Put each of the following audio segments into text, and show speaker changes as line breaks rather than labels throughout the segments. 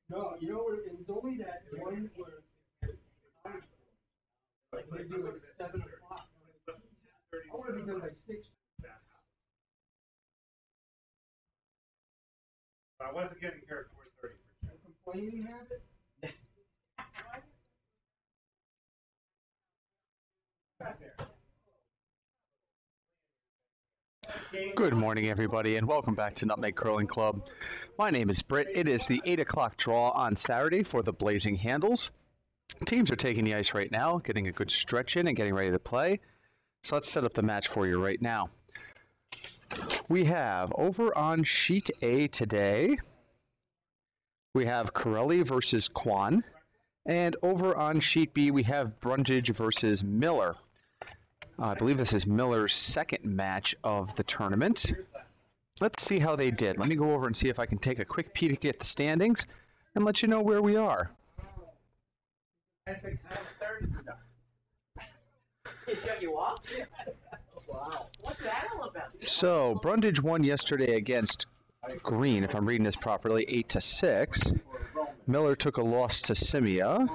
No, you know, it's only that one where they do like 7 o'clock. I want to be done by 6.
I wasn't getting here at 4:30 for sure.
Complaining habit?
Good morning, everybody, and welcome back to Nutmeg Curling Club. My name is Britt. It is the 8 o'clock draw on Saturday for the Blazing Handles. Teams are taking the ice right now, getting a good stretch in and getting ready to play. So let's set up the match for you right now. We have over on Sheet A today, we have Corelli versus Kwan. And over on Sheet B, we have Brundage versus Miller. I believe this is Miller's second match of the tournament. Let's see how they did. Let me go over and see if I can take a quick peek at the standings and let you know where we are. So, Brundage won yesterday against Green, if I'm reading this properly, 8-6. Miller took a loss to Simia.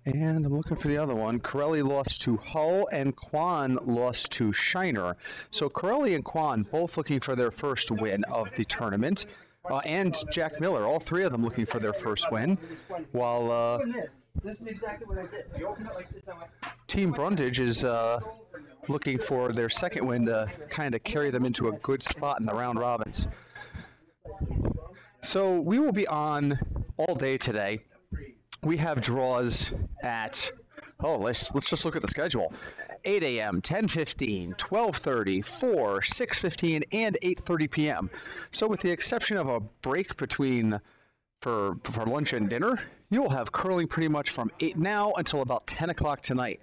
And I'm looking for the other one. Corelli lost to Hull, and Kwan lost to Shiner. So Corelli and Kwan both looking for their first win of the tournament. And Jack Miller, all three of them looking for their first win. While
this is exactly what I did. You open it like this,
Team Brundage is looking for their second win to kind of carry them into a good spot in the round robins. So we will be on all day today. We have draws at, let's just look at the schedule. 8 a.m., 10:15, 12:30, 4, 6:15, and 8:30 p.m. So with the exception of a break between for lunch and dinner, you will have curling pretty much from 8 now until about 10 o'clock tonight.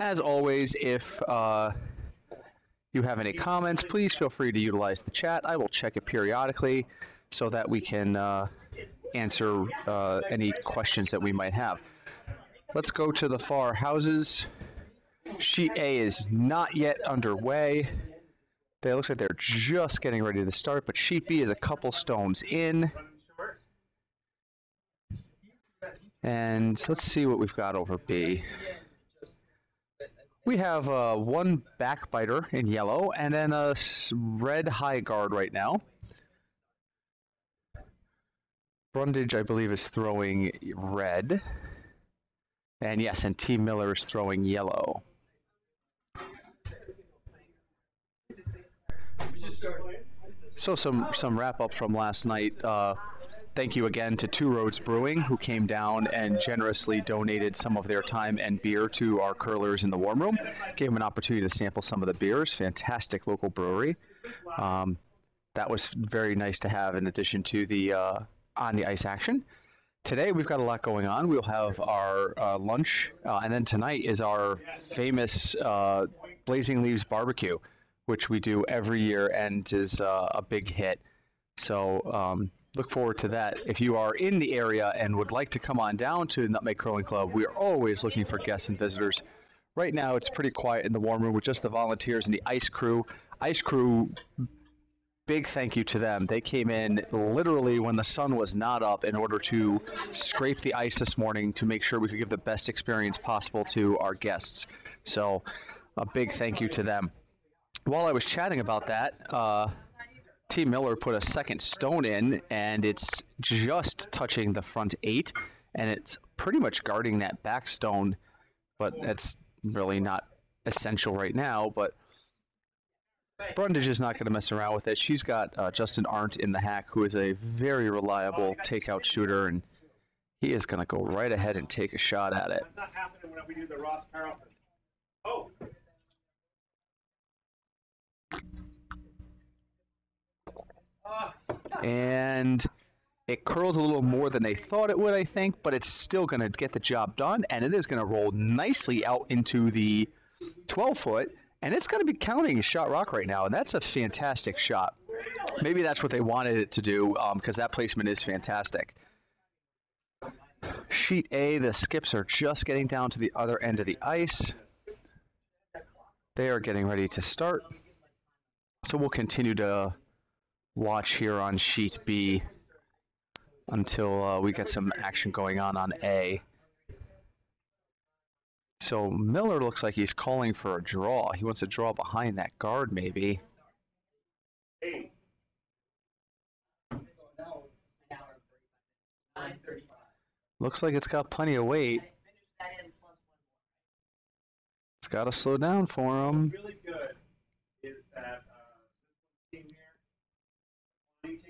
As always, if you have any comments, please feel free to utilize the chat. I will check it periodically so that we can answer any questions that we might have. Let's go to the far houses. Sheet A is not yet underway. It looks like they're just getting ready to start, but Sheet B is a couple stones in. And let's see what we've got over B. We have one backbiter in yellow and then a red high guard right now. Brundage, I believe, is throwing red. And yes, and Team Miller is throwing yellow. So some wrap-ups from last night. Thank you again to Two Roads Brewing, who came down and generously donated some of their time and beer to our curlers in the warm room. Gave them an opportunity to sample some of the beers. Fantastic local brewery. That was very nice to have in addition to the on the ice action. Today we've got a lot going on. We'll have our lunch, and then tonight is our famous Blazing Leaves barbecue, which we do every year and is a big hit. So look forward to that. If you are in the area and would like to come on down to Nutmeg Curling Club, we are always looking for guests and visitors. Right now it's pretty quiet in the warm room with just the volunteers and the ice crew. Ice crew, big thank you to them. They came in literally when the sun was not up in order to scrape the ice this morning to make sure we could give the best experience possible to our guests. So a big thank you to them. While I was chatting about that, Team Miller put a second stone in, and it's just touching the front 8, and it's pretty much guarding that back stone, but it's really not essential right now. But Brundage is not going to mess around with it. She's got Justin Arndt in the hack, who is a very reliable takeout shooter, and he is going to go right ahead and take a shot at it.
That's not happening when we do the Ross Carrollton. Oh.
And it curls a little more than they thought it would, I think, but it's still going to get the job done, and it is going to roll nicely out into the 12 foot, and it's going to be counting shot rock right now, and that's a fantastic shot. Maybe that's what they wanted it to do, because that placement is fantastic. Sheet A, the skips are just getting down to the other end of the ice. They are getting ready to start. So we'll continue to watch here on sheet B until we get some action going on A. So Miller looks like he's calling for a draw. He wants to draw behind that guard, maybe. Looks like it's got plenty of weight. It's got to slow down for him.
Really good is that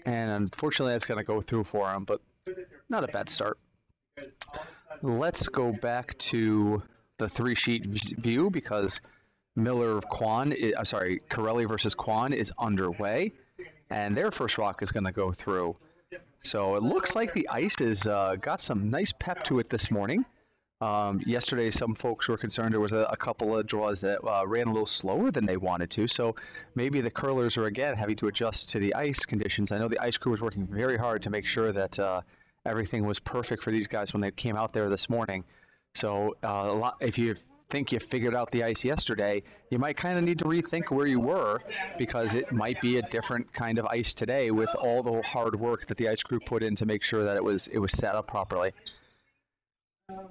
And unfortunately, that's going to go through for him, but not a bad start. Let's go back to the three-sheet view because Corelli versus Kwan is underway, and their first rock is going to go through. So it looks like the ice has got some nice pep to it this morning. Yesterday, some folks were concerned there was a couple of draws that ran a little slower than they wanted to. So maybe the curlers are again having to adjust to the ice conditions. I know the ice crew was working very hard to make sure that everything was perfect for these guys when they came out there this morning. So if you think you figured out the ice yesterday, you might kind of need to rethink where you were because it might be a different kind of ice today with all the hard work that the ice crew put in to make sure that it was set up properly. So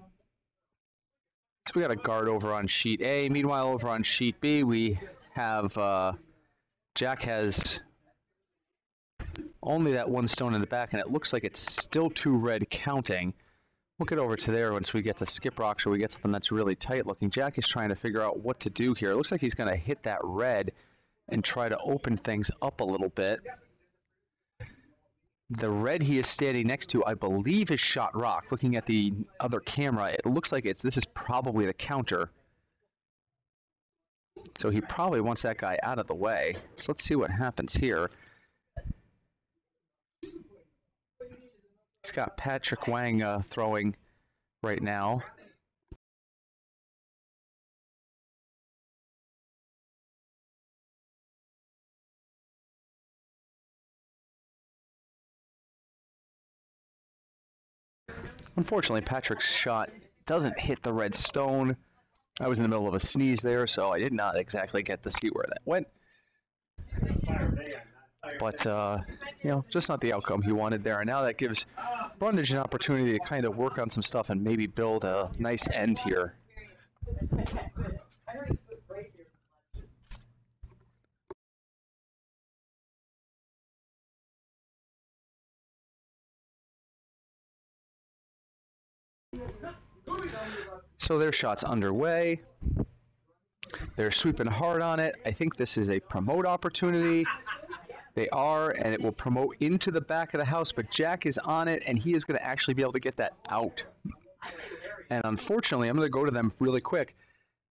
we got a guard over on sheet A. Meanwhile, over on sheet B, we have Jack has only that one stone in the back, and it looks like it's still 2 red counting. We'll get over to there once we get to skip rocks or we get something that's really tight looking. Jack is trying to figure out what to do here. It looks like he's going to hit that red and try to open things up a little bit. The red he is standing next to, I believe, is shot rock. Looking at the other camera, it looks like this is probably the counter. So he probably wants that guy out of the way. So let's see what happens here. He's got Patrick Wang throwing right now. Unfortunately, Patrick's shot doesn't hit the red stone. I was in the middle of a sneeze there, so I did not exactly get to see where that went. But, just not the outcome he wanted there. And now that gives Brundage an opportunity to kind of work on some stuff and maybe build a nice end here. So their shot's underway. They're sweeping hard on it. I think this is a promote opportunity. They are, and it will promote into the back of the house, but Jack is on it, and he is going to actually be able to get that out. And unfortunately, I'm going to go to them really quick.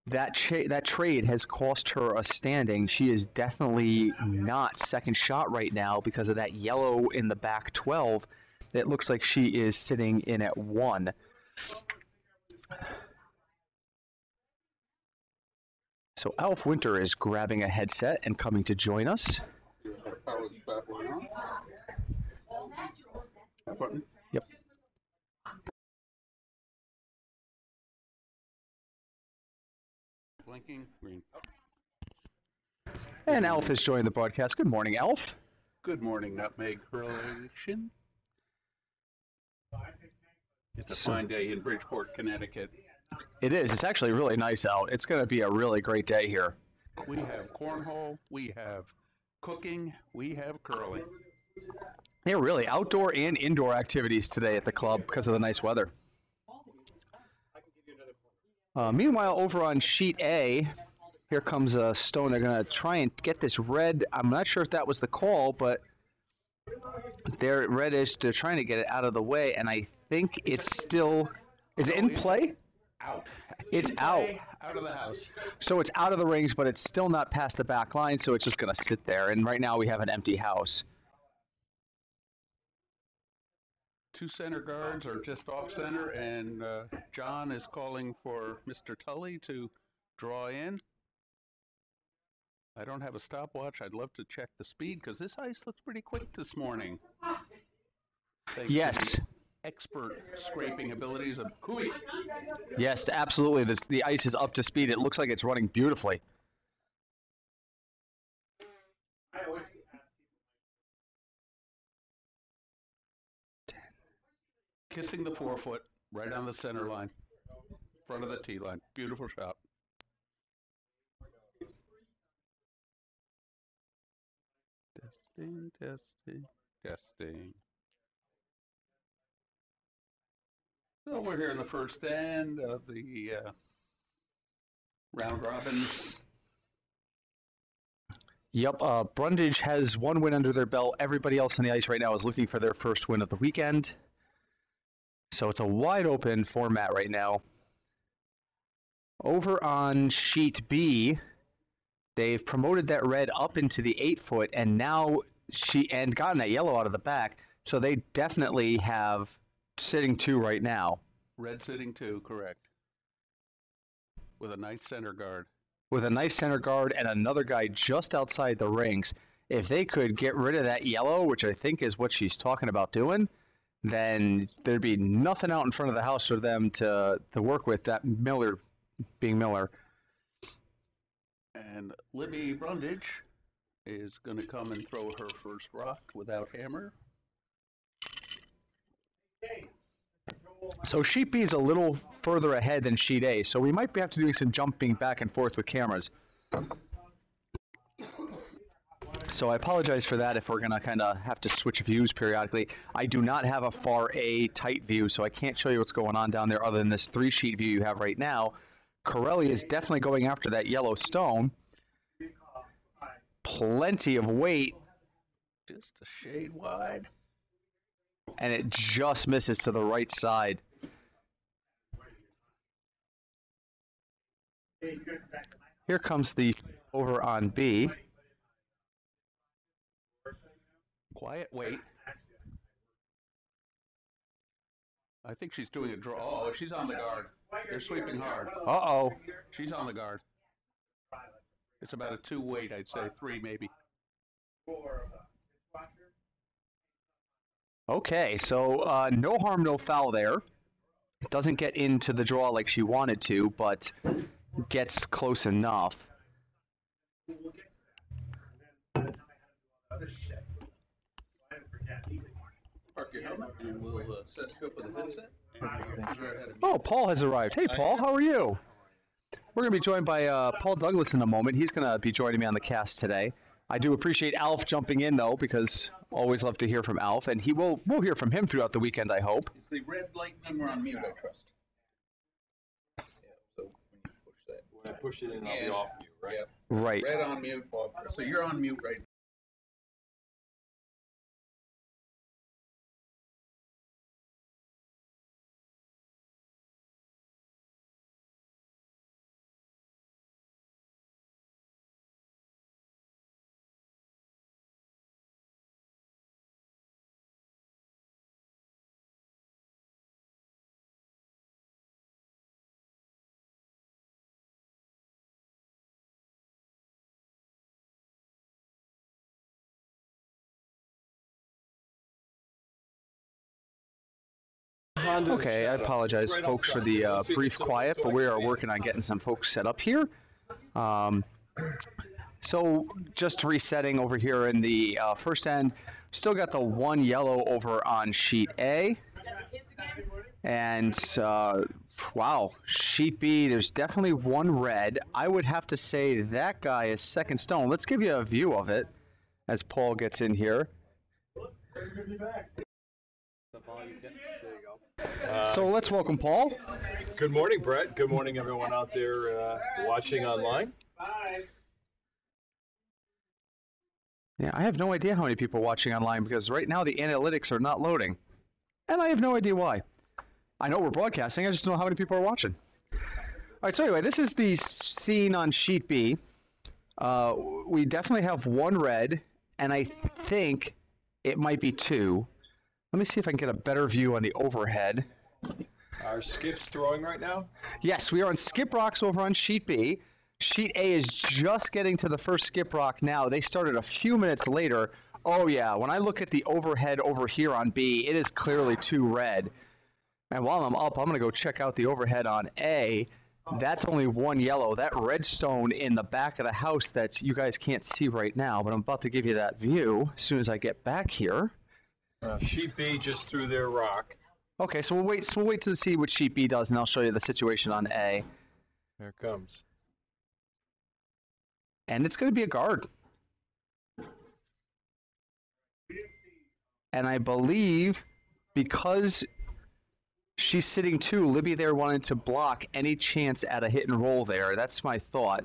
That trade has cost her a standing. She is definitely not second shot right now because of that yellow in the back 12. It looks like she is sitting in at 1. So Alf Winter is grabbing a headset and coming to join us. Yep.
Blinking green.
And Alf has joined the broadcast. Good morning, Alf.
Good morning, Nutmeg Correlation. It's a fine day in Bridgeport, Connecticut.
It is. It's actually really nice out. It's going to be a really great day here.
We have cornhole, we have cooking, we have curling.
Yeah, really outdoor and indoor activities today at the club because of the nice weather. Meanwhile, over on sheet A, here comes a stone. They're going to try and get this red. I'm not sure if that was the call, but they're reddish. They're trying to get it out of the way, and I think it's still... Is it in play?
Out.
It's out.
Out of the house.
So it's out of the rings, but it's still not past the back line, so it's just going to sit there. And right now we have an empty house.
2 center guards are just off center, and John is calling for Mr. Tully to draw in. I don't have a stopwatch. I'd love to check the speed because this ice looks pretty quick this morning. Thanks to
Yes.
the expert scraping abilities of Kui.
Yes, absolutely. The ice is up to speed. It looks like it's running beautifully.
I always ask people,
Kissing the forefoot right on the center line, front of the tee line. Beautiful shot. Testing, testing, testing. So we're here in the first end of the round robin.
Yep, Brundage has one win under their belt. Everybody else on the ice right now is looking for their first win of the weekend. So it's a wide open format right now. Over on sheet B, they've promoted that red up into the 8-foot and now and gotten that yellow out of the back. So they definitely have sitting 2 right now.
Red sitting 2, correct. With a nice center guard.
With a nice center guard and another guy just outside the rings. If they could get rid of that yellow, which I think is what she's talking about doing, then there'd be nothing out in front of the house for them to work with, that Miller being Miller.
And Libby Brundage is going to come and throw her first rock without hammer.
So sheet B is a little further ahead than sheet A, so we might have to do some jumping back and forth with cameras. So I apologize for that if we're going to kind of have to switch views periodically. I do not have a far A tight view, so I can't show you what's going on down there other than this 3-sheet view you have right now. Corelli is definitely going after that yellow stone. Plenty of weight.
Just a shade wide.
And it just misses to the right side. Here comes the over on B.
Quiet wait. I think she's doing a draw. Oh, she's on the guard. They're sweeping hard.
Uh-oh.
She's on the guard. It's about a 2 wait, I'd say 3 maybe.
Okay, so no harm, no foul there. Doesn't get into the draw like she wanted to, but gets close enough.
Park your helmet and we'll set you up with a headset.
Oh, Paul has arrived. Hey, Paul, how are you? We're going to be joined by Paul Douglas in a moment. He's going to be joining me on the cast today. I do appreciate Alf jumping in, though, because always love to hear from Alf, and we'll hear from him throughout the weekend, I hope.
Is the red light number on mute, I trust? Yeah, so when you push that.
When I push it in, I'll be off mute, right?
Yeah.
Right.
Red on mute, Bob. So you're on mute right now.
Okay, I apologize, folks, for the brief quiet, but we are working on getting some folks set up here. So just resetting over here in the first end, still got the 1 yellow over on sheet A. And, wow, sheet B, there's definitely 1 red. I would have to say that guy is second stone. Let's give you a view of it as Paul gets in here. So let's welcome Paul.
Good morning, Brett. Good morning, everyone out there watching online.
Yeah, I have no idea how many people are watching online because right now the analytics are not loading. And I have no idea why. I know we're broadcasting, I just don't know how many people are watching. All right, so anyway, this is the scene on sheet B. We definitely have 1 red, and I think it might be 2. Let me see if I can get a better view on the overhead.
Are Skips throwing right now?
Yes, we are on Skip Rocks over on sheet B. Sheet A is just getting to the first skip rock now. They started a few minutes later. Oh yeah, when I look at the overhead over here on B, it is clearly 2 red. And while I'm up, I'm going to go check out the overhead on A. That's only 1 yellow. That redstone in the back of the house that you guys can't see right now, but I'm about to give you that view as soon as I get back here.
Sheet B just threw their rock.
Okay, so we'll wait to see what Sheet B does, and I'll show you the situation on A.
There it comes.
And it's going to be a guard. And I believe because she's sitting 2, Libby there wanted to block any chance at a hit and roll there. That's my thought.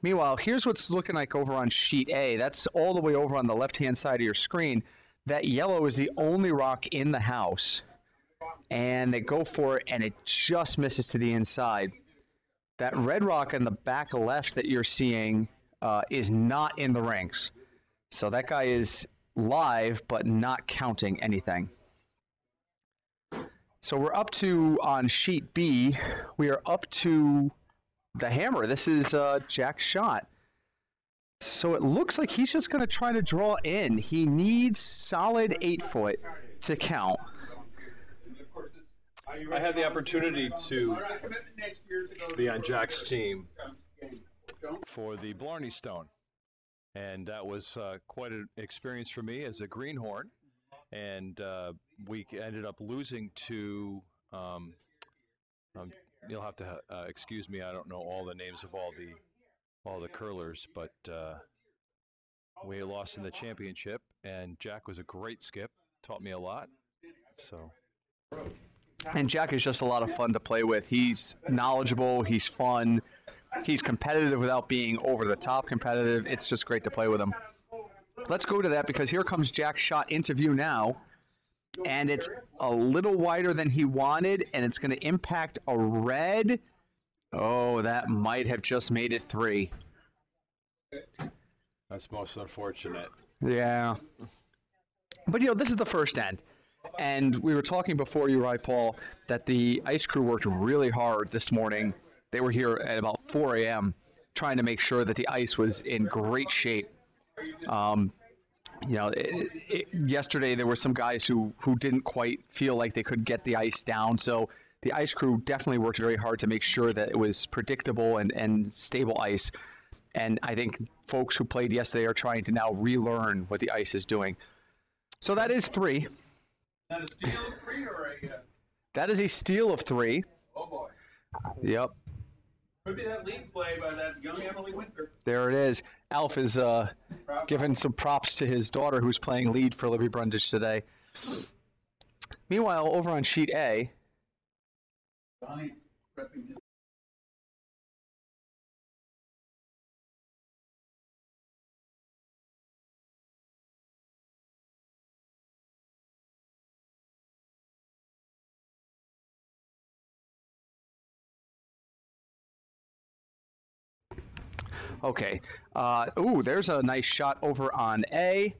Meanwhile, here's what's looking like over on Sheet A. That's all the way over on the left-hand side of your screen. That yellow is the only rock in the house. And they go for it, and it just misses to the inside. That red rock in the back left that you're seeing is not in the ranks. So that guy is live, but not counting anything. So we're up to, on Sheet B, we are up to the hammer. This is Jack's shot. So it looks like he's just going to try to draw in. He needs solid 8 foot to count.
I had the opportunity to be on Jack's team for the Blarney Stone, and that was quite an experience for me as a greenhorn. And we ended up losing to. You'll have to excuse me. I don't know all the names of all the curlers, but we lost in the championship. And Jack was a great skip. Taught me a lot. So.
And Jack is just a lot of fun to play with. He's knowledgeable. He's fun. He's competitive without being over the top competitive. It's just great to play with him. Let's go to that because here comes Jack's shot into view now. And it's a little wider than he wanted, and it's going to impact a red. Oh, that might have just made it 3.
That's most unfortunate.
Yeah. But, you know, this is the first end. And we were talking before you, right, Paul, that the ice crew worked really hard this morning. They were here at about 4 a.m. trying to make sure that the ice was in great shape. You know, yesterday there were some guys who didn't quite feel like they could get the ice down. So the ice crew definitely worked very hard to make sure that it was predictable and stable ice. And I think folks who played yesterday are trying to now relearn what the ice is doing. So that is 3.
That a steal of 3 or a?
That is a steal of 3.
Oh boy.
Yep.
Could be that lead play by that young Emily Winter.
There it is. Alf is giving some props to his daughter who's playing lead for Libby Brundage today. Meanwhile, over on Sheet A.
Johnny prepping his.
Okay. Ooh, there's a nice shot over on A,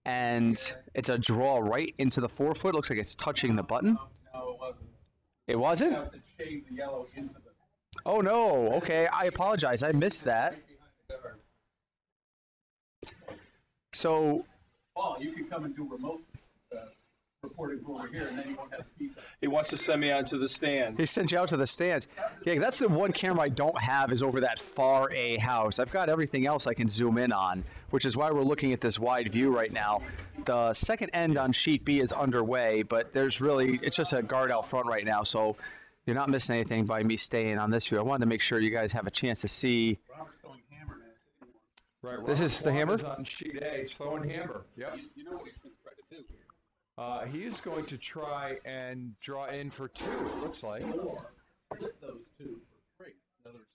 and it's a draw right into the 4 foot. Looks like it's touching the button.
No, it wasn't.
It wasn't?
You have to shave the yellow into the.
Oh no. Okay, I apologize. I missed that. So.
Paul, you can come and do remote reporting from over here, and then you won't have to keep it.
He wants to send me out to the stands.
He sent you out to the stands. Yeah, that's the one camera I don't have is over that far A house. I've got everything else I can zoom in on, which is why we're looking at this wide view right now. The second end on Sheet B is underway, but it's just a guard out front right now, so you're not missing anything by me staying on this view. I wanted to make sure you guys have a chance to see.
Robert's throwing hammer now.
Right.
This is the hammer?
On Sheet A, he's throwing hammer. Yep.
You know what he's going to try to do.
He is going to try and draw in for 2, it looks like.
Or split those 2 for 3. In other words,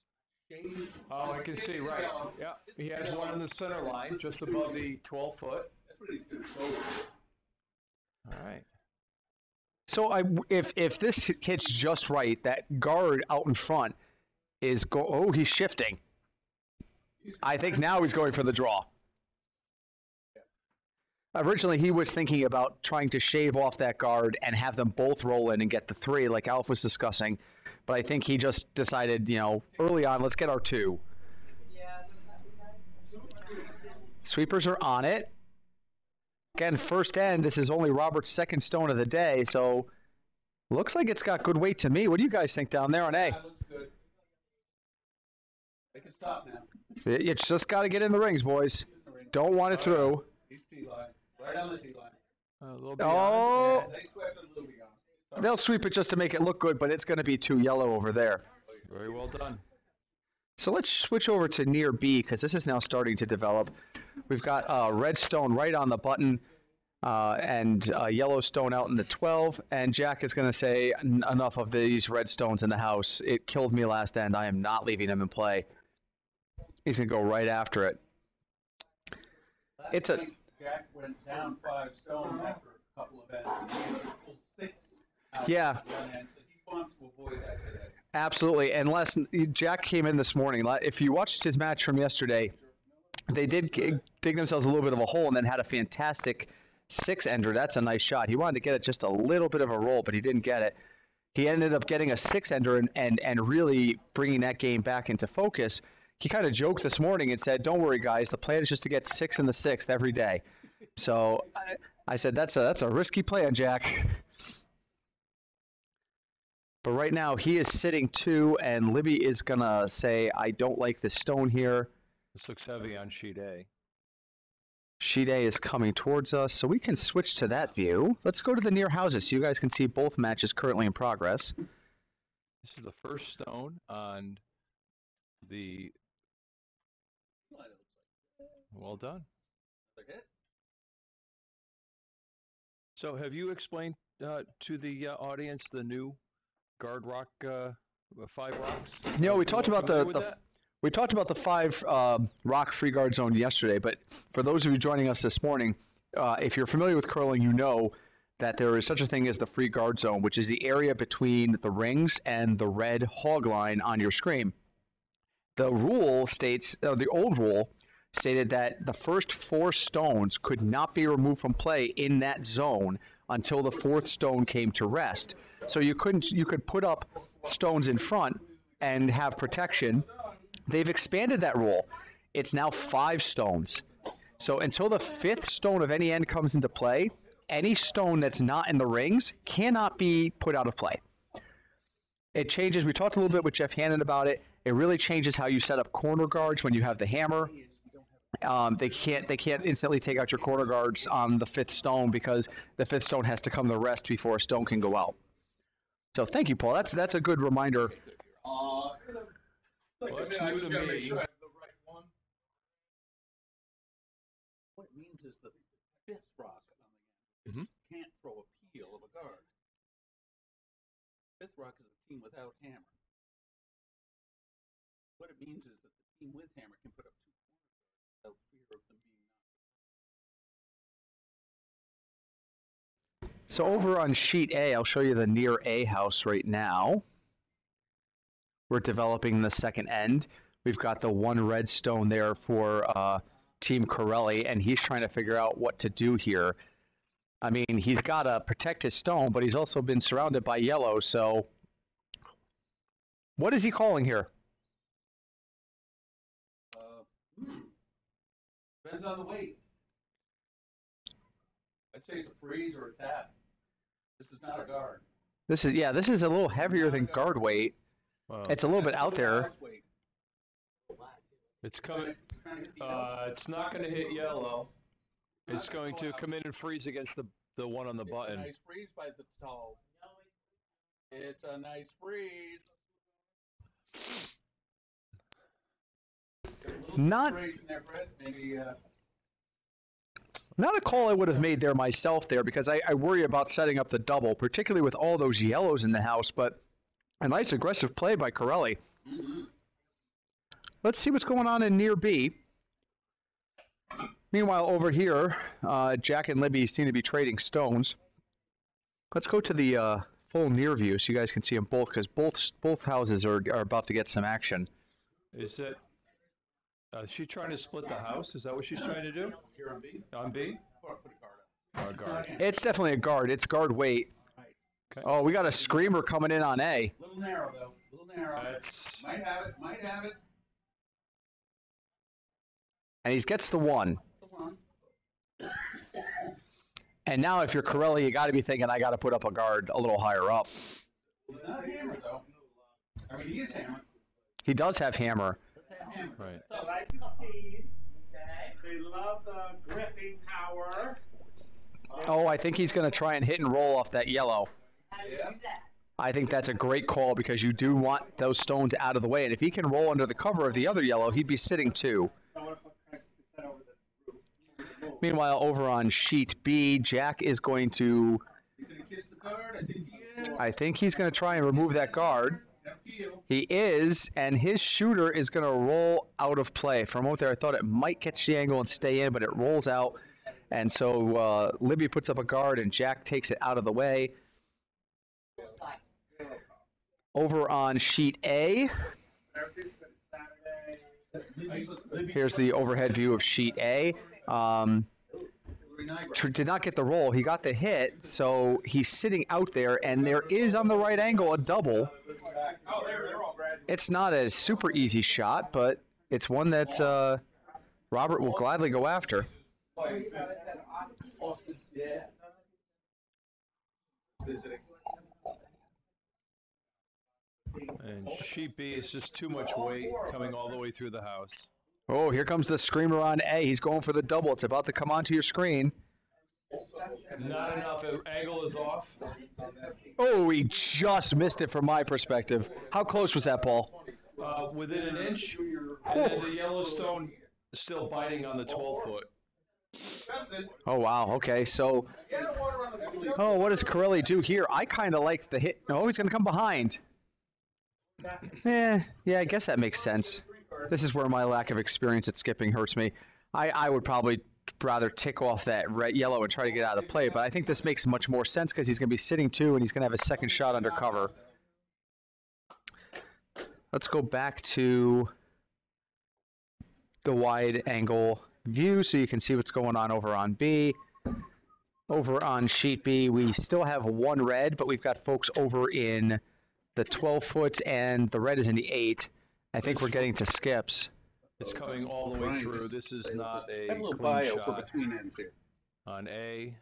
shave.
Oh, I can see, right. Yeah, he has one in the center line, just above the 12 foot.
That's what he's going to go with.
All right.
So if this hits just right, that guard out in front is he's shifting. I think now he's going for the draw. Originally, he was thinking about trying to shave off that guard and have them both roll in and get the 3, like Alf was discussing. But I think he just decided, you know, early on, let's get our 2. Sweepers are on it. Again, first end. This is only Robert's second stone of the day, so looks like it's got good weight to me. What do you guys think down there on A?
That looks good. They can stop now.
You just got to get in the rings, boys. Don't want it through.
He's T-line. Right on the T-line.
A little
Oh,
They swept it a little beyond.
they'll sweep it just to make it look good, but it's going to be too yellow over there.
Very well done.
So let's switch over to near B because this is now starting to develop. We've got red stone right on the button and yellow stone out in the 12. And Jack is going to say enough of these red stones in the house. It killed me last end. I am not leaving him in play. He's going to go right after it. It's a
Jack went down 5 stones after a couple of ends. He pulled 6 out
Yeah.
of one end, so he wants to avoid that today.
Absolutely. Unless Jack came in this morning. If you watched his match from yesterday, they did dig themselves a little bit of a hole and then had a fantastic 6-ender. That's a nice shot. He wanted to get it just a little bit of a roll, but he didn't get it. He ended up getting a 6-ender and really bringing that game back into focus. He kind of joked this morning and said, "Don't worry, guys. The plan is just to get 6 in the 6th every day." So I said, "That's a risky plan, Jack." But right now he is sitting 2, and Libby is gonna say, "I don't like this stone here."
This looks heavy on sheet A.
Sheet A is coming towards us, so we can switch to that view. Let's go to the near houses so you guys can see both matches currently in progress.
This is the first stone on the. Well done. So have you explained to the audience the new guard rock 5 rocks?
You know, we
Are you
talked
all
about
familiar with that?
we talked about the 5 rock free guard zone yesterday, but for those of you joining us this morning, if you're familiar with curling, you know that there is such a thing as the free guard zone, which is the area between the rings and the red hog line on your screen. The rule states, the old rule stated that the first 4 stones could not be removed from play in that zone until the 4th stone came to rest. So you could put up stones in front and have protection. They've expanded that rule. It's now 5 stones. So until the 5th stone of any end comes into play, any stone that's not in the rings cannot be put out of play. It changes. We talked a little bit with Jeff Hannon about it. It really changes how you set up corner guards when you have the hammer. They can't instantly take out your corner guards on the 5th stone because the 5th stone has to come to rest before a stone can go out. So thank you, Paul. That's a good reminder.
Well, it's new to me.
What it means is the 5th rock on the end can't throw a peel of a guard. 5th rock is a team without hammer. What it means is that the team with hammer can put up 2 corner guards without fear of them being knocked.
So over on sheet A, I'll show you the near A house right now. We're developing the second end. We've got the 1 red stone there for Team Corelli, and he's trying to figure out what to do here. I mean, he's got to protect his stone, but he's also been surrounded by yellow, so what is he calling here?
Depends on the weight. I'd say it's a freeze or a tap. This is not a guard.
This is a little heavier than guard weight.
Well,
It's a little bit out there.
it's coming. It's not going to hit yellow. It's going to come in and freeze against the one on the button.
It's a nice freeze by the tall. It's a nice freeze.
Not a call I would have made there myself there because I worry about setting up the double, particularly with all those yellows in the house, but a nice aggressive play by Corelli. Let's see what's going on in near B. Meanwhile, over here, Jack and Libby seem to be trading stones. Let's go to the full near view so you guys can see them both because both houses are about to get some action.
Is it? Is she trying to split the house? Is that what she's trying to do?
Here on B?
On B?
Or put a guard up.
Or guard?
It's definitely a guard. It's guard weight.
Okay.
Oh, we got a screamer coming in on A.
Little narrow though. Little narrow.
That's,
Might have it. Might have it.
And he gets the 1. And now if you're Corelli, you got to be thinking, I got to put up a guard a little higher up.
He's not hammered though. I mean, he is hammered.
He does have hammer.
Right.
I like the speed. They love the gripping power.
Oh, I think he's going to try and hit and roll off that yellow.
Yeah.
I think that's a great call because you do want those stones out of the way. And if he can roll under the cover of the other yellow, he'd be sitting 2. Meanwhile, over on sheet B, Jack is going to...
He's going to kiss the guard. I think he is.
I think he's going to try and remove that guard. He is, and his shooter is going to roll out of play. For a moment there, I thought it might catch the angle and stay in, but it rolls out. And so Libby puts up a guard, and Jack takes it out of the way. Over on sheet A, here's the overhead view of sheet A. Did not get the roll. He got the hit, so he's sitting out there, and there is on the right angle a double. It's not a super easy shot, but it's one that Robert will gladly go after.
And sheet B is just too much weight coming all the way through the house.
Oh, here comes the screamer on A. He's going for the double. It's about to come onto your screen.
Not enough. Angle is off.
Oh, he just missed it from my perspective. How close was that ball?
Within an inch, and then the Yellowstone still biting on the 12-foot.
Oh, wow. Okay, so... Oh, what does Corelli do here? I kind of like the hit. No, he's going to come behind. Yeah, I guess that makes sense. This is where my lack of experience at skipping hurts me. I would probably rather tick off that red, yellow and try to get out of play, but I think this makes much more sense because he's going to be sitting 2 and he's going to have a second shot under cover. Let's go back to the wide angle view so you can see what's going on over on B. Over on sheet B, we still have 1 red, but we've got folks over in the 12-foot and the red is in the 8. I think we're getting to skips.
It's coming all the way through. This is not a
Got a little
clean
bio
shot
for between ends here.
on A.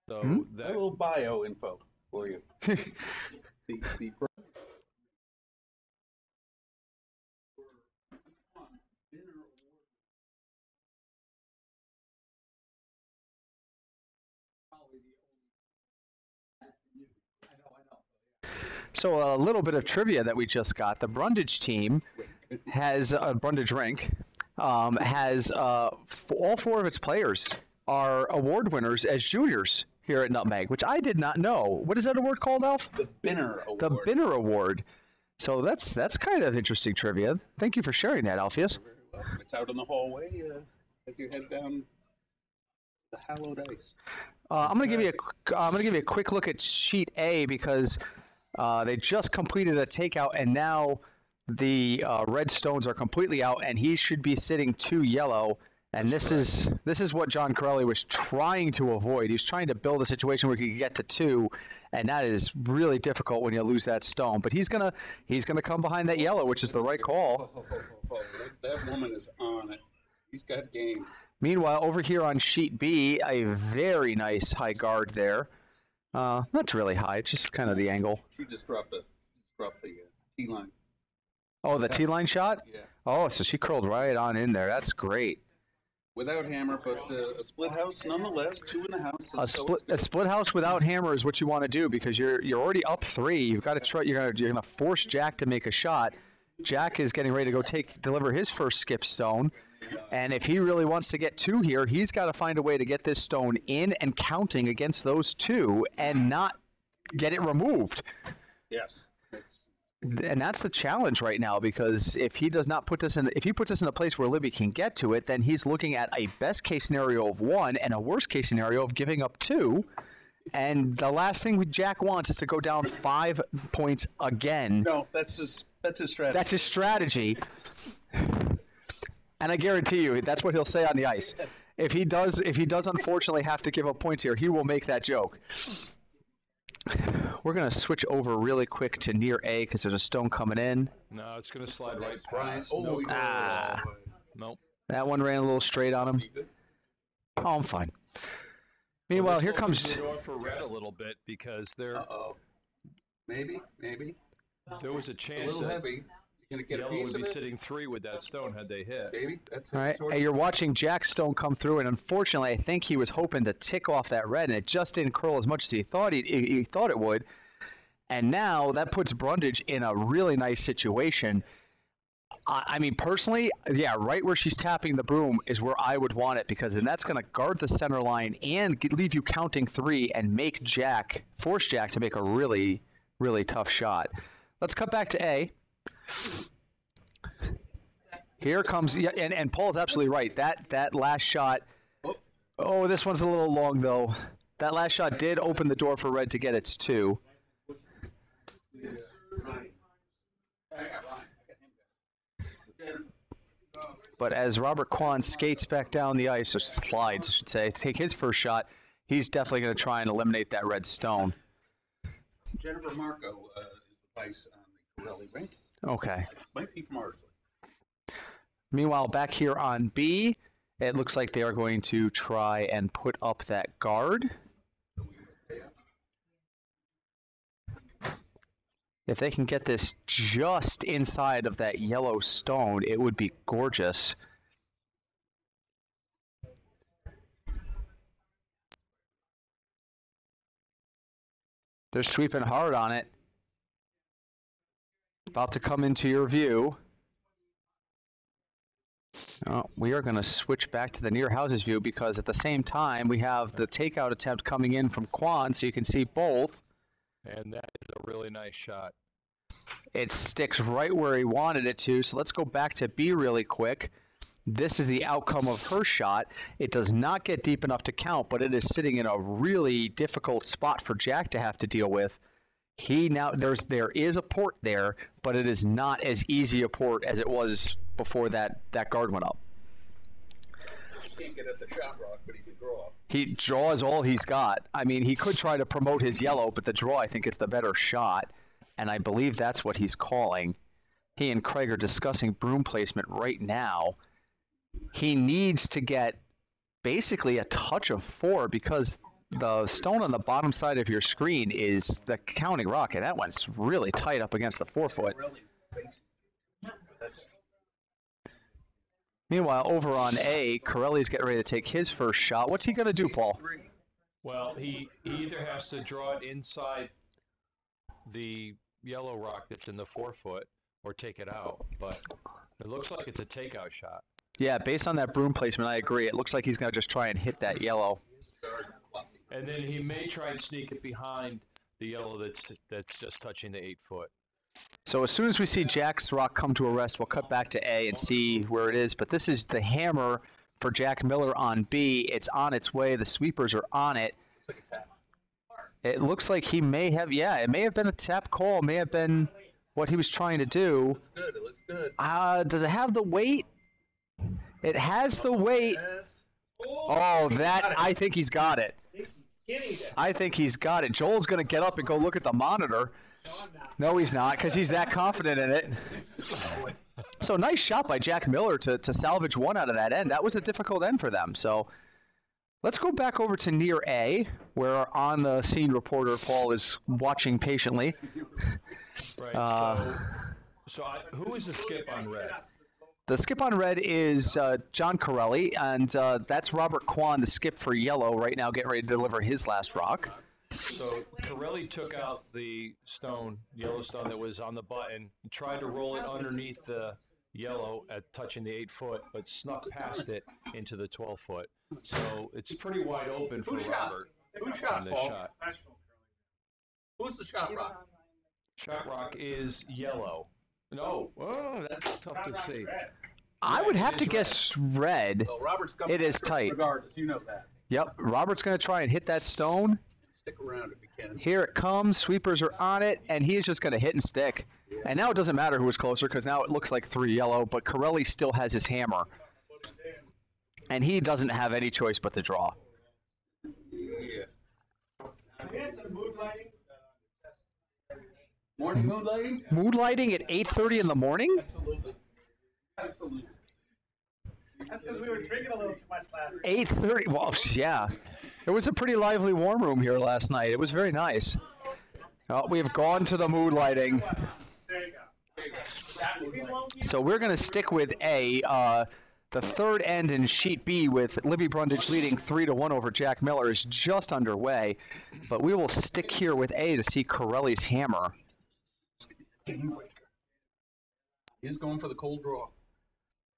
So
Got a
that
little bio info for you. the
So a little bit of trivia that we just got. The Brundage team has, Brundage Rink, has all 4 of its players are award winners as juniors here at Nutmeg, which I did not know. What is that award called, Alf?
The Binner Award.
The Binner Award. So that's kind of interesting trivia. Thank you for sharing that, Alpheus.
It's out in the hallway as you head down the hallowed ice.
I'm gonna give you a quick look at sheet A because they just completed a takeout and now the red stones are completely out and he should be sitting 2 yellow. And this is what John Corelli was trying to avoid. He was trying to build a situation where he could get to 2, and that is really difficult when you lose that stone. But he's gonna come behind that yellow, which is the right call.
That woman is on it. He's got game.
Meanwhile, over here on sheet B, a very nice high guard there. Not really high, it's just kind of the angle.
She just dropped the T-line.
Oh, the T-line shot?
Yeah.
Oh, so she curled right on in there. That's great.
Without hammer, but a split house nonetheless. 2 in the house.
A split house without hammer is what you want to do because you're already up 3. You've got to try. You're gonna force Jack to make a shot. Jack is getting ready to go deliver his first skip stone, and if he really wants to get 2 here, he's got to find a way to get this stone in and counting against those 2 and not get it removed.
Yes.
And that's the challenge right now because if he does not put this in, if he puts this in a place where Libby can get to it, then he's looking at a best case scenario of 1 and a worst case scenario of giving up 2. And the last thing Jack wants is to go down 5 points again.
No, that's his strategy.
That's his strategy. And I guarantee you, that's what he'll say on the ice. If he does unfortunately have to give up points here, he will make that joke. We're going to switch over really quick to near A because there's a stone coming in.
No, it's going to slide right past.
Oh,
Nope.
That one ran a little straight on him. Oh, I'm fine. Meanwhile,
This
here
opens
comes.
the door for red a little bit because
Uh-oh. Maybe.
there was a
A
chance
little
that
heavy. You gonna get a
yellow
piece
would
of
be
it?
sitting 3 with that stone had they hit.
Maybe. That's
All right,
towards-
and you're watching Jack Stone come through, and unfortunately, I think he was hoping to tick off that red, and it just didn't curl as much as he thought he thought it would. And now that puts Brundage in a really nice situation. I mean, personally, yeah, right where she's tapping the broom is where I would want it, because then that's going to guard the center line and leave you counting 3 and force Jack to make a really, really tough shot. Let's cut back to A. Here comes, yeah, and Paul's absolutely right. That last shot, oh, this one's a little long though. That last shot did open the door for red to get its 2. But as Robert Kwan skates back down the ice, or slides, I should say, to take his first shot, he's definitely going to try and eliminate that red stone.
Jennifer Marco is the vice on the Corelli rink.
Okay.
Might be from Ardsley.
Meanwhile, back here on B, it looks like they are going to try and put up that guard. If they can get this just inside of that yellow stone, it would be gorgeous. They're sweeping hard on it. About to come into your view. We are going to switch back to the near houses view, because at the same time we have the takeout attempt coming in from Kwan, so you can see both.
And that is a really nice shot.
It sticks right where he wanted it to, so let's go back to B really quick. This is the outcome of her shot. It does not get deep enough to count, but it is sitting in a really difficult spot for Jack to have to deal with. There is a port there, but it is not as easy a port as it was before that guard went up.
He can't get at the shot rock, but he can draw.
He draws all he's got. I mean, he could try to promote his yellow, but the draw, I think, is the better shot, and I believe that's what he's calling. He and Craig are discussing broom placement right now. He needs to get basically a touch of 4, because the stone on the bottom side of your screen is the counting rock, and that one's really tight up against the 4-foot. Meanwhile, over on A, Corelli's getting ready to take his first shot. What's he going to do, Paul?
Well, he either has to draw it inside the yellow rock that's in the 4-foot or take it out, but it looks like it's a takeout shot.
Yeah, based on that broom placement, I agree. It looks like he's going to just try and hit that yellow.
And then he may try and sneak it behind the yellow that's just touching the 8-foot.
So as soon as we see Jack's rock come to a rest, we'll cut back to A and see where it is. But this is the hammer for Jack Miller on B. It's on its way. The sweepers are on it. It looks like he may have, it may have been a tap call. It may have been what he was trying to do.
It looks good.
Does it have the weight? It has the weight. Oh, I think he's got it. I think he's got it. Joel's going to get up and go look at the monitor. No, he's not, because he's that confident in it. So nice shot by Jack Miller to salvage one out of that end. That was a difficult end for them. So let's go back over to near A, where on the scene reporter Paul is watching patiently.
Right. Who is the skip on red?
The skip on red is John Corelli, and that's Robert Kwan, the skip for yellow, right now getting ready to deliver his last rock.
So Corelli took out the yellow stone that was on the button, and tried to roll it underneath the yellow at touching the 8-foot, but snuck past it into the 12-foot. So it's pretty wide open for Robert on this shot.
Who's the shot rock?
Shot rock is yellow. No, that's tough to see.
I would have to guess red.
Well, Robert's got
It is tight.
Regardless, you know that.
Yep, Robert's going to try and hit that stone.
Stick around if you can.
Here it comes. Sweepers are on it, and he's just going to hit and stick. And now it doesn't matter who was closer, because now it looks like 3 yellow, but Corelli still has his hammer. And he doesn't have any choice but to draw.
Yeah. Morning moonlighting?
Moonlighting at 8:30 in the morning?
Absolutely.
That's because we were drinking a little too much last night.
8:30. Well, yeah. It was a pretty lively warm room here last night. It was very nice. We've gone to the mood lighting. So we're going to stick with A. The third end in sheet B with Libby Brundage leading 3-1 over Jack Miller is just underway. But we will stick here with A to see Corelli's hammer.
He's going for the cold draw.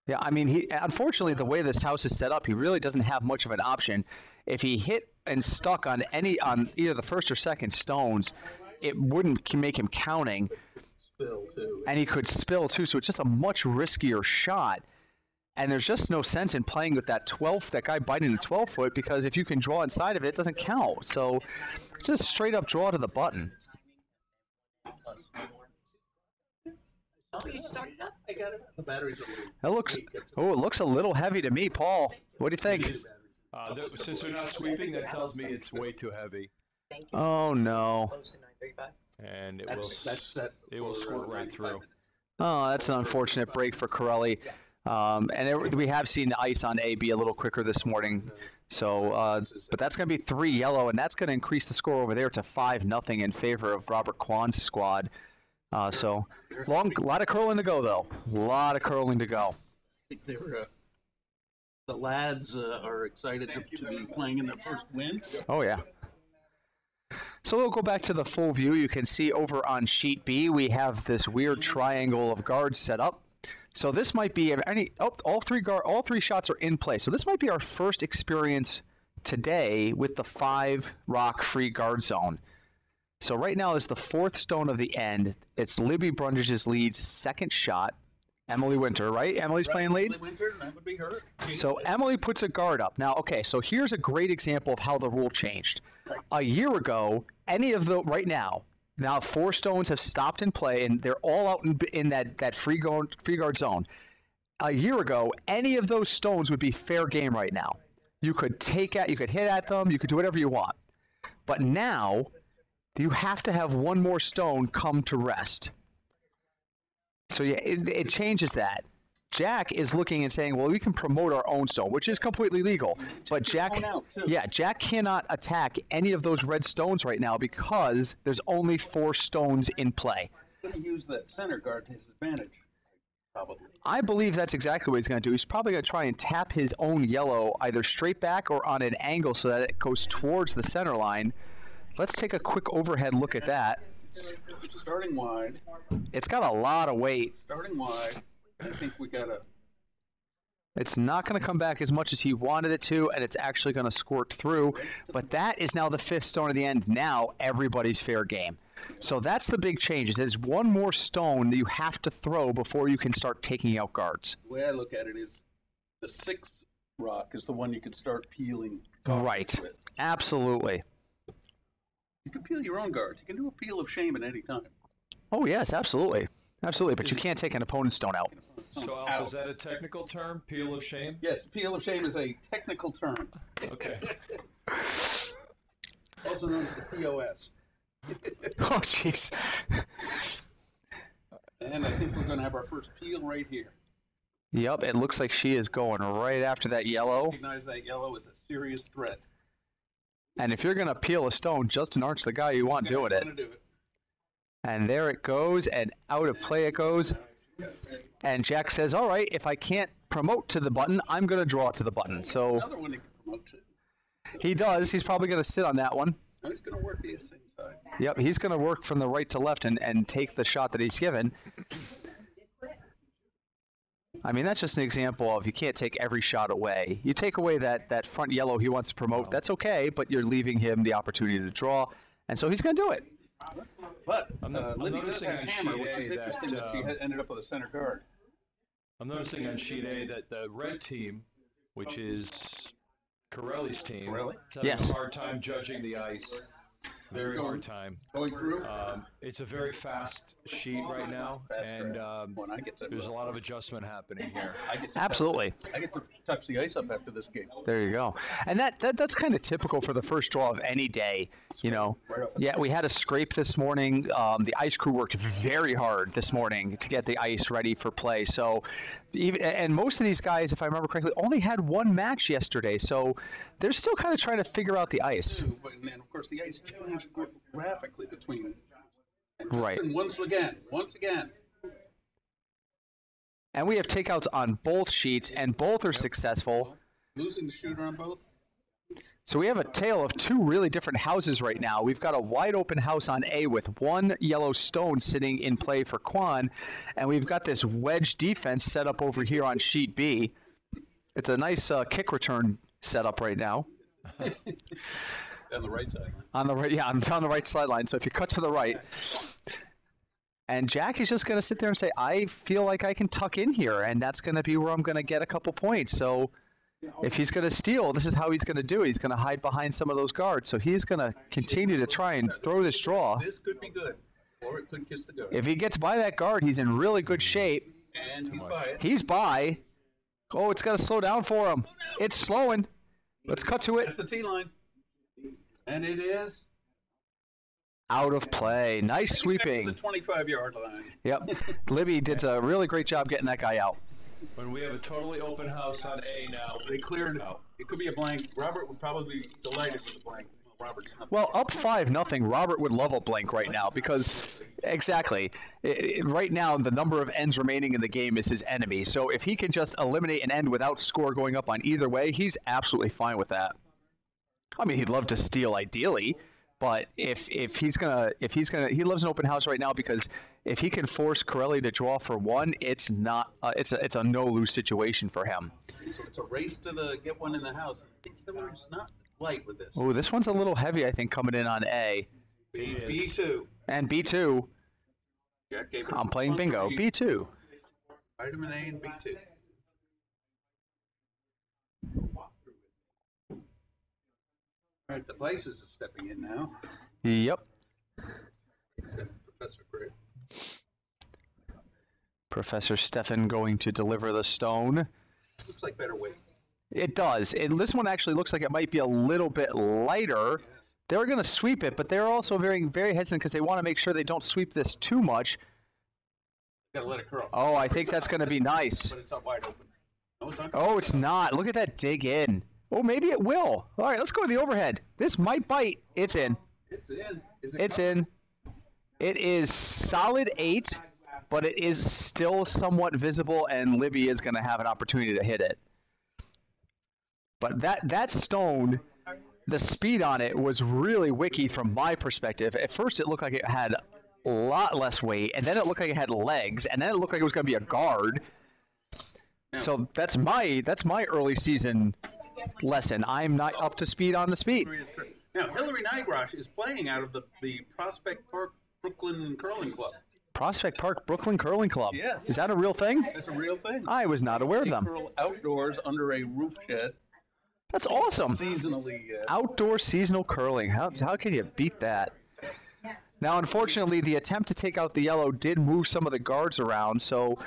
Yeah, I mean, unfortunately, the way this house is set up, he really doesn't have much of an option. If he hit and stuck on either the first or second stones, it wouldn't make him counting.
Spill too.
And he could spill too, so it's just a much riskier shot. And there's just no sense in playing with that guy biting the 12-foot, because if you can draw inside of it, it doesn't count. So just straight up draw to the button.
The battery's a little.
It looks a little heavy to me, Paul. What do you think?
Since they're not sweeping, that tells me it's way too heavy.
Oh no.
And it will squirt right through.
Oh, that's an unfortunate break for Corelli. We have seen the ice on A be a little quicker this morning. So, but that's going to be 3 yellow, and that's going to increase the score over there to 5-0 in favor of Robert Kwan's squad. So, a lot of curling to go, though. A lot of curling to go.
I think the lads are excited to be playing in their first win.
Oh, yeah. So we'll go back to the full view. You can see over on sheet B, we have this weird triangle of guards set up. So this might be all three shots are in play. So this might be our first experience today with the 5 rock free guard zone. So right now is the 4th stone of the end. It's Libby Brundage's lead's second shot. Emily Winter, right? Emily's playing lead?
Emily Winter, that would be her.
So Emily puts a guard up. Now, okay, so here's a great example of how the rule changed. A year ago, right now 4 stones have stopped in play, and they're all out in that free guard zone. A year ago, any of those stones would be fair game right now. You could hit at them, you could do whatever you want. But now, you have to have one more stone come to rest. So yeah, it changes that. Jack is looking and saying, well, we can promote our own stone, which is completely legal. But Jack cannot attack any of those red stones right now because there's only 4 stones in play.
He's going to use that center guard to his advantage, probably.
I believe that's exactly what he's going to do. He's probably going to try and tap his own yellow either straight back or on an angle so that it goes towards the center line. Let's take a quick overhead look at that.
Starting wide.
It's got a lot of weight.
Starting wide. I think we got to...
It's not going to come back as much as he wanted it to, and it's actually going to squirt through. But that is now the 5th stone at the end. Now everybody's fair game. So that's the big change. There's one more stone that you have to throw before you can start taking out guards.
The way I look at it is the 6th rock is the one you can start peeling.
Right.
With.
Absolutely.
You can peel your own guards. You can do a peel of shame at any time.
Oh, yes, absolutely. Absolutely, but you can't take an opponent's stone out.
So, Alf, is that a technical term, peel of shame?
Yes, peel of shame is a technical term.
Okay.
Also known as the POS.
Oh, jeez.
And I think we're going to have our first peel right here.
Yep, it looks like she is going right after that yellow.
Recognize that yellow is a serious threat.
And if you're going to peel a stone, Justin Art's the guy you want doing it. And there it goes, and out of play it goes. And Jack says, all right, if I can't promote to the button, I'm going to draw to the button. So
another one he can promote to.
He does. He's probably going to sit on that one.
No, he's going to work the same side.
Yep, he's going to work from the right to left and take the shot that he's given. I mean, that's just an example of you can't take every shot away. You take away that front yellow he wants to promote, that's okay, but you're leaving him the opportunity to draw, and so he's going to do it.
But
I'm
Libby does
noticing
have
on
hammer,
sheet
which is
A
interesting that she ended up with a center guard.
I'm noticing on sheet A that the red team, which is Corelli's team, is having
Yes.
a hard time judging the ice. Very hard time.
Going through?
It's a very fast sheet right now, and
When I get to,
there's a lot of adjustment happening here.
Absolutely.
I get to touch the ice up after this game.
There you go. And that's kind of typical for the first draw of any day, you know. Yeah, we had a scrape this morning. The ice crew worked very hard this morning to get the ice ready for play. So, and most of these guys, if I remember correctly, only had one match yesterday. So they're still kind of trying to figure out the ice.
And then, of course, the ice changed graphically between.
Right.
And once again.
And we have takeouts on both sheets, and both are successful.
Losing the shooter on both.
So we have a tale of two really different houses right now. We've got a wide open house on A with one yellow stone sitting in play for Quan, and we've got this wedge defense set up over here on sheet B. It's a nice kick return setup right now.
On the right side.
On the right, yeah, I'm on the right sideline. So if you cut to the right, and Jack is just going to sit there and say, "I feel like I can tuck in here, and that's going to be where I'm going to get a couple points." So if he's going to steal, this is how he's going to do it. He's going to hide behind some of those guards. So he's going to continue to try and throw this draw.
This could be good, or it could kiss the guard.
If he gets by that guard, he's in really good shape.
And he's by it.
He's by. Oh, it's got to slow down for him. It's slowing. Let's cut to it.
That's the T line. And it is
out of play. Nice sweeping.
The 25-yard line.
Yep. Libby did a really great job getting that guy out.
When we have a totally open house on A now,
They cleared it out. It could be a blank. Robert would probably be delighted with a blank. Robert's not.
Well, up 5-0, Robert would love a blank right now because, exactly, right now the number of ends remaining in the game is his enemy. So if he can just eliminate an end without score going up on either way, he's absolutely fine with that. I mean, he'd love to steal ideally, but if he's gonna he loves an open house right now because if he can force Corelli to draw for one, it's not it's a no lose situation for him.
So it's a race to get one in the house. I think Hillary's not light with this.
Oh, this one's a little heavy, I think, coming in on A.
B2.
And B2.
Jack gave it
I'm playing
one for
bingo.
each.
B2.
Vitamin A and B2. All right, the Vices are stepping in now.
Yep.
Except Professor Gray.
Professor Stefan going to deliver the stone.
Looks like better weight.
It does. This one actually looks like it might be a little bit lighter. They're going to sweep it, but they're also very, very hesitant because they want to make sure they don't sweep this too much.
Gotta let it curl.
Oh, I think that's going to be nice.
But it's not wide open. No, it's not.
Oh, it's not. Look at that dig in. Oh, maybe it will. All right, let's go to the overhead. This might bite. It's in.
It's in.
It's in. It is solid 8, but it is still somewhat visible, and Libby is going to have an opportunity to hit it. But that stone, the speed on it was really wicky from my perspective. At first, it looked like it had a lot less weight, and then it looked like it had legs, and then it looked like it was going to be a guard. So that's my early season lesson. I'm not up to speed on the speed.
Now, Hillary Nygrosh is playing out of the Prospect Park Brooklyn Curling Club.
Prospect Park Brooklyn Curling Club.
Yes.
Is that a real thing?
That's a real thing.
I was not aware of
They
them.
curl outdoors under a roof shed.
That's awesome.
Seasonally.
Outdoor seasonal curling. How can you beat that? Now, unfortunately, the attempt to take out the yellow did move some of the guards around, so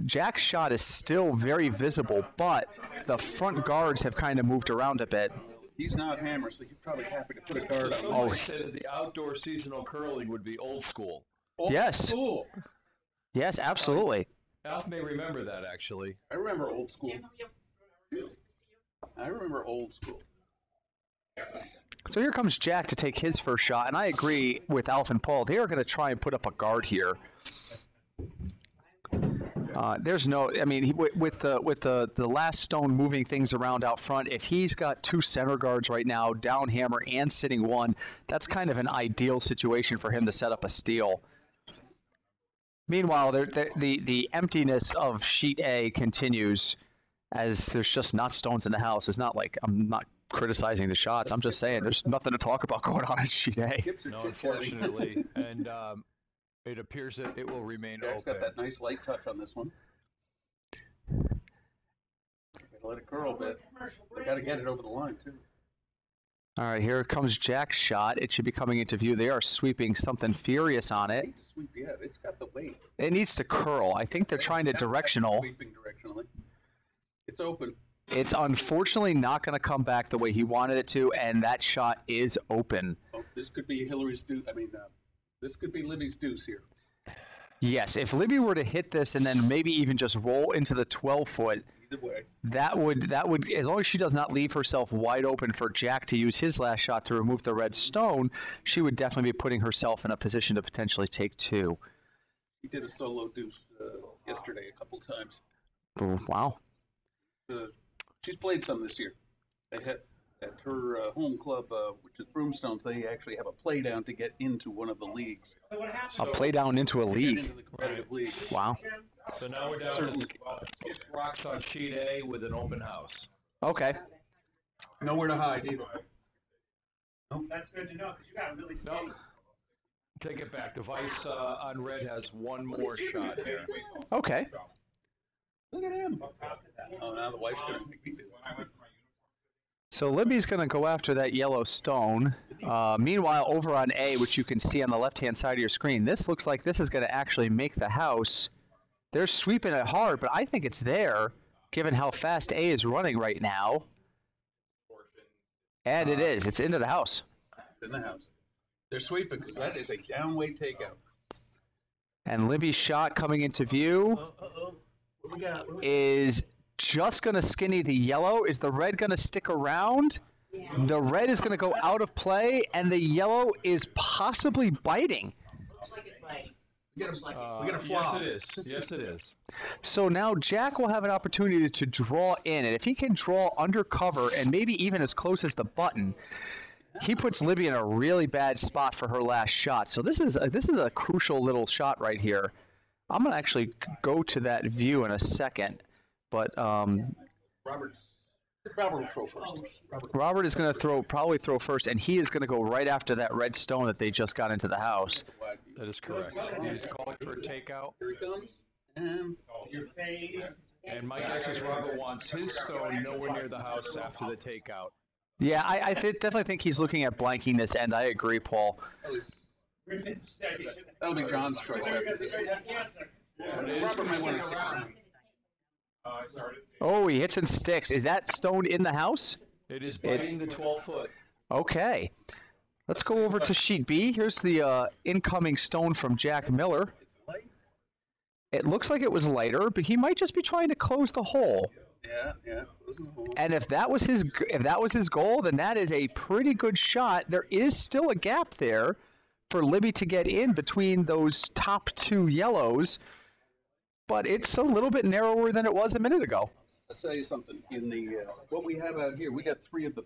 Jack's shot is still very visible, but the front guards have kind of moved around a bit.
He's not Hammer, so he's probably happy to put a guard on.
somebody said that the outdoor seasonal curling would be old school.
Yes.
Cool.
Yes, absolutely.
Alf may remember that, actually.
I remember old school. I remember old school.
So here comes Jack to take his first shot, and I agree with Alf and Paul. They are going to try and put up a guard here. There's no, I mean, with the last stone moving things around out front, if he's got two center guards right now, down hammer and sitting one, that's kind of an ideal situation for him to set up a steal. Meanwhile, the emptiness of sheet A continues as there's just not stones in the house. It's not like I'm not criticizing the shots. I'm just saying there's nothing to talk about going on in sheet A.
No, unfortunately. And it appears that it will remain
Jack's
open.
got that nice light touch on this one. Gotta let it curl a bit. They gotta get it over the line, too.
All right, here comes Jack's shot. It should be coming into view. They are sweeping something furious on it.
Hate to sweep yet. It's got the weight.
It needs to curl. I think they're trying to
That's
directional.
Sweeping directionally. It's open.
It's unfortunately not going to come back the way he wanted it to, and that shot is open.
Oh, this could be Hillary's deuce. This could be Libby's deuce here.
Yes, if Libby were to hit this and then maybe even just roll into the 12-foot,
Either way.
that would, as long as she does not leave herself wide open for Jack to use his last shot to remove the red stone, she would definitely be putting herself in a position to potentially take two.
He did a solo deuce yesterday a couple times.
Oh, wow.
She's played some this year. They had at her home club, which is Broomstones. They actually have a play down to get into one of the leagues.
A play down into a
Get
league.
into the competitive league.
Wow.
So now we're down
Certainly.
to 6 rocks on sheet A with an open house.
Okay.
Nowhere to hide either.
That's good to know, because you got really steady.
No. Take it back. Device on red has one more shot here.
Okay.
Look at him. Oh, now the wife's going to make me do it.
So Libby's going to go after that yellow stone. Meanwhile, over on A, which you can see on the left-hand side of your screen, this looks like this is going to actually make the house. They're sweeping it hard, but I think it's there, given how fast A is running right now. And it is. It's into the house.
It's in the house. They're sweeping because that is a downweight takeout.
And Libby's shot coming into view
What we got?
is just going to skinny the yellow. Is the red going to stick around? The red is going to go out of play, and the yellow is possibly biting.
We got a
Yes,
flop.
it is. Yes, it is.
So now Jack will have an opportunity to draw in, and if he can draw under cover and maybe even as close as the button, he puts Libby in a really bad spot for her last shot. So this is a crucial little shot right here. I'm going to actually go to that view in a second, but
Robert will throw first.
Robert is going to probably throw first, and he is going to go right after that red stone that they just got into the house.
That is correct. He's calling for a takeout.
Here he comes. And
Your face.
And my guess is Robert wants his stone nowhere near the house after the takeout.
Yeah, I definitely think he's looking at blanking this end. I agree, Paul.
that'll be John's choice after this one.
But it is
Robert
going
might
to
want to
stick
stick
around.
around.
Oh, he hits and sticks. Is that stone in the house?
It is biting the 12-foot.
Okay. Let's go over to sheet B. Here's the incoming stone from Jack Miller.
It's light.
It looks like it was lighter, but he might just be trying to close the hole.
Yeah. Closing the hole.
And if that was his goal, then that is a pretty good shot. There is still a gap there for Libby to get in between those top two yellows, but it's a little bit narrower than it was a minute ago.
I'll tell you something. In the what we have out here, we got three of the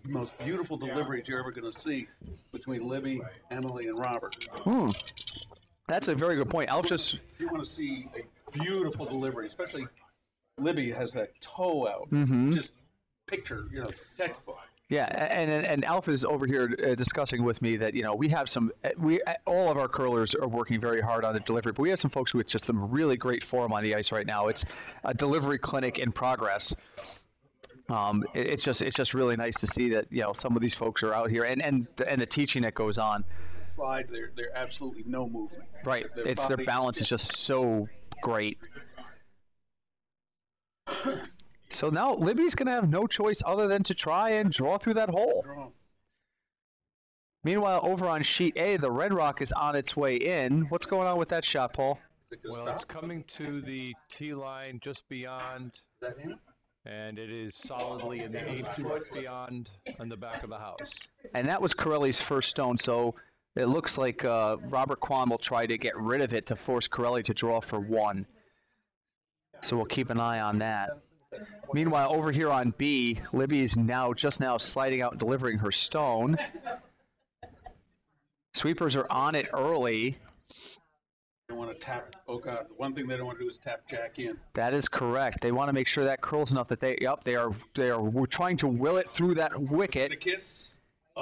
most beautiful deliveries you're ever going to see between Libby, Emily, and Robert.
That's a very good point.
If you want to see a beautiful delivery, especially Libby has that toe out, just picture, textbook.
Yeah, and Alpha is over here discussing with me that we have all of our curlers are working very hard on the delivery, but we have some folks with just some really great form on the ice right now. It's a delivery clinic in progress. It's just really nice to see that some of these folks are out here and the teaching that goes on.
Slide, they're absolutely no movement.
Right, their
body-
balance is just so great. So now Libby's going to have no choice other than to try and draw through that hole.
Draw.
Meanwhile, over on sheet A, the red rock is on its way in. What's going on with that shot, Paul?
Is it gonna
Well,
stop?
it's coming to the tee line just beyond,
Is that him?
and it is solidly in the 8-foot beyond on the back of the house.
And that was Corelli's first stone, so it looks like Robert Kwan will try to get rid of it to force Corelli to draw for one. So we'll keep an eye on that. Meanwhile, over here on B, Libby is just now sliding out and delivering her stone. Sweepers are on it early.
They want to tap. Oh God! The one thing they don't want to do is tap Jack in.
That is correct. They want to make sure that curls enough that they are trying to will it through that
Get a
wicket.
kiss.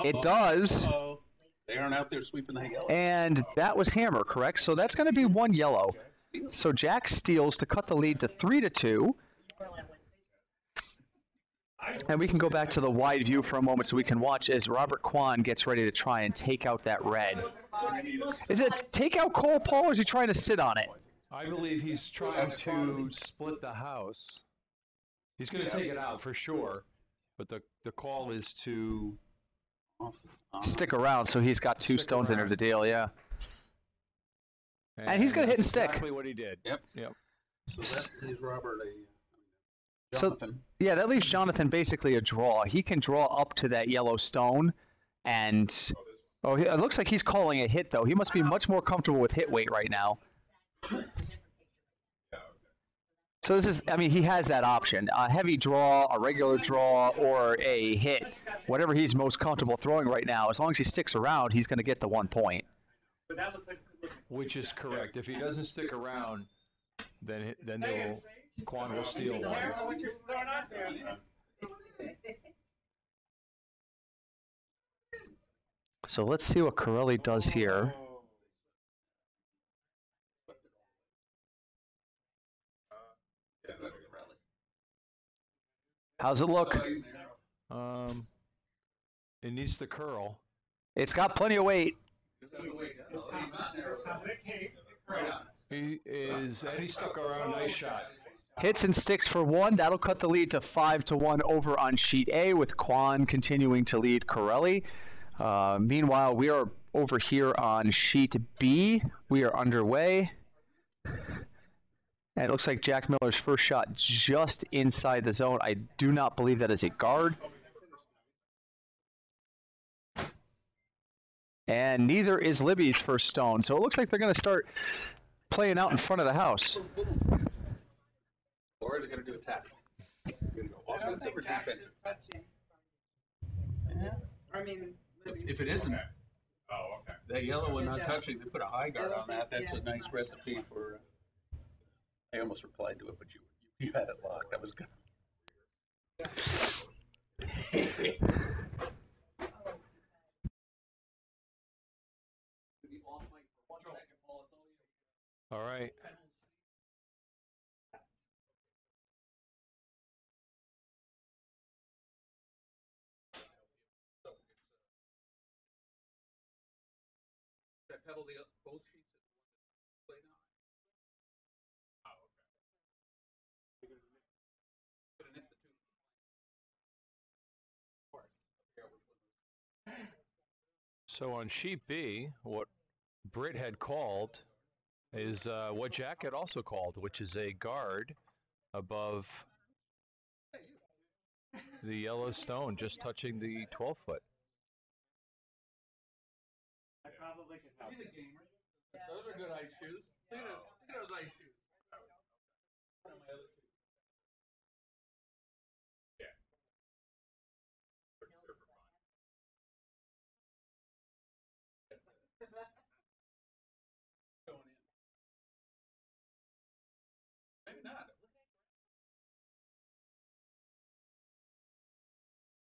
It does.
Uh-oh. They aren't out there sweeping the yellow.
And that was hammer, correct? So that's going to be one yellow. So Jack steals to cut the lead to 3-2. And we can go back to the wide view for a moment so we can watch as Robert Kwan gets ready to try and take out that red. Is it take out Cole, Paul, or is he trying to sit on it?
I believe he's trying to split the house. He's going to take it out for sure, but the call is to
stick around, so he's got two stones into the deal, yeah. And he's going to hit and stick.
Exactly what he did.
Yep.
Yep.
So that leaves Robert
So, yeah, that leaves Jonathan basically a draw. He can draw up to that yellow stone, and it looks like he's calling a hit, though. He must be much more comfortable with hit weight right now. So this is, I mean, he has that option. A heavy draw, a regular draw, or a hit. Whatever he's most comfortable throwing right now, as long as he sticks around, he's going to get the 1 point.
Which is correct. If he doesn't stick around, then Kwan will steal one.
So let's see what Corelli does here. How's it look?
It needs to curl.
It's got plenty of weight.
He stuck around. Nice shot.
Hits and sticks for 1. That'll cut the lead to 5-1 over on sheet A, with Kwan continuing to lead Corelli. Meanwhile, we are over here on sheet B. We are underway. And it looks like Jack Miller's first shot just inside the zone. I do not believe that is a guard. And neither is Libby's first stone. So it looks like they're going to start playing out in front of the house.
Or they're going to do a tap. Offensive or defensive?
I mean,
If it isn't, that yellow one not touching, they put a high guard on that. That's a nice recipe for. I almost replied to it, but you had it locked. I was gonna.
All right.
That pedal both sheets at the one that played on. Oh, okay. Gonna nip the two. Of course.
So on sheet B, what Britt had called is what Jack had also called, which is a guard above the yellow stone, just touching the 12-foot.
I probably could help.
He's a gamer. Those are good ice shoes. Look at those ice shoes. Maybe not.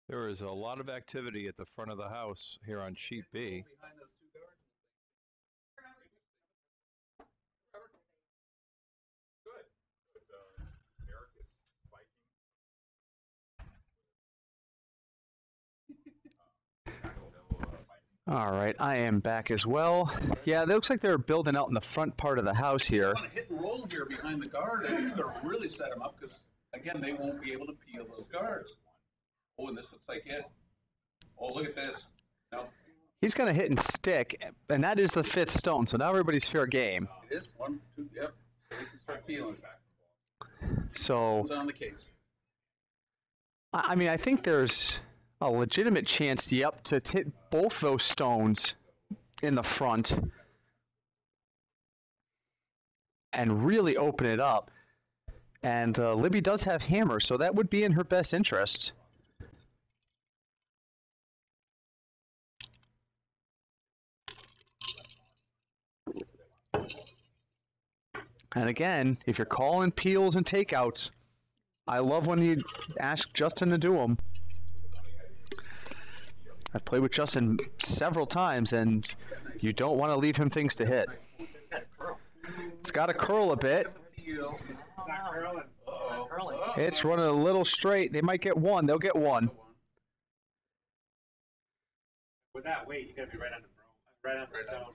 There is a lot of activity at the front of the house here on sheet B.
Behind those two guards. Good. Eric is
All right, I am back as well. Yeah, it looks like they're building out in the front part of the house here.
On a hit and roll here behind the guard, and he's going to really set them up because, again, they won't be able to peel those guards. Oh, and this looks like it. Oh, look at this. No.
He's going to hit and stick, and that is the 5th stone, so now everybody's fair game.
It is 1, 2, yep. So we can start peeling.
So,
It's on the case.
I mean, I think there's a legitimate chance, yep, to hit both those stones in the front and really open it up. And Libby does have hammer, so that would be in her best interest. And again, if you're calling peels and takeouts, I love when you ask Justin to do them. I've played with Justin several times, and you don't want to leave him things to hit. It's got to curl a bit.
It's not curling.
Uh-oh.
Curling.
It's running a little straight. They might get one. They'll get one.
With that weight, you gotta be right on the stone.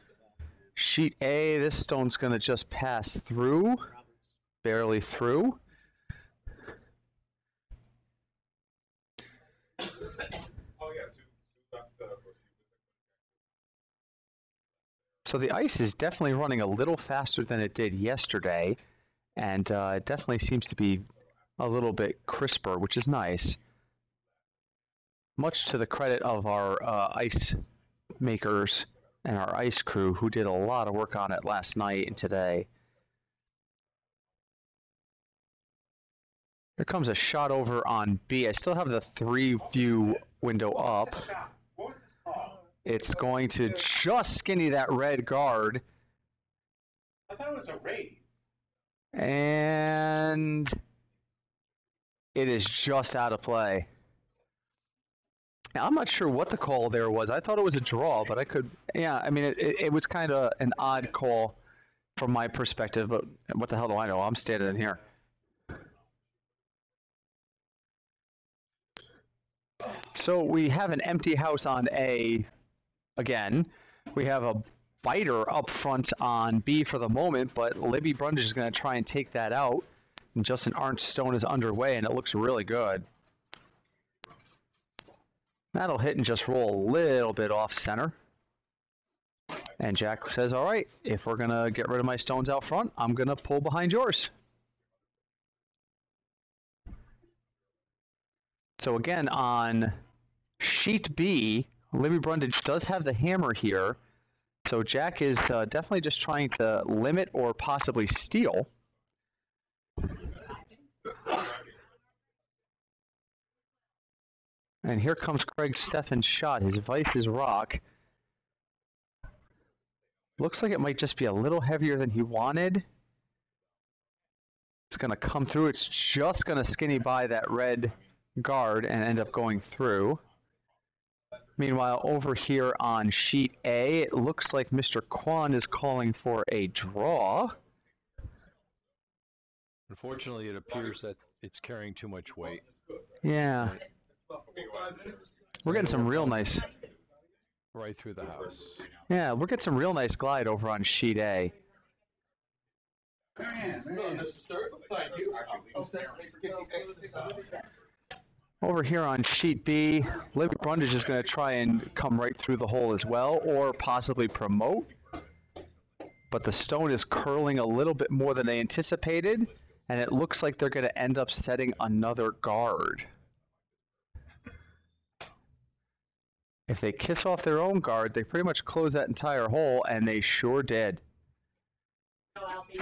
Sheet A, this stone's going to just pass through, barely through. So the ice is definitely running a little faster than it did yesterday, and it definitely seems to be a little bit crisper, which is nice. Much to the credit of our ice makers and our ice crew, who did a lot of work on it last night and today. Here comes a shot over on B. I still have the 3-view window up. It's going to just skinny that red guard.
I thought it was a raise.
And it is just out of play. Now, I'm not sure what the call there was. I thought it was a draw, but I could, yeah, I mean, it was kind of an odd call from my perspective, but what the hell do I know? I'm standing in here. So we have an empty house on A again. We have a biter up front on B for the moment, but Libby Brundage is going to try and take that out. And Justin Arnstone is underway, and it looks really good. That'll hit and just roll a little bit off center. And Jack says, all right, if we're going to get rid of my stones out front, I'm going to pull behind yours. So again, on sheet B, Libby Brundage does have the hammer here. So Jack is definitely just trying to limit or possibly steal. And here comes Craig Steffen's shot. His vice is rock. Looks like it might just be a little heavier than he wanted. It's going to come through. It's just going to skinny by that red guard and end up going through. Meanwhile, over here on sheet A, it looks like Mr. Kwan is calling for a draw.
Unfortunately, it appears that it's carrying too much weight.
Yeah. We're getting some real nice...
Right through the house.
Yeah, we're getting some real nice glide over on sheet A. Over here on sheet B, Libby Brundage is going to try and come right through the hole as well, or possibly promote. But the stone is curling a little bit more than they anticipated, and it looks like they're going to end up setting another guard. If they kiss off their own guard, they pretty much close that entire hole, and they sure did.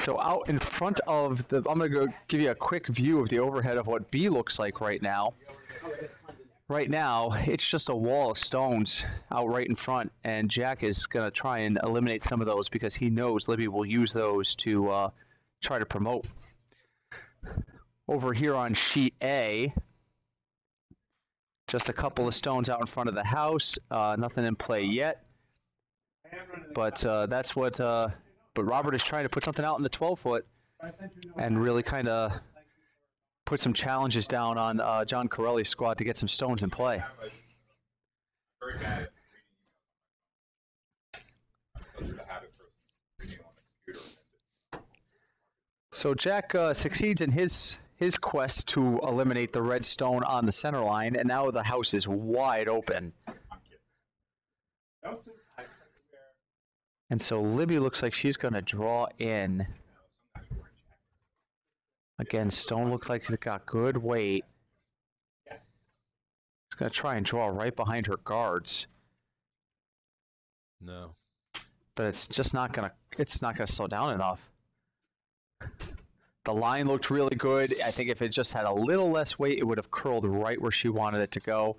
So out in front of the, I'm going to go give you a quick view of the overhead of what B looks like right now. Right now, it's just a wall of stones out right in front, and Jack is going to try and eliminate some of those because he knows Libby will use those to try to promote. Over here on sheet A, just a couple of stones out in front of the house, nothing in play yet. But that's what, but Robert is trying to put something out in the 12-foot and really kind of put some challenges down on John Corelli's squad to get some stones in play. So Jack succeeds in his quest to eliminate the red stone on the center line, and now the house is wide open. And so Libby looks like she's going to draw in. Again, stone looks like he's got good weight. He's going to try and draw right behind her guards.
No.
But it's just not going to slow down enough. The line looked really good. I think if it just had a little less weight, it would have curled right where she wanted it to go.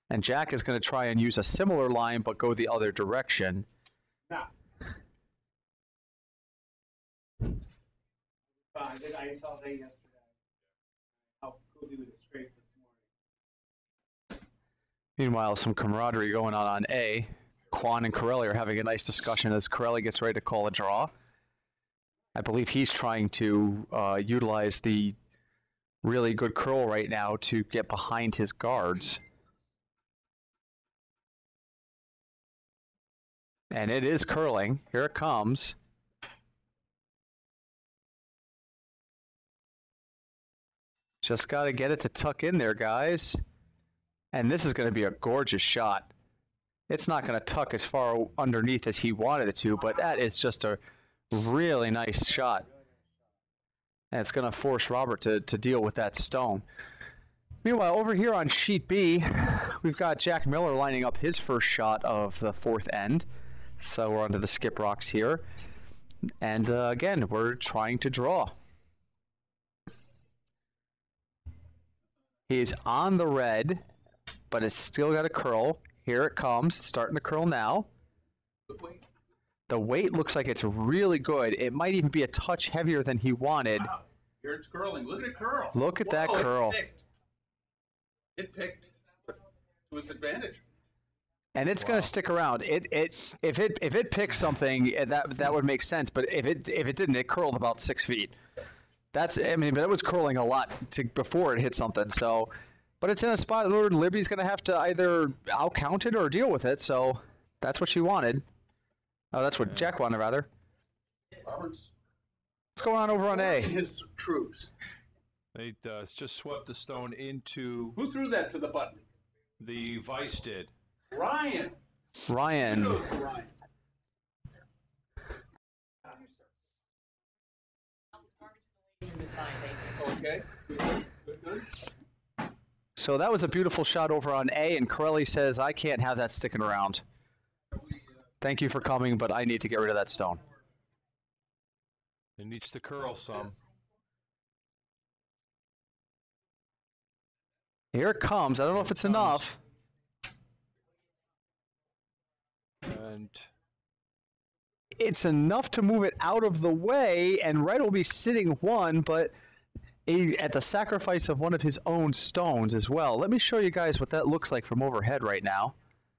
And Jack is going to try and use a similar line, but go the other direction.
I saw that yesterday. How cool he was straight this morning.
Meanwhile, some camaraderie going on A. Kwan and Corelli are having a nice discussion as Corelli gets ready to call a draw. I believe he's trying to utilize the really good curl right now to get behind his guards. And it is curling. Here it comes. Just got to get it to tuck in there, guys. And this is going to be a gorgeous shot. It's not going to tuck as far underneath as he wanted it to, but that is just a really nice shot. And it's going to force Robert to deal with that stone. Meanwhile, over here on sheet B, we've got Jack Miller lining up his first shot of the fourth end. So we're onto the skip rocks here. And again, we're trying to draw. He's on the red, but it's still got a curl. Here it comes. It's starting to curl now. The weight looks like it's really good. It might even be a touch heavier than he wanted.
Wow. Here it's curling. Look at it curl.
Look at that curl.
It picked to its advantage.
And it's going to stick around. If it picks something, that would make sense. But if it didn't, it curled about 6 feet. But it was curling a lot before it hit something. So, but it's in a spot where Libby's going to have to either out-count it or deal with it. So that's what she wanted. Oh, that's what Jack wanted, rather.
Roberts.
What's going on over on A?
His troops.
They just swept the stone into.
Who threw that to the button?
The vice did.
Ryan.
Ryan.
Kudos to Ryan. Okay. Good.
So that was a beautiful shot over on A, and Corelli says, I can't have that sticking around. Thank you for coming, but I need to get rid of that stone.
It needs to curl some.
Here it comes. I don't know if it's enough.
And
it's enough to move it out of the way, and Red will be sitting one, but at the sacrifice of one of his own stones as well. Let me show you guys what that looks like from overhead right now.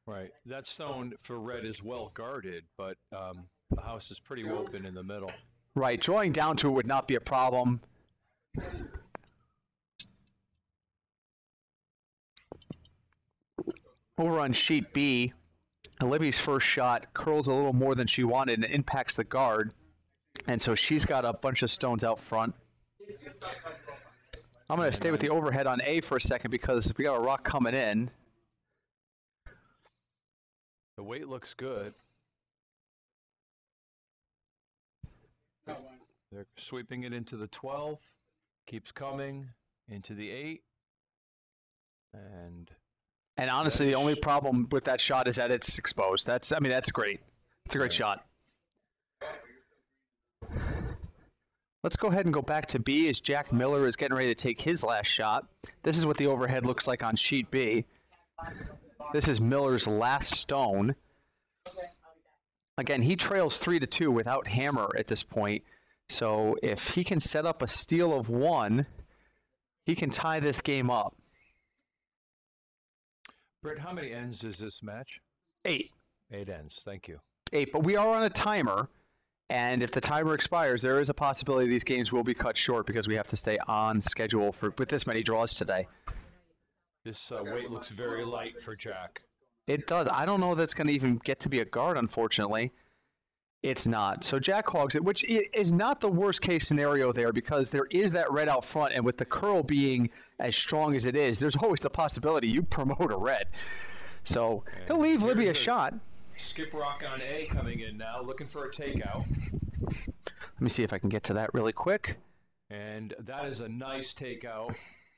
Right. That stone for Red is well guarded, but the house is pretty open in the middle.
Right. Drawing down to it would not be a problem. Over on sheet B, Libby's first shot curls a little more than she wanted and impacts the guard. And so she's got a bunch of stones out front. I'm going to stay with the overhead on A for a second because we got a rock coming in.
The weight looks good. They're sweeping it into the 12. Keeps coming into the 8.
And honestly, the only problem with that shot is that it's exposed. That's great. It's a great shot. Let's go ahead and go back to B as Jack Miller is getting ready to take his last shot. This is what the overhead looks like on sheet B. This is Miller's last stone. Again, he trails 3-2 without hammer at this point. So if he can set up a steal of 1, he can tie this game up.
Britt, how many ends is this match?
8.
8 ends, thank you.
8, but we are on a timer. And if the timer expires, there is a possibility these games will be cut short because we have to stay on schedule with this many draws today.
This weight looks very light for Jack.
It does. I don't know that's going to even get to be a guard, unfortunately. It's not. So Jack hogs it, which is not the worst case scenario there because there is that red out front, and with the curl being as strong as it is, there's always the possibility you promote a red. So he'll leave Libby a shot.
Skip rock on A coming in now, looking for a takeout.
Let me see if I can get to that really quick.
And that is a nice takeout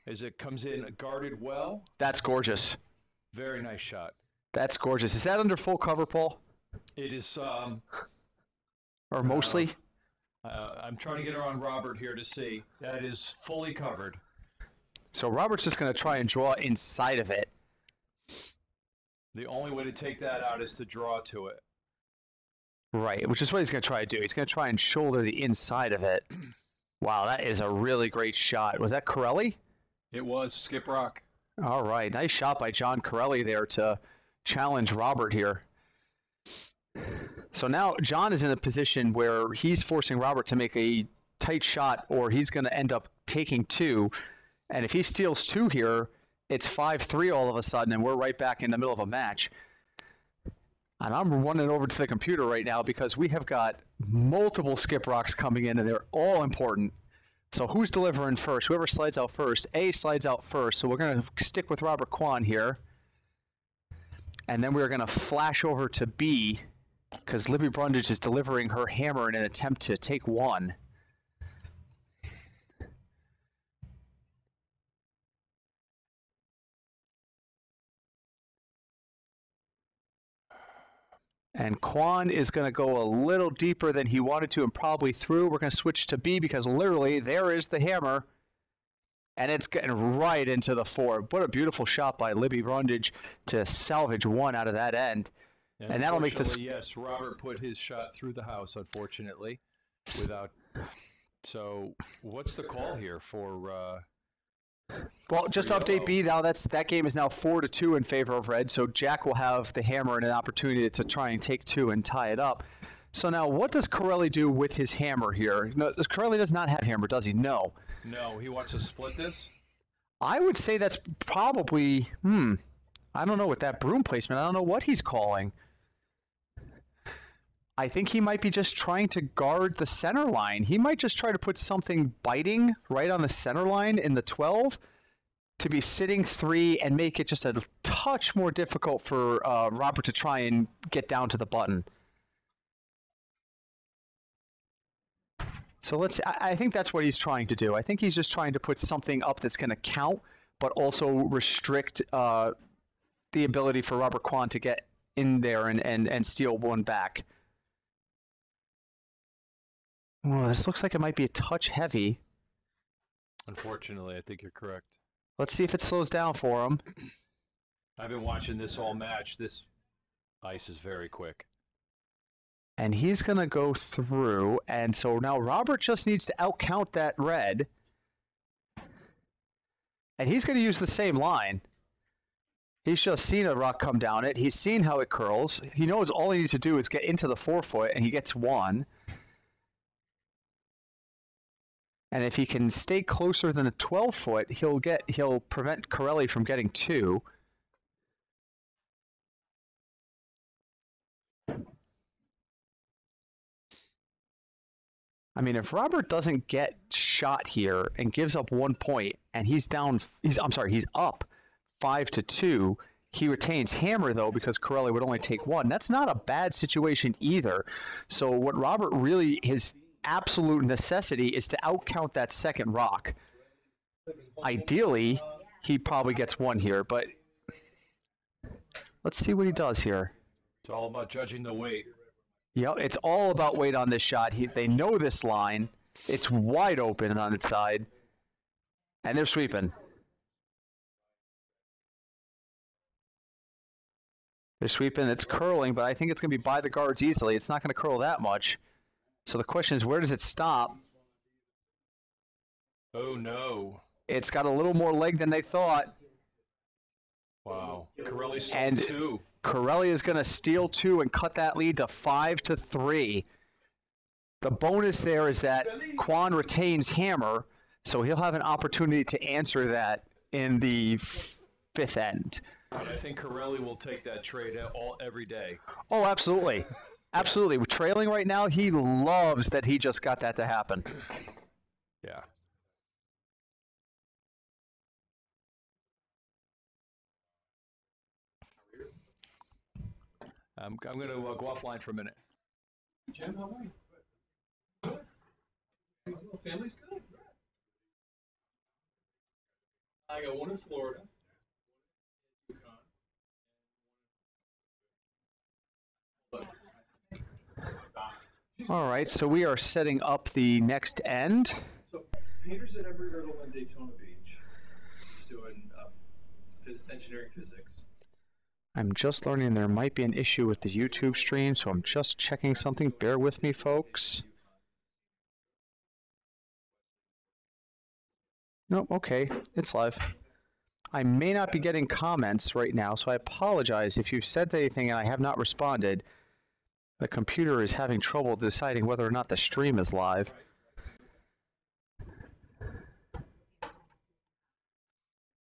as it comes in guarded well.
That's gorgeous.
Very nice shot.
That's gorgeous. Is that under full cover, Paul?
It is.
Or mostly?
I'm trying to get her on Robert here to see. That is fully covered.
So Robert's just going to try and draw inside of it.
The only way to take that out is to draw to it.
Right, which is what he's going to try to do. He's going to try and shoulder the inside of it. Wow, that is a really great shot. Was that Corelli?
It was Skip Rock.
All right, nice shot by John Corelli there to challenge Robert here. So now John is in a position where he's forcing Robert to make a tight shot or he's going to end up taking 2. And if he steals 2 here, it's 5-3 all of a sudden, and we're right back in the middle of a match. And I'm running over to the computer right now because we have got multiple skip rocks coming in, and they're all important. So who's delivering first? Whoever slides out first. A slides out first, so we're going to stick with Robert Kwan here. And then we're going to flash over to B because Libby Brundage is delivering her hammer in an attempt to take 1. And Kwan is going to go a little deeper than he wanted to and probably through. We're going to switch to B because literally there is the hammer. And it's getting right into the 4. What a beautiful shot by Libby Brundage to salvage 1 out of that end. And that'll make this.
Yes, Robert put his shot through the house, unfortunately, without. So, what's the call here for?
Well, just to update B now. That game is now 4-2 in favor of Red. So Jack will have the hammer and an opportunity to try and take 2 and tie it up. So now, what does Corelli do with his hammer here? No, Corelli does not have hammer, does he? No.
No, he wants to split this.
I would say that's probably. I don't know with that broom placement. I don't know what he's calling. I think he might be just trying to guard the center line. He might just try to put something biting right on the center line in the 12 to be sitting 3 and make it just a touch more difficult for Robert to try and get down to the button. So I think that's what he's trying to do. I think he's just trying to put something up that's going to count, but also restrict the ability for Robert Kwan to get in there and steal 1 back. Oh, this looks like it might be a touch heavy.
Unfortunately, I think you're correct.
Let's see if it slows down for him.
I've been watching this all match. This ice is very quick.
And he's going to go through. And so now Robert just needs to outcount that red. And he's going to use the same line. He's just seen a rock come down it. He's seen how it curls. He knows all he needs to do is get into the 4-foot, and he gets 1. And if he can stay closer than a 12-foot, he'll prevent Corelli from getting 2. I mean, if Robert doesn't get shot here and gives up 1 point, and he's up 5-2, he retains hammer though because Corelli would only take 1. That's not a bad situation either. So what Robert really, his absolute necessity is to outcount that second rock. Ideally, he probably gets 1 here, but let's see what he does here.
It's all about judging the weight.
Yep, it's all about weight on this shot. They know this line. It's wide open on its side. And they're sweeping. They're sweeping. It's curling, but I think it's going to be by the guards easily. It's not going to curl that much. So the question is, where does it stop?
Oh, no.
It's got a little more leg than they thought.
Wow. Corelli stole 2.
Corelli is going to steal 2 and cut that lead to 5-3. The bonus there is that Kwan retains hammer, so he'll have an opportunity to answer that in the 5th end.
I think Corelli will take that trade every day.
Oh, absolutely. Absolutely. We're trailing right now. He loves that he just got that to happen.
Yeah. I'm going to go offline for a minute.
Jim, how are you? Good. Family's good. I got 1 in Florida.
All right, so we are setting up the next end.
So Peter's at Embry-Riddle in Daytona Beach. He's doing engineering physics.
I'm just learning there might be an issue with the YouTube stream, so I'm just checking something. Bear with me, folks. Nope, okay, it's live. I may not be getting comments right now, so I apologize if you've said anything and I have not responded. The computer is having trouble deciding whether or not the stream is live.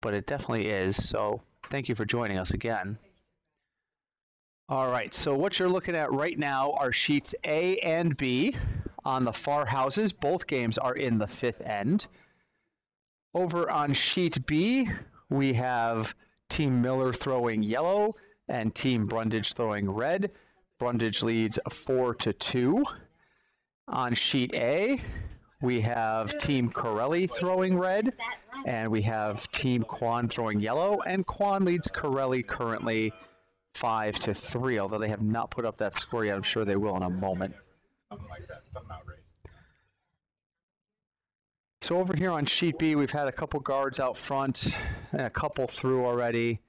but it definitely is. So thank you for joining us again. All right, so what you're looking at right now are sheets A and B on the far houses. Both games are in the fifth end. Over on sheet B, we have Team Miller throwing yellow and Team Brundage throwing red. Brundage leads 4-2. On sheet A, we have Team Corelli throwing red, and we have Team Kwan throwing yellow, and Kwan leads Corelli currently 5-3, although they have not put up that score yet. I'm sure they will in a moment. So over here on sheet B, we've had a couple guards out front and a couple through already.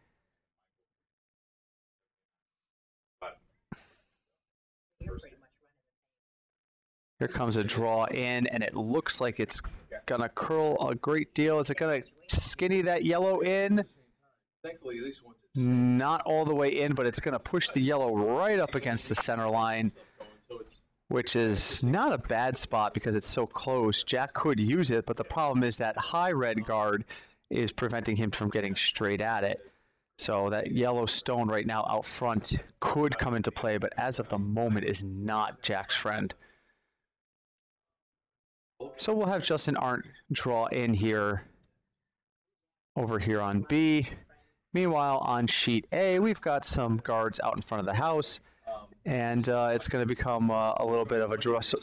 Here comes a draw in, and it looks like it's going to curl a great deal. Is it going to skinny that yellow in? Not all the way in, but it's going to push the yellow right up against the center line, which is not a bad spot because it's so close. Jack could use it, but the problem is that high red guard is preventing him from getting straight at it. So that yellow stone right now out front could come into play, but as of the moment is not Jack's friend. So we'll have Justin Arndt draw in here over here on B. Meanwhile, on sheet A, we've got some guards out in front of the house, and it's going to become a little bit of a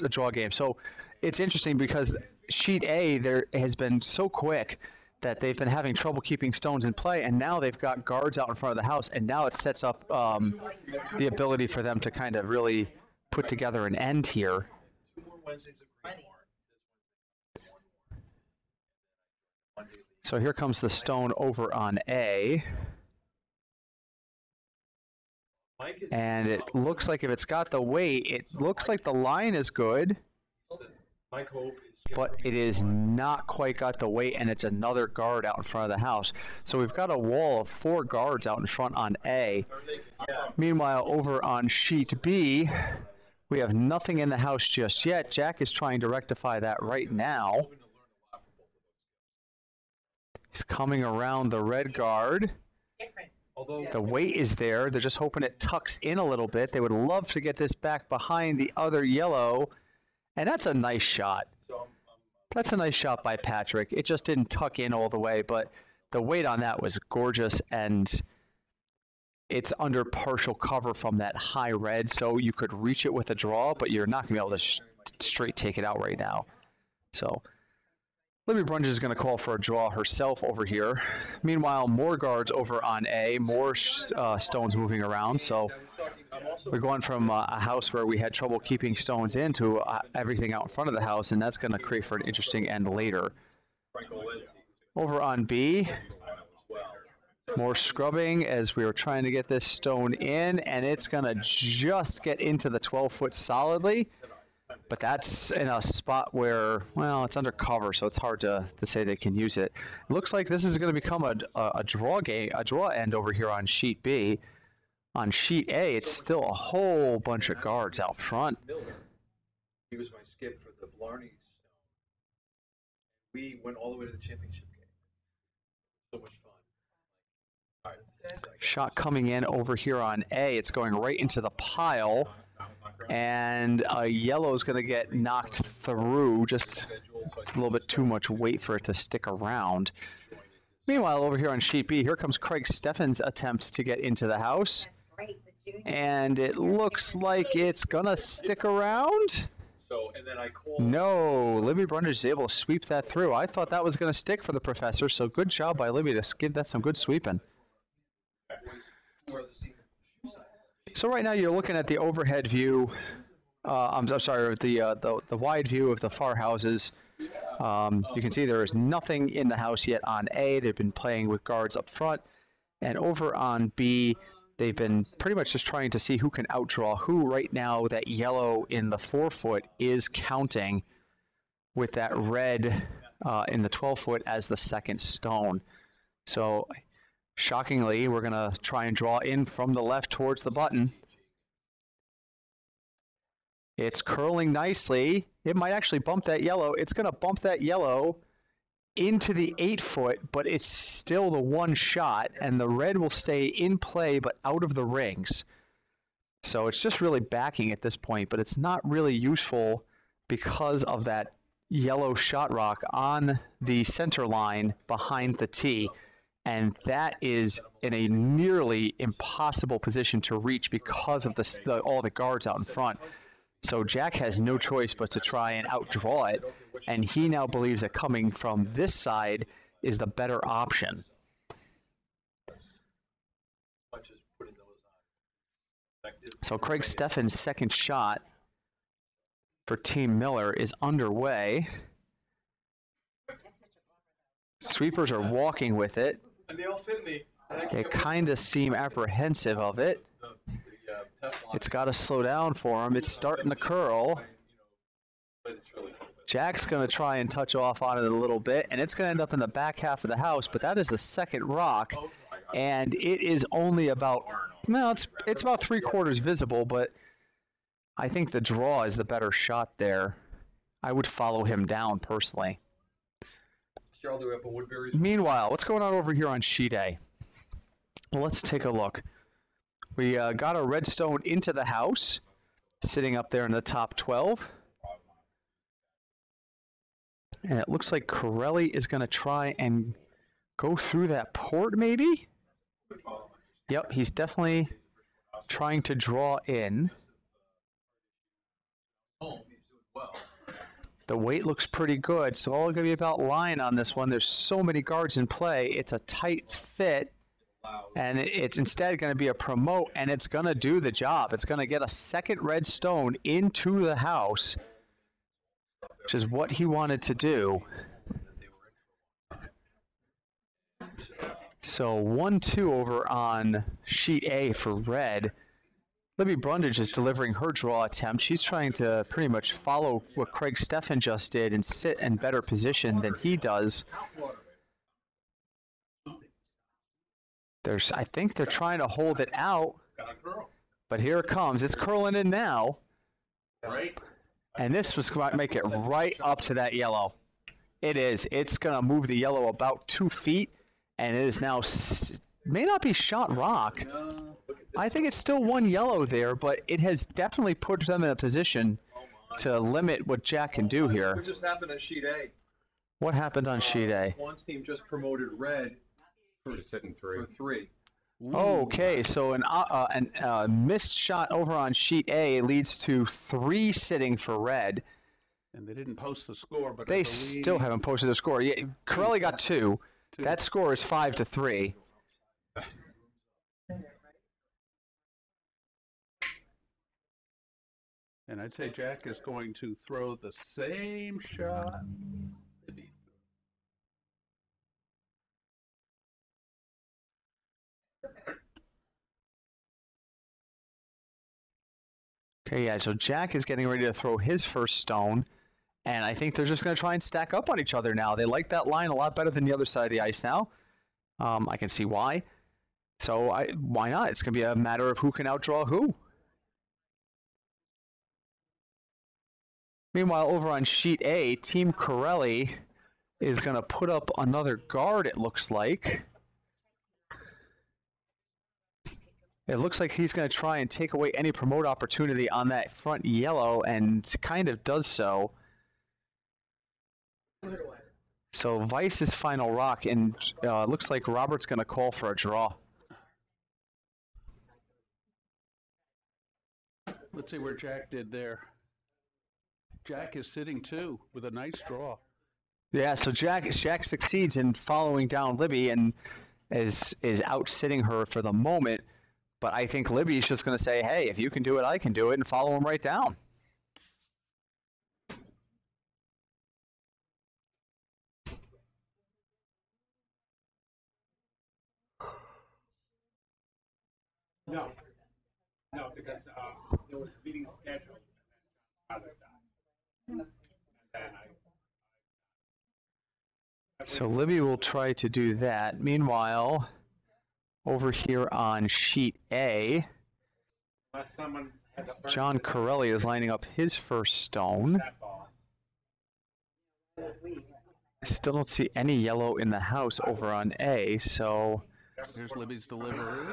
draw game. So it's interesting because sheet A there has been so quick that they've been having trouble keeping stones in play, and now they've got guards out in front of the house, and now it sets up the ability for them to kind of really put together an end here. So here comes the stone over on A. And it looks like if it's got the weight, it looks like the line is good. But it is not quite got the weight, and it's another guard out in front of the house. So we've got a wall of 4 guards out in front on A. Meanwhile, over on sheet B, we have nothing in the house just yet. Jack is trying to rectify that right now. He's coming around the red guard. The weight is there. They're just hoping it tucks in a little bit. They would love to get this back behind the other yellow. And that's a nice shot. That's a nice shot by Patrick. It just didn't tuck in all the way, but the weight on that was gorgeous, and it's under partial cover from that high red, so you could reach it with a draw, but you're not going to be able to straight take it out right now. So Libby Brundage is going to call for a draw herself over here. Meanwhile, more guards over on A, more stones moving around. So we're going from a house where we had trouble keeping stones in to everything out in front of the house, and that's going to create for an interesting end later. Over on B, more scrubbing as we were trying to get this stone in, and it's going to just get into the 12-foot solidly. But that's in a spot where, well, it's under cover, so it's hard to say they can use it. It looks like this is going to become a draw game, a draw end over here on sheet B. On sheet A, it's still a whole bunch of guards out front.
He was my skip for the Blarney Stone. We went all the way to the championship game. So much fun. All right.
Shot coming in over here on A. It's going right into the pile. And yellow is going to get knocked through, just a little bit too much weight for it to stick around. Meanwhile, over here on sheet B, here comes Craig Steffen's attempt to get into the house. And it looks like it's going to stick around. No, Libby Brundage is able to sweep that through. I thought that was going to stick for the professor, so good job by Libby to give that some good sweeping. So right now you're looking at the overhead view. I'm sorry, the wide view of the far houses. You can see there is nothing in the house yet on A. They've been playing with guards up front, and over on B, they've been pretty much just trying to see who can outdraw who. Right now, that yellow in the 4-foot is counting with that red in the 12-foot as the second stone. So shockingly, we're going to try and draw in from the left towards the button. It's curling nicely. It might actually bump that yellow. It's going to bump that yellow. into the 8-foot, but it's still the one shot, and the red will stay in play but out of the rings. So it's just really backing at this point, but it's not really useful because of that yellow shot rock on the center line behind the tee, and that is in a nearly impossible position to reach because of all the guards out in front. So Jack has no choice but to try and outdraw it, and he now believes that coming from this side is the better option. So Craig Steffen's second shot for Team Miller is underway. Sweepers are walking with it. They kind of seem apprehensive of it. It's got to slow down for him. It's starting to curl. Jack's going to try and touch off on it a little bit, and it's going to end up in the back half of the house, but that is the second rock, and it is only about, well, it's about 3/4 visible, but I think the draw is the better shot there. I would follow him down personally. Meanwhile, what's going on over here on sheet A? Well, let's take a look. We got a red stone into the house, sitting up there in the top 12. And it looks like Corelli is going to try and go through that port, maybe? Yep, he's definitely trying to draw in. The weight looks pretty good, so all going to be about line on this one. There's so many guards in play. It's a tight fit, and it's instead going to be a promote, and it's going to do the job. It's going to get a second red stone into the house, which is what he wanted to do. So 1-2 over on sheet A for red. Libby Brundage is delivering her draw attempt. She's trying to pretty much follow what Craig Steffen just did and sit in better position than he does. I think they're trying to hold it out, but here it comes. It's curling in now. And this was going to make it right up to that yellow. It is. It's going to move the yellow about 2 feet, and it is now, may not be shot rock. I think it's still one yellow there, but it has definitely put them in a position to limit what Jack can do here.
What just happened on sheet A?
What happened on sheet A?
Juan's team just promoted red for 3.
Okay, so a missed shot over on sheet A leads to 3 sitting for red.
And they didn't post the score, but
they still haven't posted the score. Yeah, Corelli got 2. That score is 5-3.
And I'd say Jack is going to throw the same shot.
Okay, yeah, so Jack is getting ready to throw his first stone, and I think they're just going to try and stack up on each other now. They like that line a lot better than the other side of the ice now. I can see why. So why not? It's going to be a matter of who can outdraw who. Meanwhile, over on sheet A, Team Corelli is going to put up another guard, it looks like. It looks like he's going to try and take away any promote opportunity on that front yellow, and kind of does so. So Weiss's final rock, and it looks like Robert's going to call for a draw.
Let's see where Jack did there. Jack is sitting 2 with a nice draw.
Yeah, so Jack succeeds in following down Libby and is out sitting her for the moment. But I think Libby's just going to say, hey, if you can do it, I can do it, and follow him right down.
No, because there was a meeting scheduled. And then
So Libby will try to do that. Meanwhile, over here on sheet A, John Corelli is lining up his first stone. I still don't see any yellow in the house over on A, so
Here's Libby's delivery.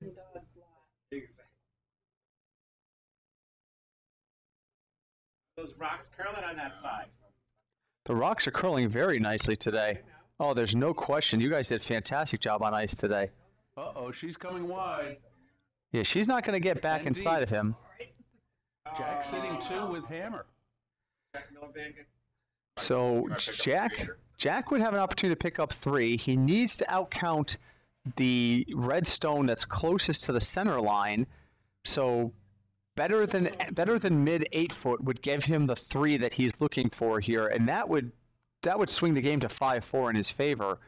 Exactly. Those rocks curling on that side.
the rocks are curling very nicely today. Oh, there's no question. You guys did a fantastic job on ice today.
Uh-oh, she's coming wide.
Yeah, she's not going to get back
And
inside
deep.
of him.
Jack sitting 2 with hammer.
Jack Miller Bacon.
So Jack would have an opportunity to pick up 3. He needs to outcount the red stone that's closest to the center line. So better than mid 8 foot would give him the 3 that he's looking for here, and that would swing the game to 5-4 in his favor.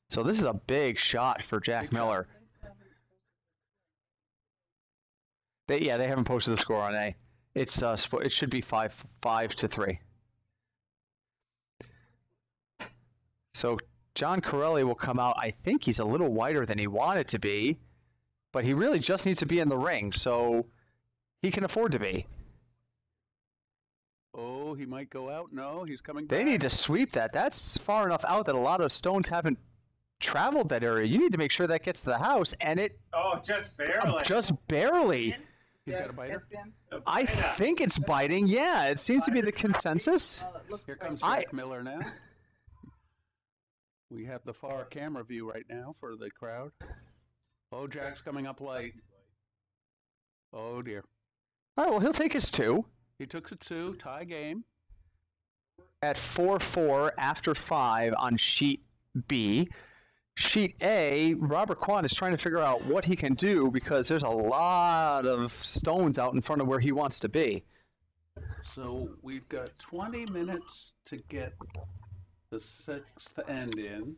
So this is a big shot for Jack Miller. They haven't posted the score on A. It's it should be 5-3. So John Corelli will come out. I think he's a little wider than he wanted to be, but he really just needs to be in the ring, so he can afford to be.
Oh, he might go out. No, he's coming back.
They need to sweep that. That's far enough out that a lot of stones haven't traveled that area. You need to make sure that gets to the house, and it
Oh, just barely.
just barely.
He's got a biter.
I think it's biting. Yeah, it seems to be the consensus.
Here comes Jack Miller now. We have the far camera view right now for the crowd. Oh, Jack's coming up light. Oh, dear.
All right, well, he'll take his 2.
He took a 2, tie game.
At 4-4 after 5 on sheet B. Sheet A, Robert Kwan is trying to figure out what he can do because there's a lot of stones out in front of where he wants to be.
So we've got 20 minutes to get the 6th end in.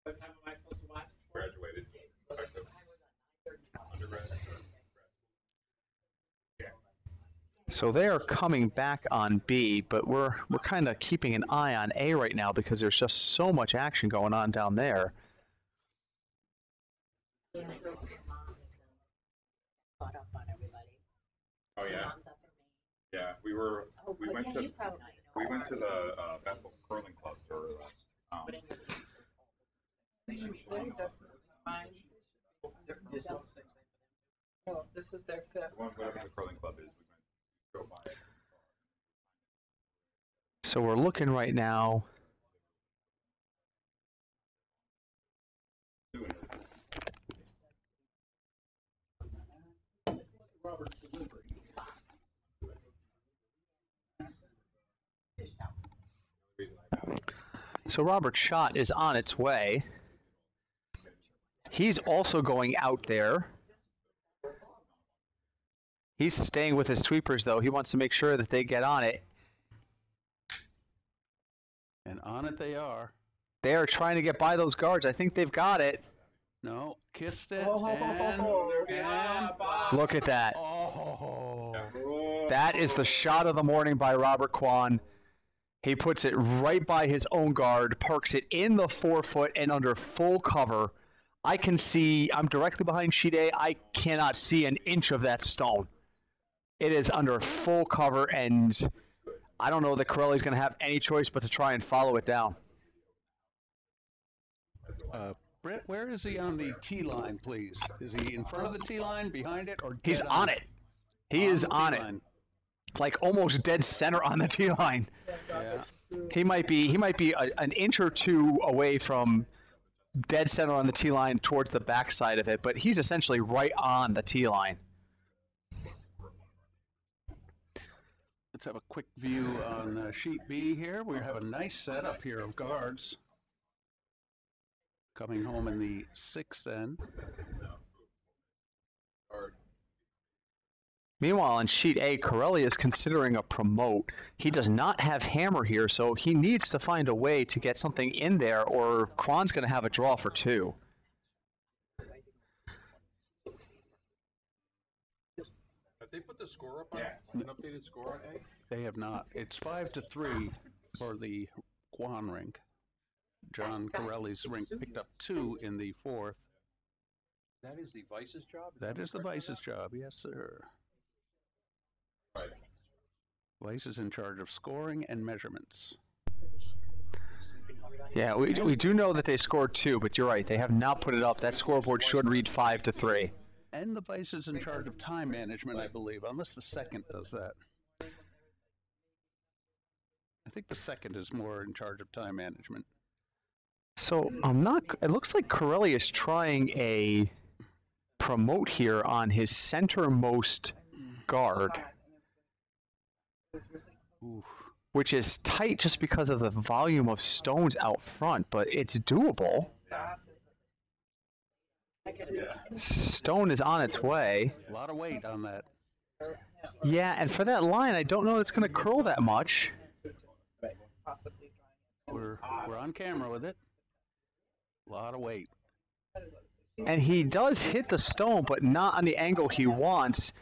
What time am I supposed to watch?
Graduated. Undergrad.
So they are coming back on B, but we're kind of keeping an eye on A right now because there's just so much action going on down there.
Oh yeah. Yeah, we went to the Bethel curling cluster.
Well, this is their 5th.
Whatever the curling club is, we went to go by.
So we're looking right now. So Robert's shot is on its way. He's also going out there. He's staying with his sweepers, though. He wants to make sure that they get on it.
And on it they are.
They are trying to get by those guards. I think they've got it.
No, kissed it.
And
Look at that.
Oh.
That is the shot of the morning by Robert Kwan. He puts it right by his own guard, parks it in the 4 foot and under full cover. I can see, I'm directly behind sheet A. I cannot see an inch of that stone. It is under full cover, and I don't know that Corelli's going to have any choice but to try and follow it down.
Brett, where is he on the tee line, please? Is he in front of the tee line, behind it, or
He's on it. He is on it. Like almost dead center on the tee line.
Yeah.
He might be an inch or 2 away from dead center on the tee line towards the back side of it, but he's essentially right on the tee line.
Let's have a quick view on sheet B here. We have a nice setup here of guards. Coming home in the 6th end.
Meanwhile, on sheet A, Corelli is considering a promote. He does not have hammer here, so he needs to find a way to get something in there, or Kwan's going to have a draw for 2.
Have they put the score up on an updated score on A?
They have not. It's 5-3 for the Kwan rink. John Corelli's rink picked up 2 in the 4th.
That is the vice's job?
That is the vice's job, yes, sir.
Right.
Vice is in charge of scoring and measurements.
Yeah, we do know that they scored 2, but you're right. They have not put it up. That scoreboard should read 5-3.
And the vice is in charge of time management, I believe, unless the second does that. I think the second is more in charge of time management.
So I'm not. It looks like Corelli is trying a promote here on his centermost guard,
Oof.
which is tight just because of the volume of stones out front, but it's doable. Stone is on its way.
A lot of weight on that.
Yeah, and for that line, I don't know that it's going to curl that much.
We're on camera with it. A lot of weight.
And he does hit the stone, but not on the angle he wants.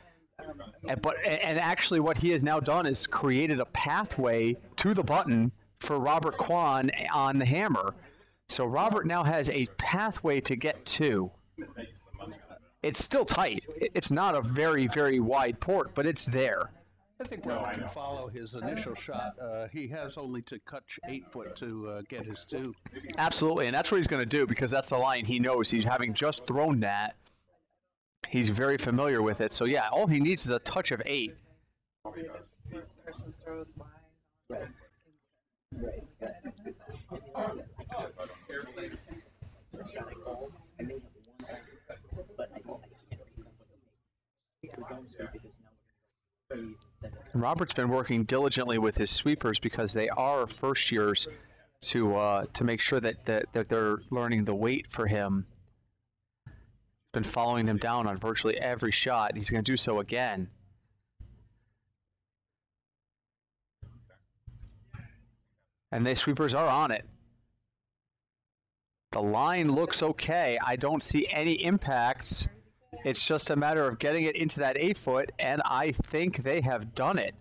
And actually what he has now done is created a pathway to the button for Robert Kwan on the hammer. So Robert now has a pathway to get to. It's still tight. It's not a very, very wide port, but it's there.
I think Robert can follow his initial shot. He has only to cut 8 foot to get his 2.
Absolutely, and that's what he's going to do because that's the line he knows. He's having just thrown that. He's very familiar with it. So, yeah, all he needs is a touch of 8.
Person throws mine.
Robert's been working diligently with his sweepers because they are first years to make sure that they're learning the weight for him. Been following them down on virtually every shot. He's going to do so again. And the sweepers are on it. The line looks okay. I don't see any impacts. It's just a matter of getting it into that 8 foot, and I think they have done it.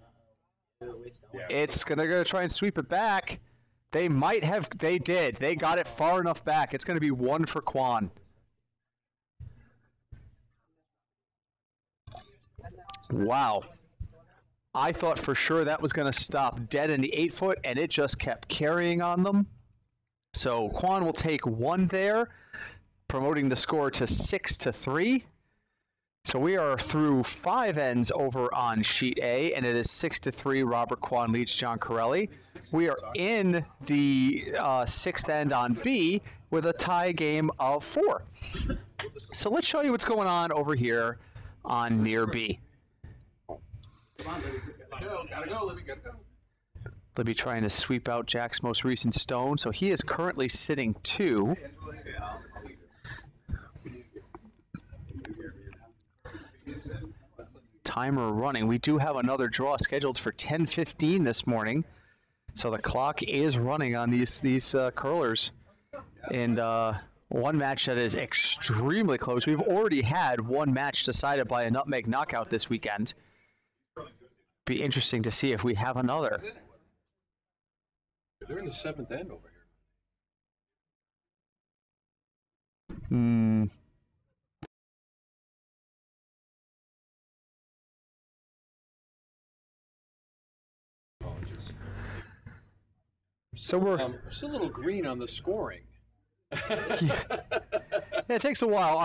It's going to try and sweep it back. They might have. They did. They got it far enough back. It's going to be 1 for Kwan. Wow. I thought for sure that was going to stop dead in the 8 foot, and it just kept carrying on them. So Kwan will take 1 there, promoting the score to 6-3. So we are through 5 ends over on sheet A, and it is 6-3. Robert Kwan leads John Corelli. We are in the 6th end on B with a tie game of 4. So let's show you what's going on over here on near B.
Come on, Libby. Gotta go, Libby. Gotta go.
Libby trying to sweep out Jack's most recent stone. So he is currently sitting 2. Timer running. We do have another draw scheduled for 10:15 this morning. So the clock is running on these curlers. And one match that is extremely close. We've already had one match decided by a nutmeg knockout this weekend. Be interesting to see if we have another.
They're in the 7th end over here.
So we're
It's a little green on the scoring.
Yeah, it takes a while.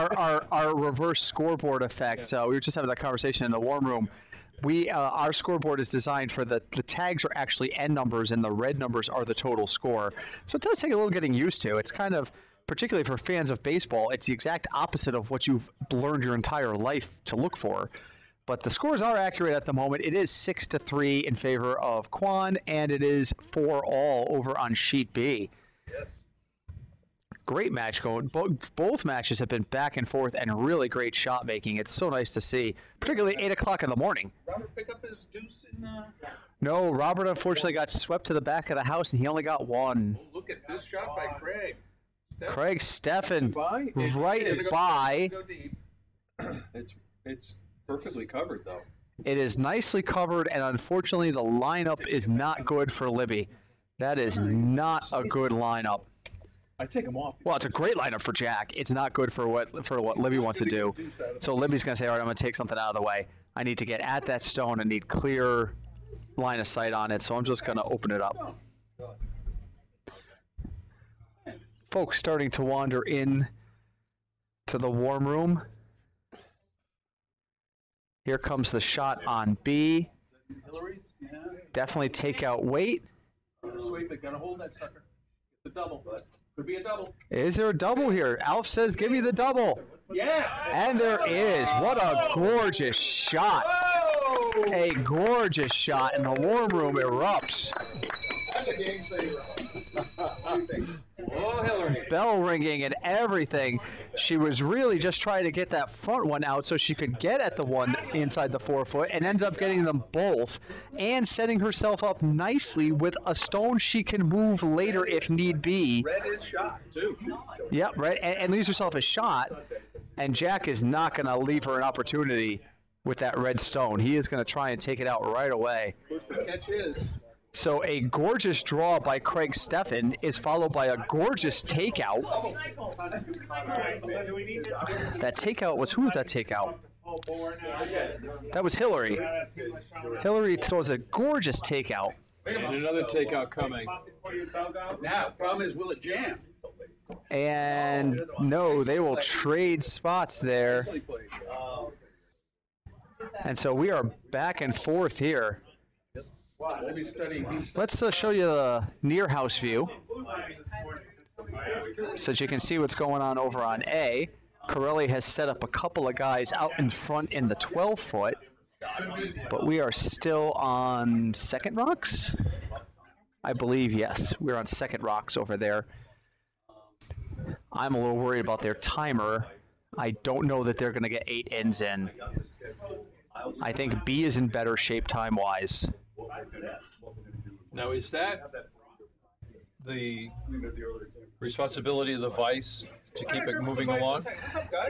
Our reverse scoreboard effect. We were just having that conversation in the warm room. Our scoreboard is designed for the tags are actually end numbers and the red numbers are the total score. So it does take a little getting used to. It's kind of, particularly for fans of baseball, it's the exact opposite of what you've learned your entire life to look for. But the scores are accurate at the moment. It is 6-3 in favor of Kwan, and it is 4-all over on sheet B.
Yes.
Great match going. Both matches have been back and forth and really great shot making. It's so nice to see, particularly 8 o'clock in the morning.
Robert pick up his deuce in
No, Robert unfortunately got swept to the back of the house, and he only got 1.
Oh, look at this shot by Craig.
Craig Steffen right by.
Go deep. It's perfectly covered though.
It is nicely covered, and unfortunately the lineup is not good for Libby. That is not a good lineup.
I take them off.
Well, it's a great lineup for Jack. It's not good for what Libby wants to do. So Libby's going to say, all right, I'm going to take something out of the way. I need to get at that stone and need clear line of sight on it, so I'm just going to open it up. Folks starting to wander in to the warm room. Here comes the shot on B.
Hillary's? Yeah.
Definitely take out weight.
Sweep it. Gotta hold that sucker. The double. Could be a double.
Is there a double here? Alf says, give me the double.
Yeah.
And there is. What a gorgeous shot.
Whoa!
A gorgeous shot, and the warm room erupts.
That's a game saver. Oh, Hillary.
Bell ringing and everything. She was really just trying to get that front one out so she could get at the one inside the 4 foot, and ends up getting them both and setting herself up nicely with a stone she can move later if need be.
Red is shot, too.
Yep, right, and leaves herself a shot, and Jack is not going to leave her an opportunity with that red stone. He is going to try and take it out right away.
The catch is.
So a gorgeous draw by Craig Steffen is followed by a gorgeous takeout. That takeout was, who was that takeout? That was Hillary. Hillary throws a gorgeous takeout.
And another takeout coming.
Now, problem is, will it jam?
And no, they will trade spots there. And so we are back and forth here.
Let me study.
Let's show you the near house view so that you can see what's going on over on A. Corelli has set up a couple of guys out in front in the 12 foot, but we are still on second rocks? I believe, yes. We're on second rocks over there. I'm a little worried about their timer. I don't know that they're going to get 8 ends in. I think B is in better shape time-wise.
Now, is that the responsibility of the vice to keep it moving along?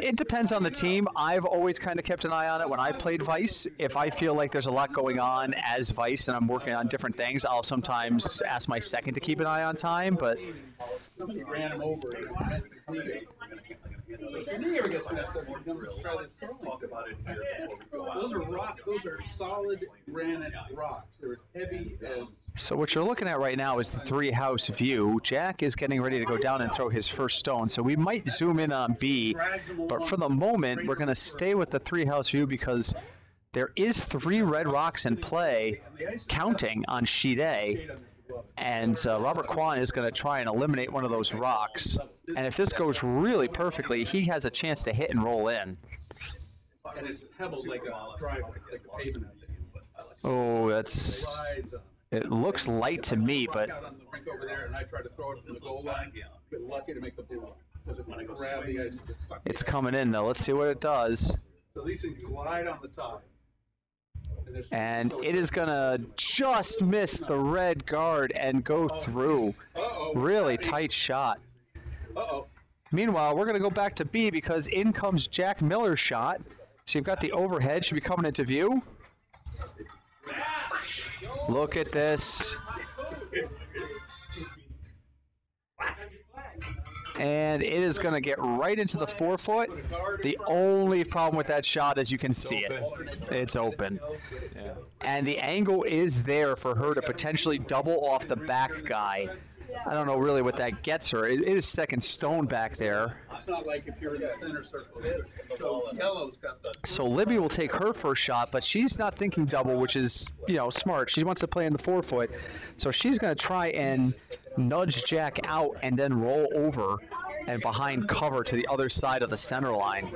It depends on the team. I've always kind of kept an eye on it when I played Vice. If I feel like there's a lot going on as Vice and I'm working on different things, I'll sometimes ask my second to keep an eye on time, but...
Somebody ran him over. Those are rock. Those are solid granite rocks. They're as heavy as.
So what you're looking at right now is the 3-house view. Jack is getting ready to go down and throw his first stone, so we might zoom in on B, but for the moment we're going to stay with the 3-house view because there is 3 red rocks in play, counting on sheet A, and Robert Kwan is going to try and eliminate one of those rocks. And if this goes really perfectly, he has a chance to hit and roll in.
And it's pebbled like a driveway, like a pavement.
Oh, that's... It looks light to me, but...
Out on the rink over there, and I tried to throw it from the goal line. Get lucky to make the blue line. Because when I grab the ice, it just sucks.
It's coming in, though. Let's see what it does.
So these things glide on the top.
And it is going to just miss the red guard and go through. Really tight shot. Meanwhile, we're going to go back to B because in comes Jack Miller's shot. So you've got the overhead. Should be coming into view. Look at this. And it is going to get right into the 4 foot. The only problem with that shot is you can see it. It's open.
Yeah.
And the angle is there for her to potentially double off the back guy. I don't know really what that gets her. It is second stone back there.
It's not like if you're in the center circle. So yellow's got the...
So Libby will take her first shot, but she's not thinking double, which is, you know, smart. She wants to play in the 4 foot. So she's going to try and nudge Jack out and then roll over and behind cover to the other side of the center line.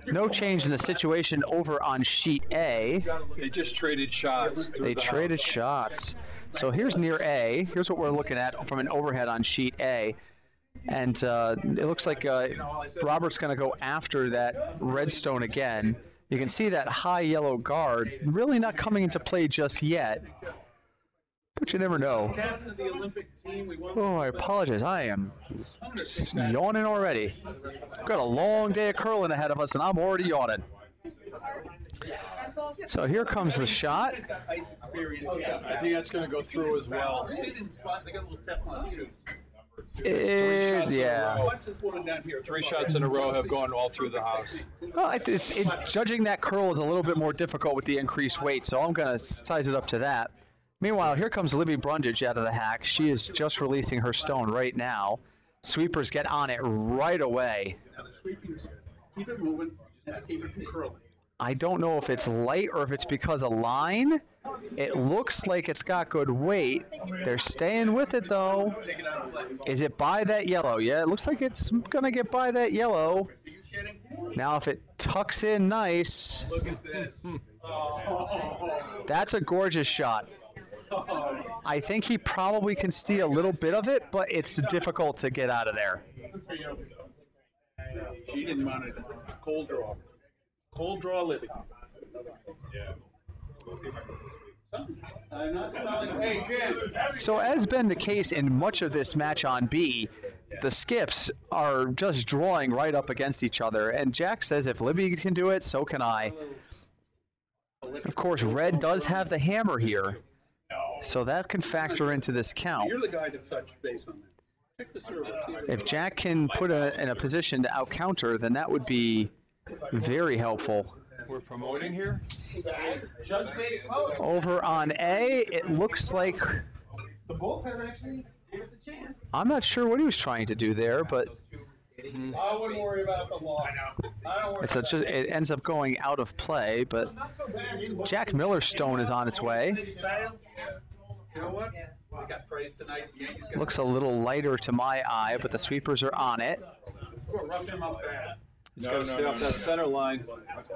No change in the situation over on sheet A.
They just traded shots.
They traded shots. So here's near A. Here's what we're looking at from an overhead on sheet A. And it looks like Robert's going to go after that redstone again. You can see that high yellow guard really not coming into play just yet. But you never know. Oh, I apologize. I am yawning already. We've got a long day of curling ahead of us, and I'm already yawning. So here comes the shot.
I think that's going to go through as well.
Yeah.
Three shots in a row have gone all through the house.
Well, judging that curl is a little bit more difficult with the increased weight, so I'm going to size it up to that. Meanwhile, here comes Libby Brundage out of the hack. She is just releasing her stone right now. Sweepers get on it right away.
Now the sweepings, keep it moving, just keep it from curling.
I don't know if it's light or if it's because of line. It looks like it's got good weight. They're staying with it, though. Is it by that yellow? Yeah, it looks like it's going to get by that yellow. Now, if it tucks in nice,
Look at this.
that's a gorgeous shot. I think he probably can see a little bit of it, but it's difficult to get out of there.
She didn't want it. Cold draw. Cold draw Libby.
Yeah.
Hey, Jim.
So as has been the case in much of this match on B, the skips are just drawing right up against each other. And Jack says if Libby can do it, so can I. Of course, red does have the hammer here, so that can factor into this count.
You're the guy to touch base on that. Check the server.
If Jack can put in a position to out-counter, then that would be very helpful.
We're promoting here?
Over on A, it looks like...
The bullpen actually gave us a chance.
I'm not sure what he was trying to do there, but
I wouldn't worry about the loss.
it ends up going out of play, but Jack Miller's stone is on its way.
You know what? We got praise tonight. The Yankees got
Looks a little lighter to my eye, but the sweepers are on it.
We'll rough him up bad.
He's got to stay off that center line.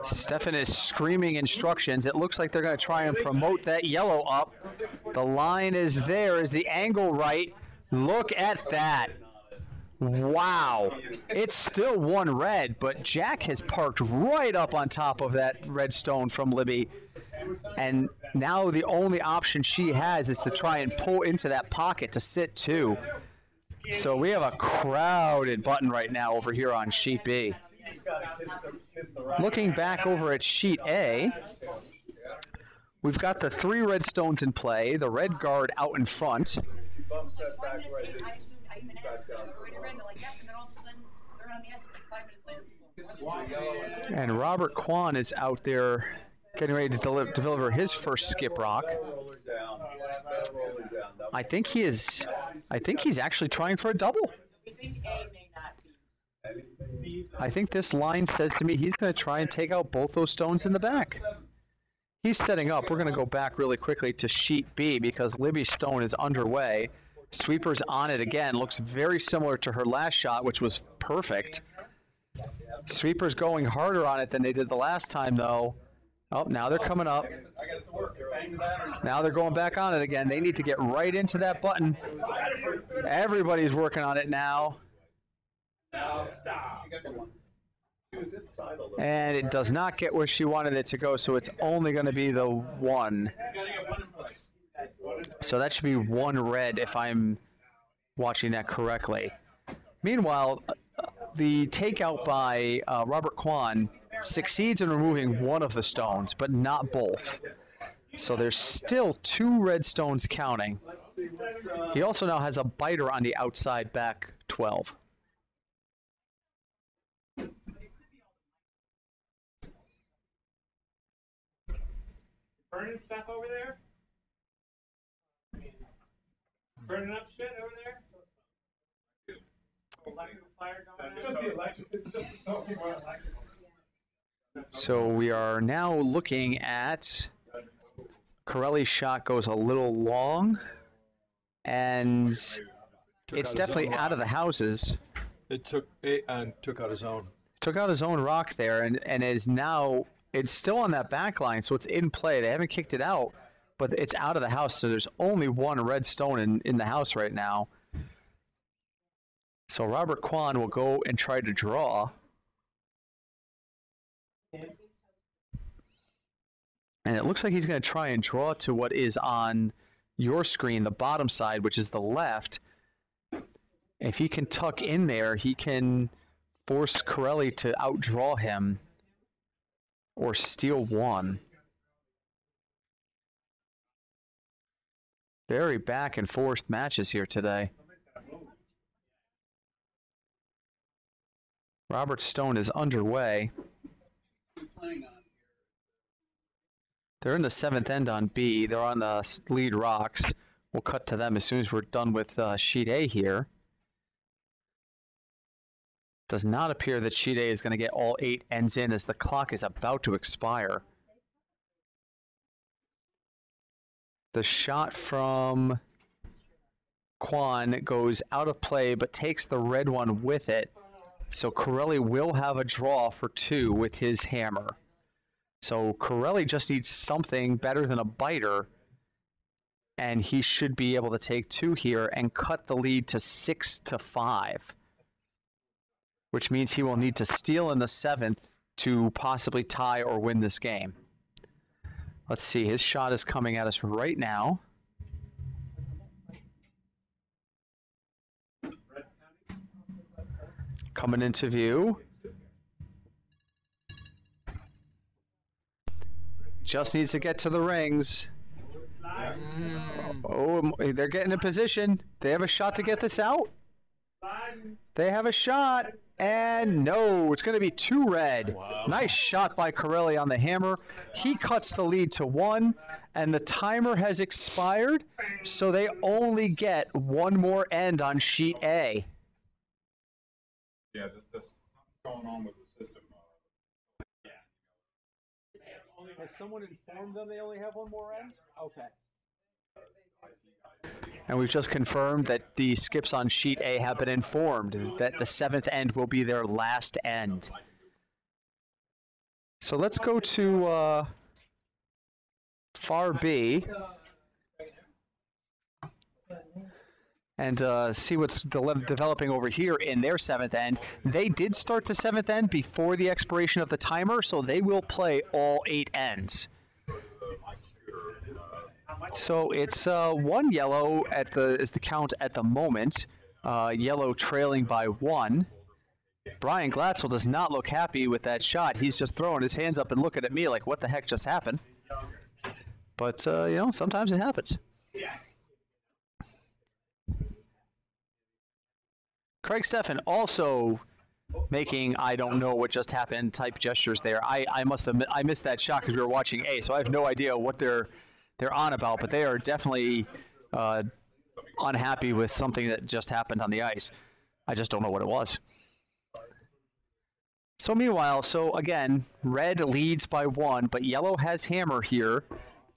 Stefan is screaming instructions. It looks like they're going to try and promote that yellow up. The line is there. Is the angle right? Look at that. Wow. It's still one red, but Jack has parked right up on top of that red stone from Libby. And now the only option she has is to try and pull into that pocket to sit two. So we have a crowded button right now over here on sheet B. Looking back over at sheet A, we've got the three red stones in play, the red guard out in front. And Robert Kwan is out there getting ready to deliver his first skip rock. I think he's actually trying for a double. I think this line says to me he's going to try and take out both those stones in the back. He's setting up. We're going to go back really quickly to sheet B because Libby's stone is underway. Sweeper's on it again. Looks very similar to her last shot, which was perfect. Sweeper's going harder on it than they did the last time, though. Oh, now they're coming up. Now they're going back on it again. They need to get right into that button. Everybody's working on it now. And it does not get where she wanted it to go, so it's only going to be the one. So that should be one red if I'm watching that correctly. Meanwhile, the takeout by Robert Kwan succeeds in removing one of the stones, but not both. So there's still two red stones counting. He also now has a biter on the outside back 12.
Burning stuff over there? Burning up shit over there?
So we are now looking at Corelli's shot goes a little long, and it's definitely out of the houses.
It took out his own.
Took out his own rock there, and is now, it's still on that back line, so it's in play. They haven't kicked it out, but it's out of the house, so there's only one red stone in the house right now. So Robert Kwan will go and try to draw. And it looks like he's going to try and draw to what is on your screen, the bottom side, which is the left. If he can tuck in there, he can force Corelli to outdraw him or steal one. Very back and forth matches here today. Robert Stone is underway. They're in the 7th end on B. They're on the lead rocks. We'll cut to them as soon as we're done with sheet A here. Does not appear that sheet A is going to get all 8 ends in as the clock is about to expire. The shot from Kwan goes out of play but takes the red one with it. So Corelli will have a draw for 2 with his hammer. So Corelli just needs something better than a biter, and he should be able to take 2 here and cut the lead to 6-5, which means he will need to steal in the 7th to possibly tie or win this game. Let's see, his shot is coming at us right now. Coming into view. Just needs to get to the rings. Oh, they're getting in position. They have a shot to get this out. They have a shot. And no, it's going to be 2 red. Wow. Nice shot by Corelli on the hammer. He cuts the lead to 1, and the timer has expired, so they only get 1 more end on sheet A.
Yeah, this going on with the system.
Has someone informed them they only have 1 more end? Okay. And we've just confirmed that the skips on sheet A have been informed that the 7th end will be their last end. So let's go to far B and see what's developing over here in their 7th end. They did start the 7th end before the expiration of the timer, so they will play all 8 ends. So it's 1 yellow is the count at the moment. Yellow trailing by 1. Brian Glatzel does not look happy with that shot. He's just throwing his hands up and looking at me like, what the heck just happened? But, you know, sometimes it happens. Craig Steffen also making I don't know what just happened type gestures there. I missed that shot because we were watching A, so I have no idea what they're on about, but they are definitely unhappy with something that just happened on the ice. I just don't know what it was. So meanwhile, again, red leads by 1, but yellow has hammer here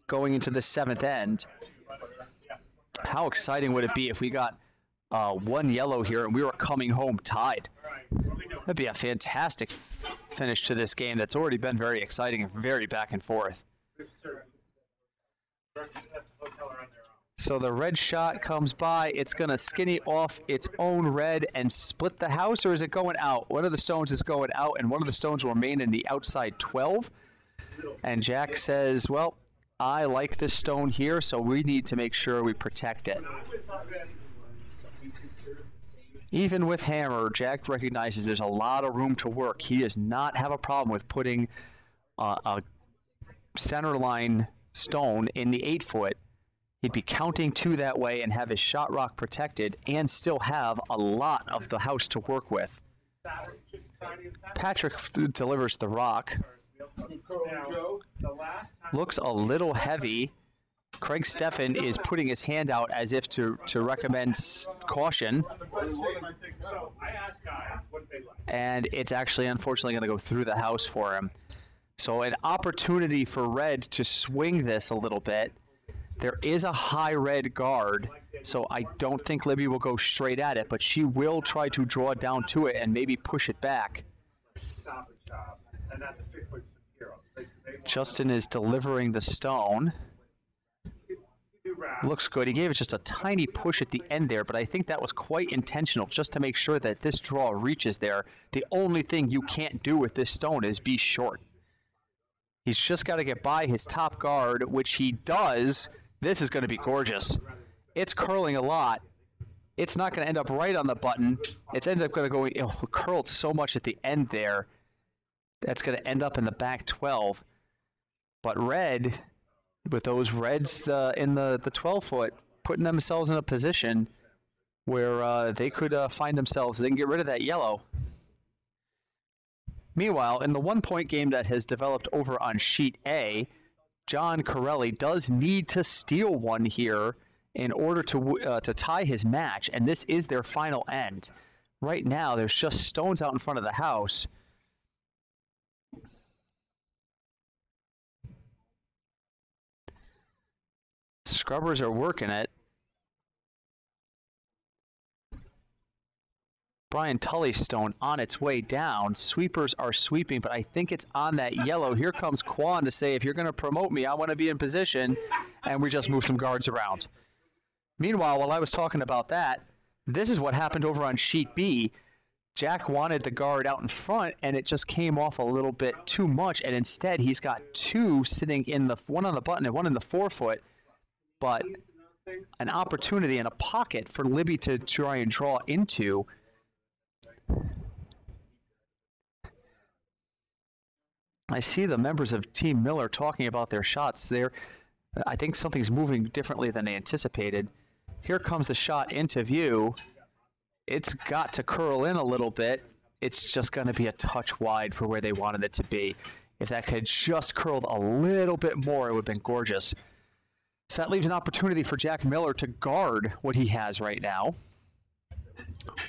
going into the 7th end. How exciting would it be if we got 1 yellow here and we were coming home tied? That'd be a fantastic finish to this game that's already been very exciting and very back and forth. So the red shot comes by. It's going to skinny off its own red and split the house, or is it going out? One of the stones is going out, and one of the stones will remain in the outside 12. And Jack says, well, I like this stone here, so we need to make sure we protect it. Even with hammer, Jack recognizes there's a lot of room to work. He does not have a problem with putting a center line stone in the 8-foot. He'd be counting 2 that way and have his shot rock protected and still have a lot of the house to work with. Patrick delivers the rock. Looks a little heavy. Craig Steffen is putting his hand out as if to recommend caution. And it's actually unfortunately going to go through the house for him. So an opportunity for red to swing this a little bit. There is a high red guard, so I don't think Libby will go straight at it, but she will try to draw down to it and maybe push it back. Justin is delivering the stone. Looks good. He gave it just a tiny push at the end there, but I think that was quite intentional just to make sure that this draw reaches there. The only thing you can't do with this stone is be short. He's just got to get by his top guard, which he does. This is going to be gorgeous. It's curling a lot. It's not going to end up right on the button. It's ended up going to go curled so much at the end there. That's going to end up in the back 12. But red, with those reds in the 12-foot, putting themselves in a position where they could find themselves. They can get rid of that yellow. Meanwhile, in the 1-point game that has developed over on sheet A, John Corelli does need to steal one here in order to tie his match, and this is their final end. Right now, there's just stones out in front of the house. Scrubbers are working it. Brian Tully's stone on its way down. Sweepers are sweeping, but I think it's on that yellow. Here comes Quan to say, if you're going to promote me, I want to be in position. And we just moved some guards around. Meanwhile, while I was talking about that, this is what happened over on sheet B. Jack wanted the guard out in front, and it just came off a little bit too much. And instead, he's got two sitting in the one on the button and one in the forefoot. But an opportunity and a pocket for Libby to try and draw into. I see the members of Team Miller talking about their shots there. I think something's moving differently than they anticipated. Here comes the shot into view. It's got to curl in a little bit. It's just going to be a touch wide for where they wanted it to be. If that had just curled a little bit more, it would have been gorgeous. So that leaves an opportunity for Jack Miller to guard what he has right now.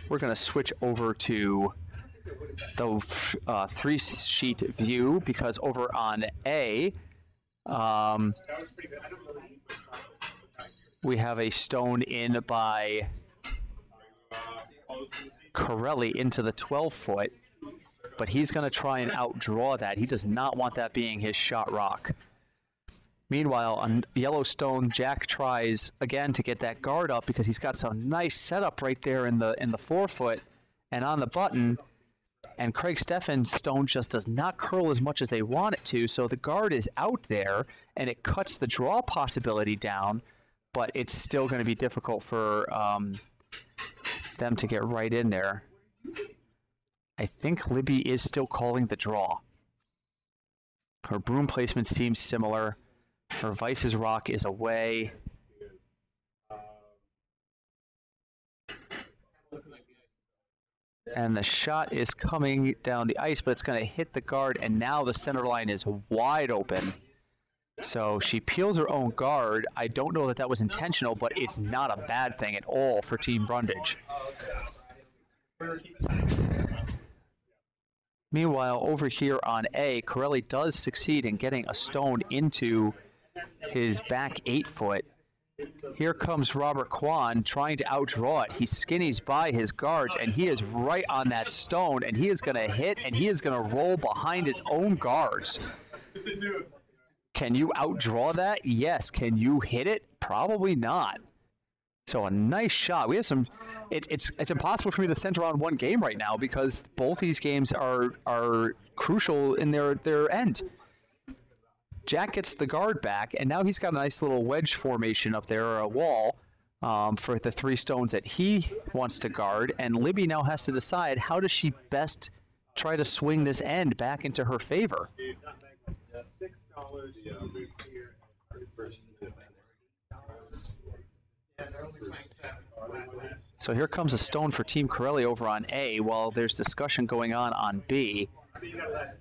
We're going to switch over to the 3-sheet view because over on A, we have a stone in by Corelli into the 12-foot, but he's going to try and outdraw that. He does not want that being his shot rock. Meanwhile, on Yellowstone, Jack tries again to get that guard up because he's got some nice setup right there in the forefoot and on the button. And Craig Steffen's stone just does not curl as much as they want it to, so the guard is out there, and it cuts the draw possibility down, but it's still going to be difficult for them to get right in there. I think Libby is still calling the draw. Her broom placement seems similar. Her Vice's rock is away. And the shot is coming down the ice, but it's going to hit the guard, and now the center line is wide open. So she peels her own guard. I don't know that that was intentional, but it's not a bad thing at all for Team Brundage. Meanwhile, over here on A, Corelli does succeed in getting a stone into his back 8-foot. Here comes Robert Quan trying to outdraw it. He skinnies by his guards, and he is right on that stone, and he is going to hit, and he is going to roll behind his own guards. Can you outdraw that? Yes. Can you hit it? Probably not. So a nice shot. We have some. It's impossible for me to center on one game right now because both these games are crucial in their end. Jack gets the guard back, and now he's got a nice little wedge formation up there, or a wall, for the 3 stones that he wants to guard. And Libby now has to decide how does she best try to swing this end back into her favor. So here comes a stone for Team Corelli over on A, while there's discussion going on B.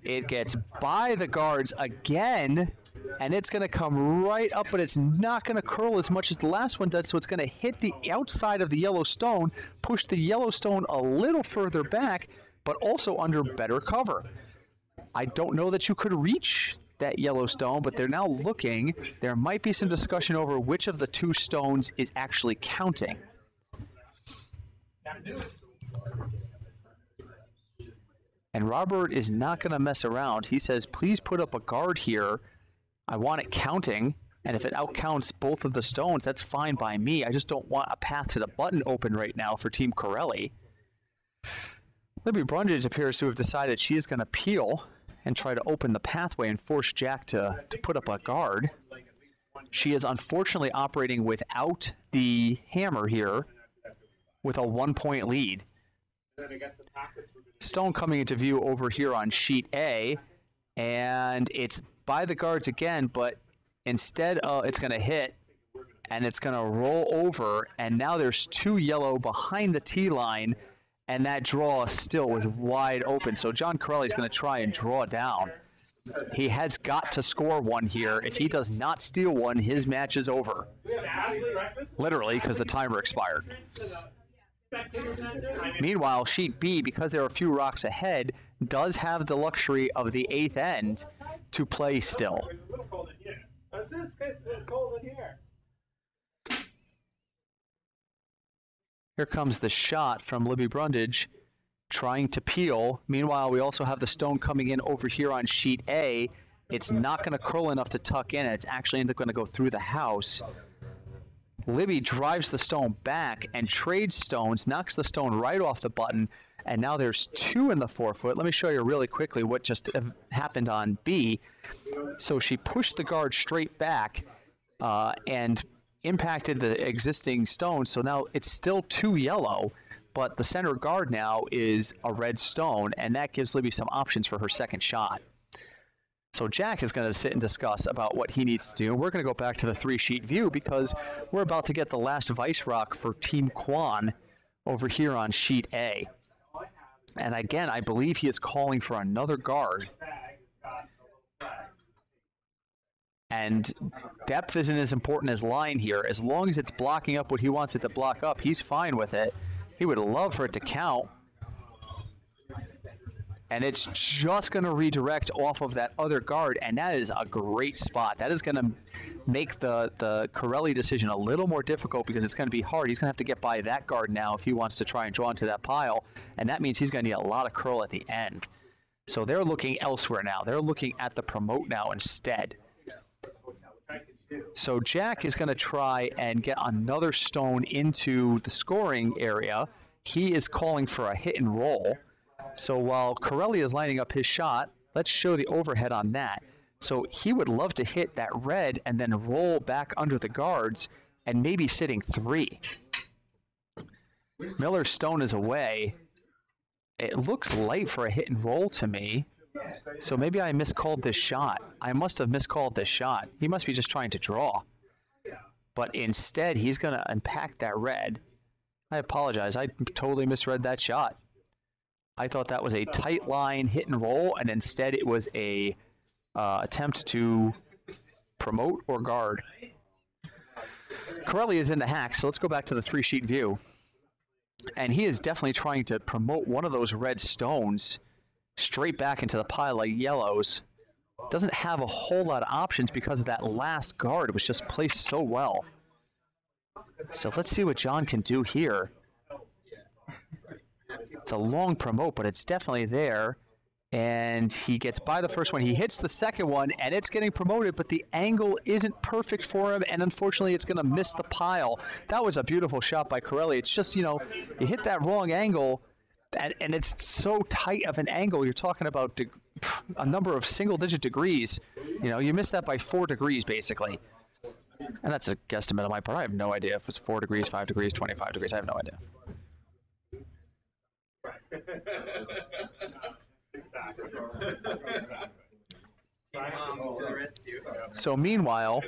It gets by the guards again, and it's going to come right up, but it's not going to curl as much as the last one does, so it's going to hit the outside of the yellow stone, push the yellow stone a little further back, but also under better cover. I don't know that you could reach that yellow stone, but they're now looking. There might be some discussion over which of the 2 stones is actually counting. And Robert is not going to mess around. He says, please put up a guard here. I want it counting, and if it outcounts both of the stones, that's fine by me. I just don't want a path to the button open right now for Team Corelli. Libby Brundage appears to have decided she is going to peel and try to open the pathway and force Jack to put up a guard. She is unfortunately operating without the hammer here with a 1-point lead. Stone coming into view over here on sheet A, and it's by the guards again, but instead it's going to hit, and it's going to roll over, and now there's 2 yellow behind the tee line, and that draw still was wide open. So John Corelli's going to try and draw down. He has got to score one here. If he does not steal one, his match is over. Literally, because the timer expired. Meanwhile, sheet B, because there are a few rocks ahead, does have the luxury of the 8th end to play still. Here comes the shot from Libby Brundage, trying to peel. Meanwhile, we also have the stone coming in over here on sheet A. It's not going to curl enough to tuck in, and it's actually going to go through the house. Libby drives the stone back and trades stones, knocks the stone right off the button, and now there's 2 in the 4-foot. Let me show you really quickly what just happened on B. So she pushed the guard straight back and impacted the existing stone, so now it's still 2 yellow, but the center guard now is a red stone, and that gives Libby some options for her second shot. So Jack is going to sit and discuss about what he needs to do. We're going to go back to the 3-sheet view because we're about to get the last Vice Rock for Team Kwon over here on sheet A. And again, I believe he is calling for another guard. And depth isn't as important as line here. As long as it's blocking up what he wants it to block up, he's fine with it. He would love for it to count. And it's just going to redirect off of that other guard, and that is a great spot. That is going to make the Corelli decision a little more difficult because it's going to be hard. He's going to have to get by that guard now if he wants to try and draw into that pile, and that means he's going to need a lot of curl at the end. So they're looking elsewhere now. They're looking at the promote now instead. So Jack is going to try and get another stone into the scoring area. He is calling for a hit and roll. So while Corelli is lining up his shot, let's show the overhead on that. So he would love to hit that red and then roll back under the guards and maybe sitting 3. Miller's stone is away. It looks light for a hit and roll to me. So maybe I miscalled this shot. I must have miscalled this shot. He must be just trying to draw. But instead, he's going to impact that red. I apologize. I totally misread that shot. I thought that was a tight line hit and roll, and instead it was a attempt to promote or guard. Corelli is in the hack, so let's go back to the 3-sheet view. And he is definitely trying to promote one of those red stones straight back into the pile of yellows. Doesn't have a whole lot of options because of that last guard. It was just placed so well. So let's see what John can do here. It's a long promote, but it's definitely there. And he gets by the first one. He hits the second one, and it's getting promoted, but the angle isn't perfect for him, and unfortunately it's going to miss the pile. That was a beautiful shot by Corelli. It's just, you know, you hit that wrong angle, and it's so tight of an angle. You're talking about a number of single-digit degrees. You know, you miss that by 4 degrees, basically. And that's a guesstimate on my part. I have no idea if it was 4 degrees, 5 degrees, 25 degrees. I have no idea. So meanwhile,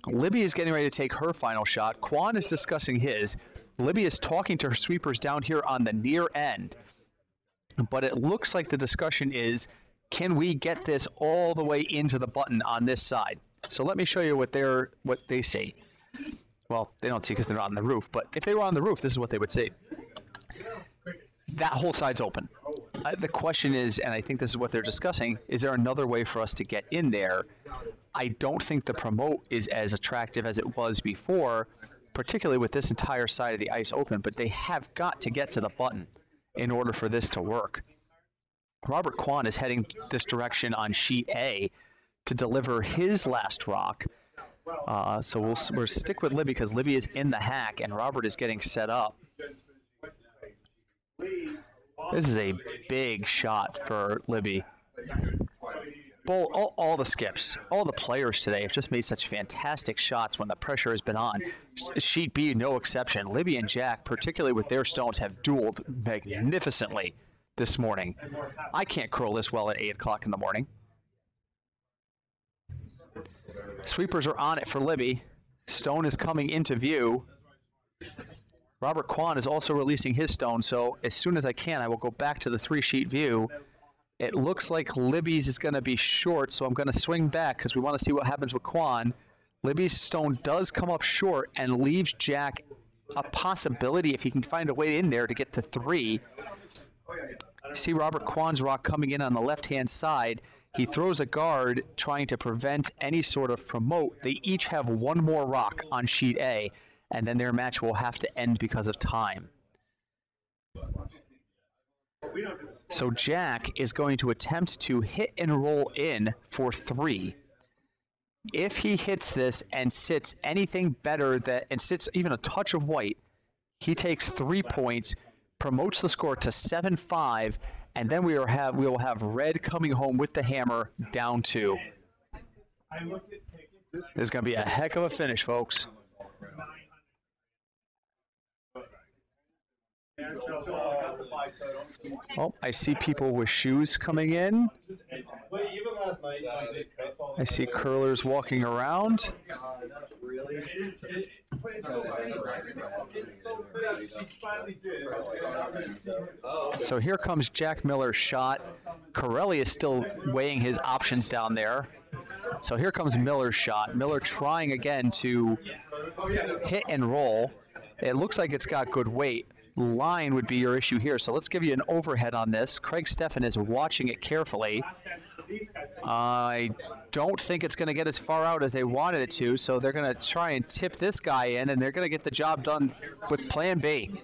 Libby is getting ready to take her final shot. Kwon is discussing his. Libby is talking to her sweepers down here on the near end. But it looks like the discussion is, can we get this all the way into the button on this side? So let me show you what they see. Well, they don't see because they're not on the roof, but if they were on the roof, this is what they would see. That whole side's open. The question is, and I think this is what they're discussing, is there another way for us to get in there? I don't think the promote is as attractive as it was before, particularly with this entire side of the ice open, but they have got to get to the button in order for this to work. Robert Kwon is heading this direction on sheet A to deliver his last rock. So we'll stick with Libby because Libby is in the hack and Robert is getting set up. This is a big shot for Libby. All the skips, all the players today have just made such fantastic shots when the pressure has been on. Sheet B, no exception. Libby and Jack, particularly with their stones, have dueled magnificently this morning. I can't curl this well at 8 o'clock in the morning. Sweepers are on it for Libby. Stone is coming into view. Robert Kwan is also releasing his stone, so as soon as I can, I will go back to the 3-sheet view. It looks like Libby's is going to be short, so I'm going to swing back because we want to see what happens with Kwan. Libby's stone does come up short and leaves Jack a possibility, if he can find a way in there, to get to 3. You see Robert Kwan's rock coming in on the left-hand side. He throws a guard trying to prevent any sort of promote. They each have one more rock on sheet A, and then their match will have to end because of time. So Jack is going to attempt to hit and roll in for 3. If he hits this and sits anything better and sits even a touch of white, he takes 3 points, promotes the score to 7-5, and then we will have red coming home with the hammer down 2. This is going to be a heck of a finish, folks. Oh, I see people with shoes coming in. I see curlers walking around. So here comes Jack Miller's shot. Corelli is still weighing his options down there. So here comes Miller's shot. Miller trying again to hit and roll. It looks like it's got good weight. Line would be your issue here. So let's give you an overhead on this. Craig Steffen is watching it carefully. I don't think it's going to get as far out as they wanted it to, so they're going to try and tip this guy in, and they're going to get the job done with plan B.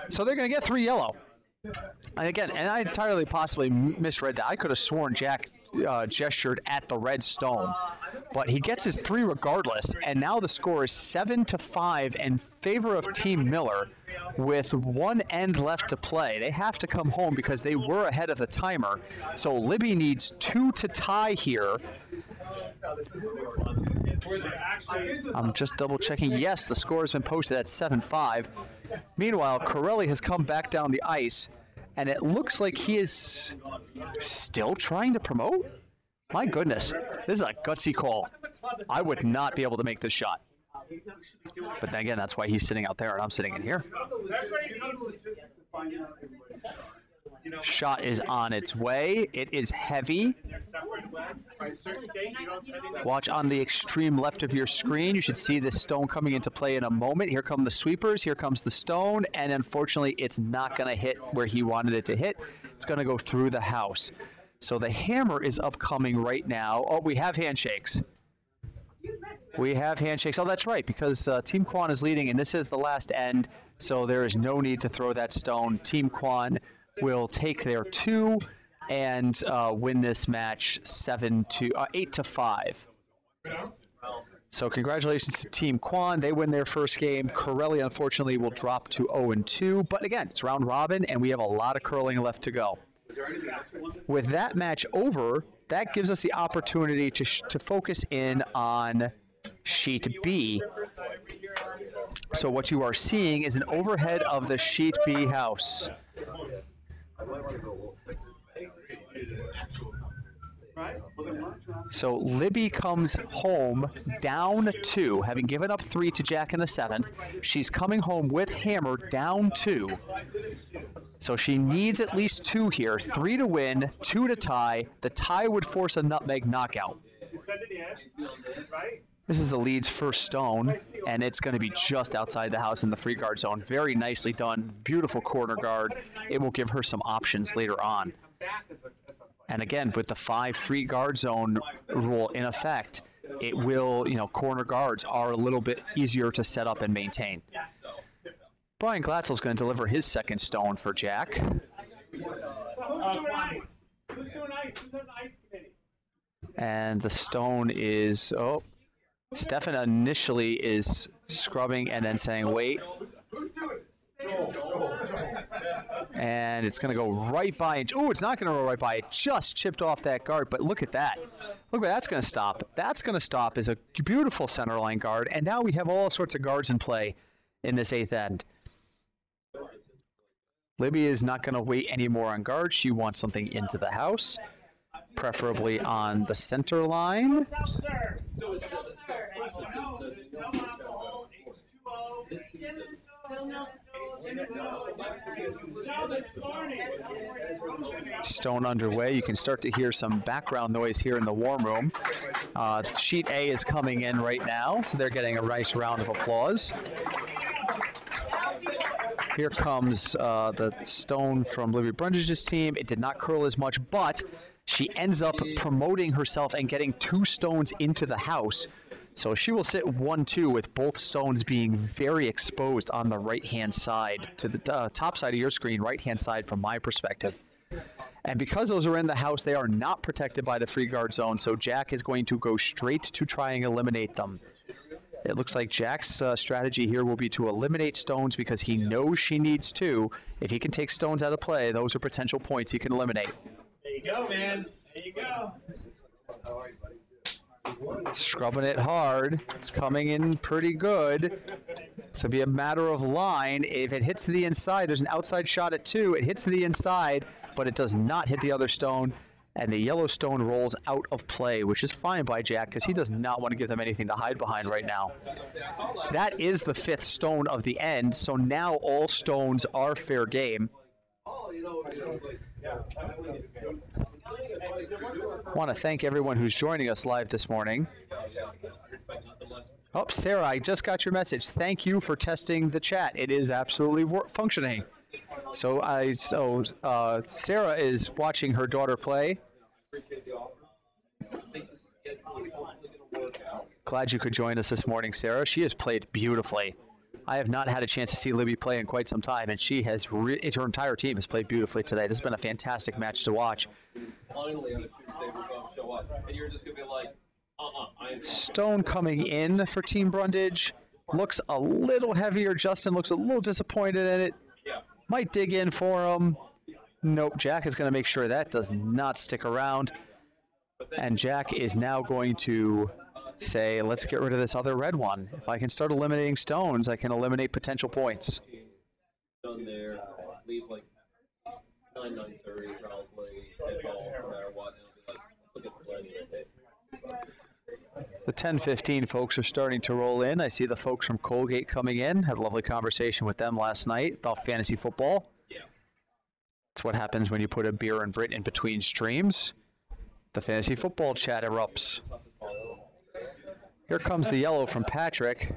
So they're going to get 3 yellow. And again, and I entirely possibly misread that. I could have sworn Jack gestured at the red stone, but he gets his 3 regardless, and now the score is 7-5 in favor of Team Miller with 1 end left to play. They have to come home because they were ahead of the timer, so Libby needs 2 to tie here. I'm just double checking. Yes, the score has been posted at 7-5. Meanwhile, Corelli has come back down the ice, and it looks like he is still trying to promote? My goodness, this is a gutsy call. I would not be able to make this shot. But then again, that's why he's sitting out there and I'm sitting in here. Shot is on its way. It is heavy. Watch on the extreme left of your screen. You should see this stone coming into play in a moment. Here come the sweepers. Here comes the stone. And unfortunately, it's not going to hit where he wanted it to hit. It's going to go through the house. So the hammer is upcoming right now. Oh, we have handshakes. We have handshakes. Oh, that's right, because Team Kwan is leading, and this is the last end, so there is no need to throw that stone. Team Kwan will take their 2 and win this match 8-5. So congratulations to Team Kwan. They win their first game. Corelli, unfortunately, will drop to 0-2. But again, it's round robin, and we have a lot of curling left to go. With that match over, that gives us the opportunity to focus in on Sheet B. So what you are seeing is an overhead of the Sheet B house. So Libby comes home down 2, having given up 3 to Jack in the 7th. She's coming home with hammer down 2. So she needs at least 2 here, 3 to win, 2 to tie. The tie would force a nutmeg knockout. This is the lead's first stone, and it's going to be just outside the house in the free guard zone. Very nicely done, beautiful corner guard. It will give her some options later on. And again, with the 5 free guard zone rule in effect, it will, corner guards are a little bit easier to set up and maintain. Brian Glatzel is going to deliver his second stone for Jack. And the stone is, Steffen initially is scrubbing and then saying, wait. And it's going to go right by. Oh, it's not going to go right by. It just chipped off that guard, but look at that. Look where that's going to stop. That's going to stop as a beautiful center line guard, and now we have all sorts of guards in play in this 8th end. Libby is not going to wait anymore on guard. She wants something into the house, preferably on the center line. Stone underway. You can start to hear some background noise here in the warm room. Sheet A is coming in right now, so they're getting a nice round of applause. Here comes the stone from Libby Brundage's team. It did not curl as much, but she ends up promoting herself and getting 2 stones into the house. So she will sit 1-2 with both stones being very exposed on the right-hand side to the top side of your screen, right-hand side from my perspective. And because those are in the house, they are not protected by the free guard zone, so Jack is going to go straight to try and eliminate them. It looks like Jack's strategy here will be to eliminate stones because he knows she needs 2. If he can take stones out of play, those are potential points he can eliminate.
There you go, man. There you go.
Scrubbing it hard. It's coming in pretty good. This will be a matter of line. If it hits the inside, there's an outside shot at 2. It hits the inside, but it does not hit the other stone. And the yellow stone rolls out of play, which is fine by Jack because he does not want to give them anything to hide behind right now. That is the 5th stone of the end, so now all stones are fair game. I want to thank everyone who's joining us live this morning. Oh, Sarah, I just got your message. Thank you for testing the chat. It is absolutely functioning. So Sarah is watching her daughter play. Glad you could join us this morning, Sarah. She has played beautifully. I have not had a chance to see Libby play in quite some time, and she has her entire team has played beautifully today. This has been a fantastic match to watch.
Finally, on a Tuesday, we're going to show up, and you're just going to be like,
Stone coming in for Team Brundage. Looks a little heavier. Justin looks a little disappointed in it.
Yeah.
Might dig in for him. Nope, Jack is going to make sure that does not stick around. And Jack is now going to say, let's get rid of this other red one. If I can start eliminating stones, I can eliminate potential points.
Done there. Leave like 9:30 probably. Hit ball, no matter what. And I'll be like, look at the play.
The 10:15 folks are starting to roll in. I see the folks from Colgate coming in. Had a lovely conversation with them last night about fantasy football.
Yeah.
It's what happens when you put a beer and Brit in between streams. The fantasy football chat erupts. Here comes the yellow from Patrick.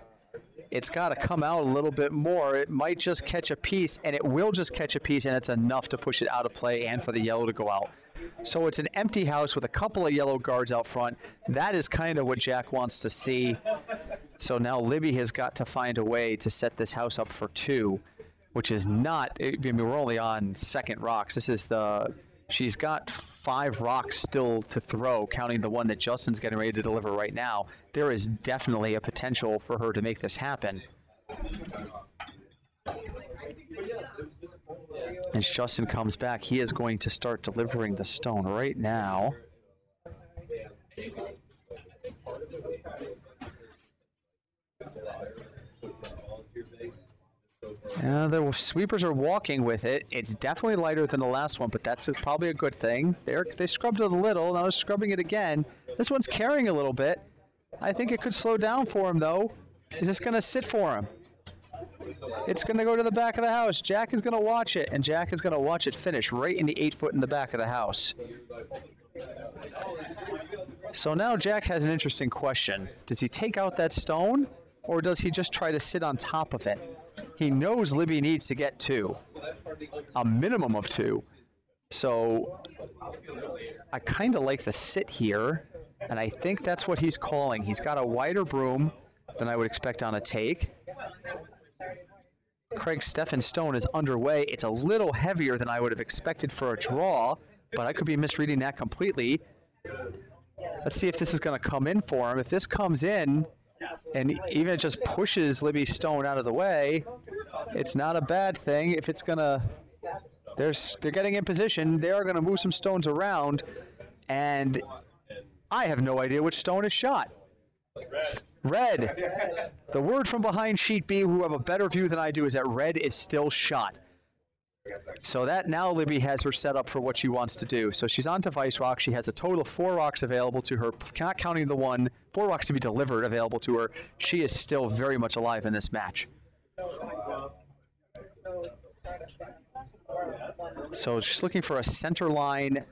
It's got to come out a little bit more. It might just catch a piece, and it will just catch a piece, and it's enough to push it out of play and for the yellow to go out. So it's an empty house with a couple of yellow guards out front. That is kind of what Jack wants to see. So now Libby has got to find a way to set this house up for 2, which is not, I mean, we're only on second rocks. This is she's got 5 rocks still to throw, counting the one that Justin's getting ready to deliver right now. There is definitely a potential for her to make this happen. As Justin comes back, he is going to start delivering the stone right now. The sweepers are walking with it. It's definitely lighter than the last one, but that's probably a good thing. They scrubbed it a little. Now they're scrubbing it again. This one's carrying a little bit. I think it could slow down for him, though. Is this going to sit for him? It's going to go to the back of the house. Jack is going to watch it, and Jack is going to watch it finish right in the 8-foot in the back of the house. So now Jack has an interesting question. Does he take out that stone, or does he just try to sit on top of it? He knows Libby needs to get 2, a minimum of 2. So I kind of like the sit here, and I think that's what he's calling. He's got a wider broom than I would expect on a take. Craig Stephen stone is underway. It's a little heavier than I would have expected for a draw, but I could be misreading that completely. Let's see if this is going to come in for him. If this comes in, and even it just pushes Libby's stone out of the way, it's not a bad thing. If it's gonna, they're getting in position. They are gonna move some stones around, and I have no idea which stone is shot. Red. The word from behind sheet B, who have a better view than I do, is that red is still shot. So that now Libby has her set up for what she wants to do. So she's on to Vice Rock. She has a total of 4 rocks available to her, not counting the 4 rocks to be delivered available to her. She is still very much alive in this match. So she's looking for a center line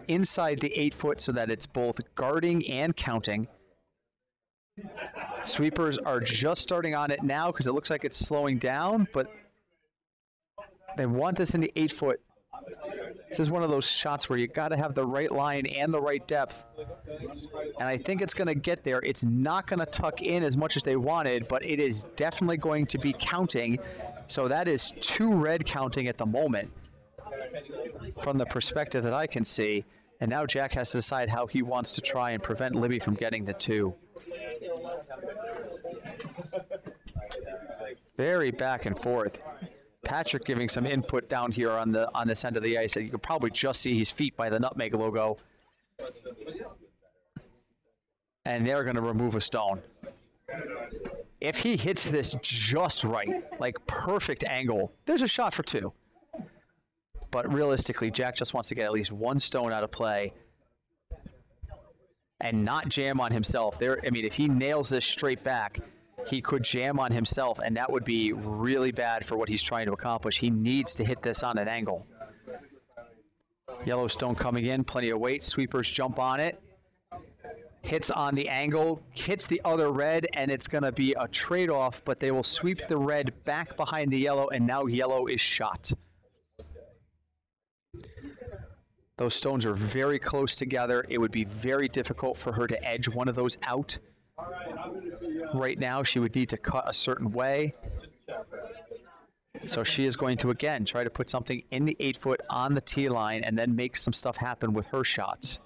inside the 8 foot so that it's both guarding and counting. Sweepers are just starting on it now because it looks like it's slowing down, but they want this in the 8 foot. This is one of those shots where you got to have the right line and the right depth. And I think it's going to get there. It's not going to tuck in as much as they wanted, but it is definitely going to be counting. So that is 2 red counting at the moment from the perspective that I can see. And now Jack has to decide how he wants to try and prevent Libby from getting the 2. Very back and forth. Patrick giving some input down here on this end of the ice. You can probably just see his feet by the nutmeg logo. And they're going to remove a stone. If he hits this just right, like perfect angle, there's a shot for 2. But realistically, Jack just wants to get at least 1 stone out of play and not jam on himself. I mean, if he nails this straight back, he could jam on himself, and that would be really bad for what he's trying to accomplish. He needs to hit this on an angle. Yellowstone coming in, plenty of weight. Sweepers jump on it. Hits on the angle, hits the other red, and it's going to be a trade-off, but they will sweep the red back behind the yellow, and now yellow is shot. Those stones are very close together. It would be very difficult for her to edge one of those out. Right now, she would need to cut a certain way. So she is going to, again, try to put something in the 8 foot on the tee line and then make some stuff happen with her shots.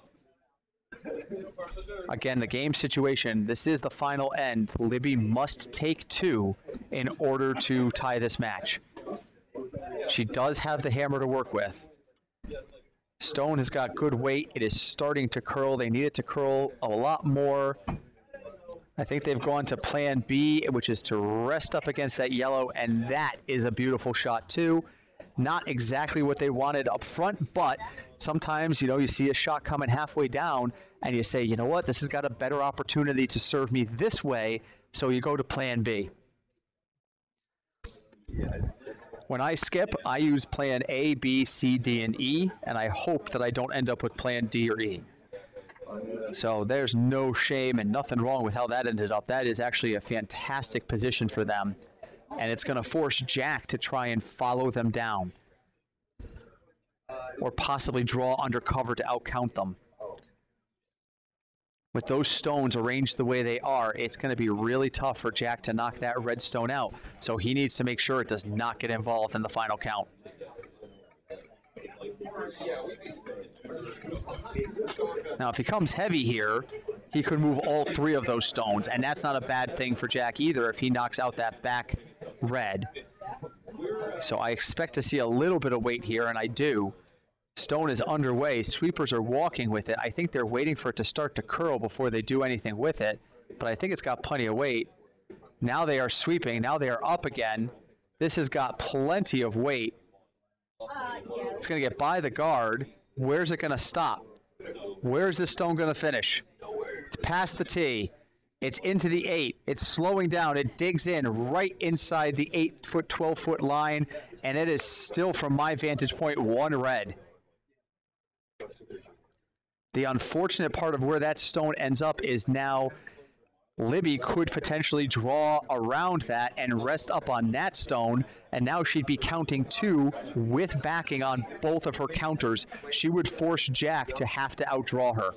Again, the game situation, this is the final end. Libby must take 2 in order to tie this match. She does have the hammer to work with. Stone has got good weight. It is starting to curl. They need it to curl a lot more. I think they've gone to plan B, which is to rest up against that yellow, and that is a beautiful shot too. Not exactly what they wanted up front, but sometimes, you see a shot coming halfway down, and you say, you know what, this has got a better opportunity to serve me this way, so you go to plan B. When I skip, I use plan A, B, C, D, and E, and I hope that I don't end up with plan D or E. So there's no shame and nothing wrong with how that ended up. That is actually a fantastic position for them. And it's going to force Jack to try and follow them down. Or possibly draw under cover to outcount them. With those stones arranged the way they are, it's going to be really tough for Jack to knock that red stone out. So he needs to make sure it does not get involved in the final count. Now, if he comes heavy here, he could move all 3 of those stones, and that's not a bad thing for Jack either if he knocks out that back red. So I expect to see a little bit of weight here, and I do. Stone is underway. Sweepers are walking with it. I think they're waiting for it to start to curl before they do anything with it, but I think it's got plenty of weight. Now they are sweeping. Now they are up again. This has got plenty of weight. It's going to get by the guard. Where's it going to stop? Where's this stone going to finish? It's past the tee. It's into the 8. It's slowing down. It digs in right inside the 8 foot, 12 foot line, and it is still, from my vantage point, 1 red. The unfortunate part of where that stone ends up is now Libby could potentially draw around that and rest up on that stone, and now she'd be counting 2 with backing on both of her counters. She would force Jack to have to outdraw her.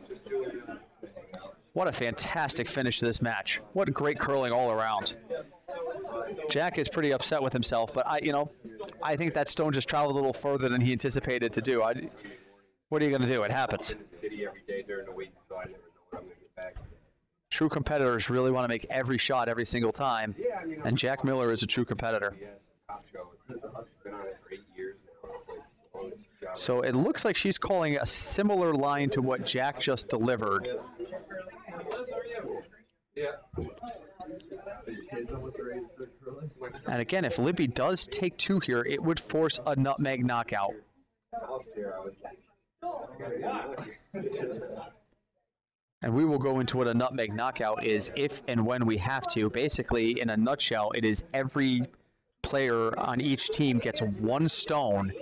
What a fantastic finish to this match. What great curling all around. Jack is pretty upset with himself, but I think that stone just traveled a little further than he anticipated to do. What are you going to do? It happens. True competitors really want to make every shot every single time, and Jack Miller is a true competitor. So it looks like she's calling a similar line to what Jack just delivered. And again, if Libby does take 2 here, it would force a nutmeg knockout. And we will go into what a nutmeg knockout is if and when we have to. Basically, in a nutshell, it is every player on each team gets 1 stone,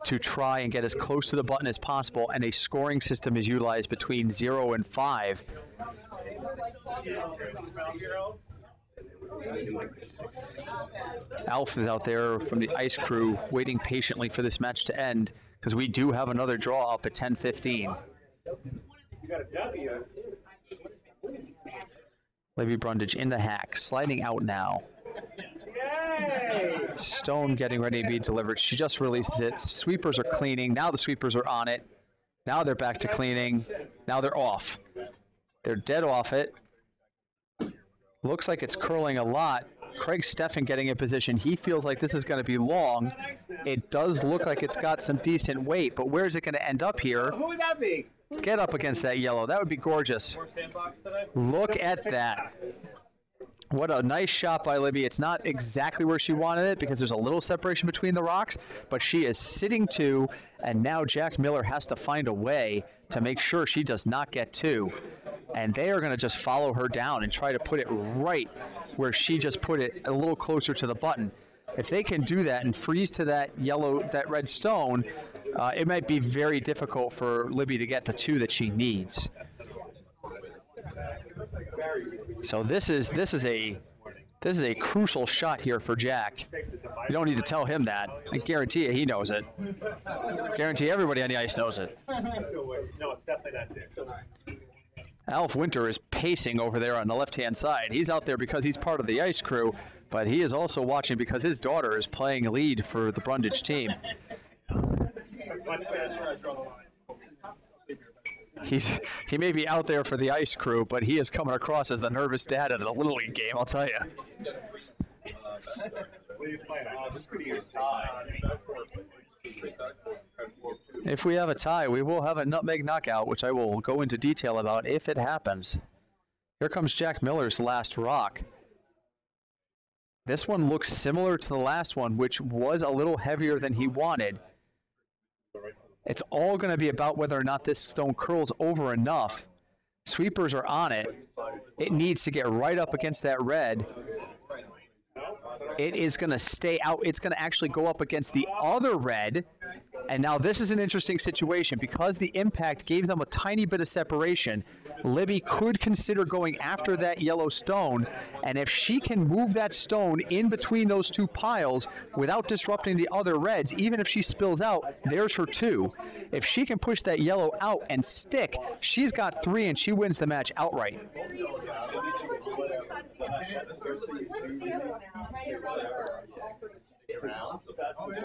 to try and get as close to the button as possible, and a scoring system is utilized between 0 and 5. Alf is out there from the ice crew waiting patiently for this match to end because we do have another draw up at 10:15. Libby Brundage in the hack, sliding out now. Stone getting ready to be delivered. She just releases it. Sweepers are cleaning. Now the sweepers are on it. Now they're back to cleaning. Now they're off. They're dead off it. Looks like it's curling a lot. Craig Steffen getting in position. He feels like this is going to be long. It does look like it's got some decent weight, but where is it going to end up here?
Who would that be?
Get up against that yellow. That would be gorgeous. Look at that. What a nice shot by Libby. It's not exactly where she wanted it because there's a little separation between the rocks, but she is sitting two, and now Jack Miller has to find a way to make sure she does not get two. And they are going to just follow her down and try to put it right where she just put it, a little closer to the button. If they can do that and freeze to that red stone, it might be very difficult for Libby to get the two that she needs. So this is a crucial shot here for Jack. You don't need to tell him that. I guarantee you he knows it. Guarantee everybody on the ice knows it.
No, it's definitely not there.
Alf Winter is pacing over there on the left-hand side. He's out there because he's part of the ice crew, but he is also watching because his daughter is playing lead for the Brundage team. He may be out there for the ice crew, but he is coming across as the nervous dad at a Little League game, I'll tell you. If we have a tie, we will have a nutmeg knockout, which I will go into detail about if it happens. Here comes Jack Miller's last rock. This one looks similar to the last one, which was a little heavier than he wanted. It's all going to be about whether or not this stone curls over enough. Sweepers are on it. It needs to get right up against that red. It is going to stay out. It's going to actually go up against the other red. And now this is an interesting situation because the impact gave them a tiny bit of separation. Libby could consider going after that yellow stone, and if she can move that stone in between those two piles without disrupting the other reds, even if she spills out, there's her two. If she can push that yellow out and stick, she's got three and she wins the match outright.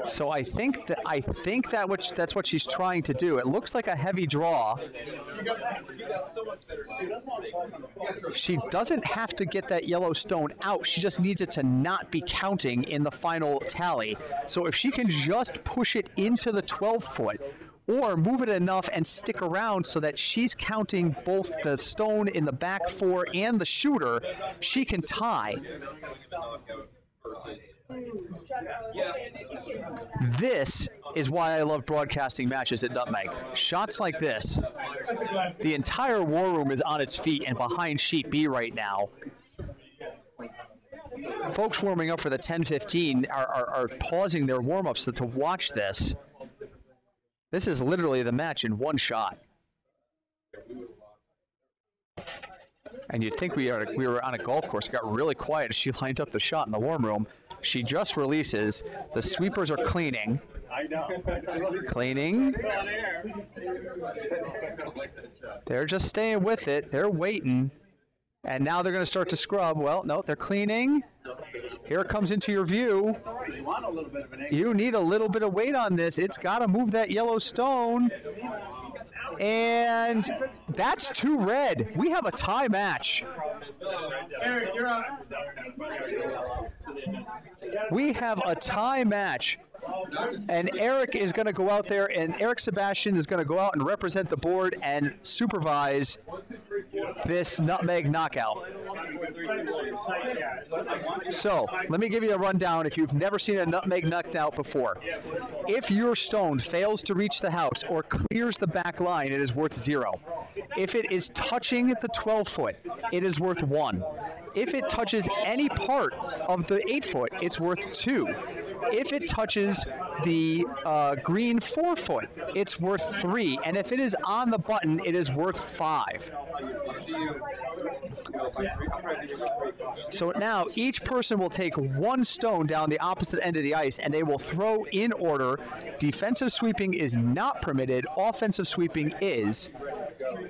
So I think that's what she's trying to do. It looks like a heavy draw. She doesn't have to get that yellow stone out. She just needs it to not be counting in the final tally. So if she can just push it into the 12-foot or move it enough and stick around so that she's counting both the stone in the back four and the shooter, she can tie. This is why I love broadcasting matches at Nutmeg. Shots like this, the entire war room is on its feet and behind sheet B right now. Folks warming up for the 10:15 are pausing their warm-ups to watch this. This is literally the match in one shot. And you'd think we were on a golf course. It got really quiet as she lined up the shot in the warm room. She just releases. The sweepers are cleaning.
I know.
Cleaning. They're just staying with it. They're waiting. And now they're going to start to scrub. Well, no, they're cleaning. Here it comes into your view. You need a little bit of weight on this. It's got to move that yellow stone. And that's two red. We have a tie match.
Eric, you're on.
We have a tie match. And Eric is going to go out there, and Eric Sebastian is going to go out and represent the board and supervise this nutmeg knockout. So, let me give you a rundown if you've never seen a nutmeg knockout before. If your stone fails to reach the house or clears the back line, it is worth 0. If it is touching the 12-foot, it is worth 1. If it touches any part of the 8-foot, it's worth 2. If it touches the green 4 foot, it's worth 3, and if it is on the button, it is worth 5. So now each person will take 1 stone down the opposite end of the ice, and they will throw in order. Defensive sweeping is not permitted. Offensive sweeping is.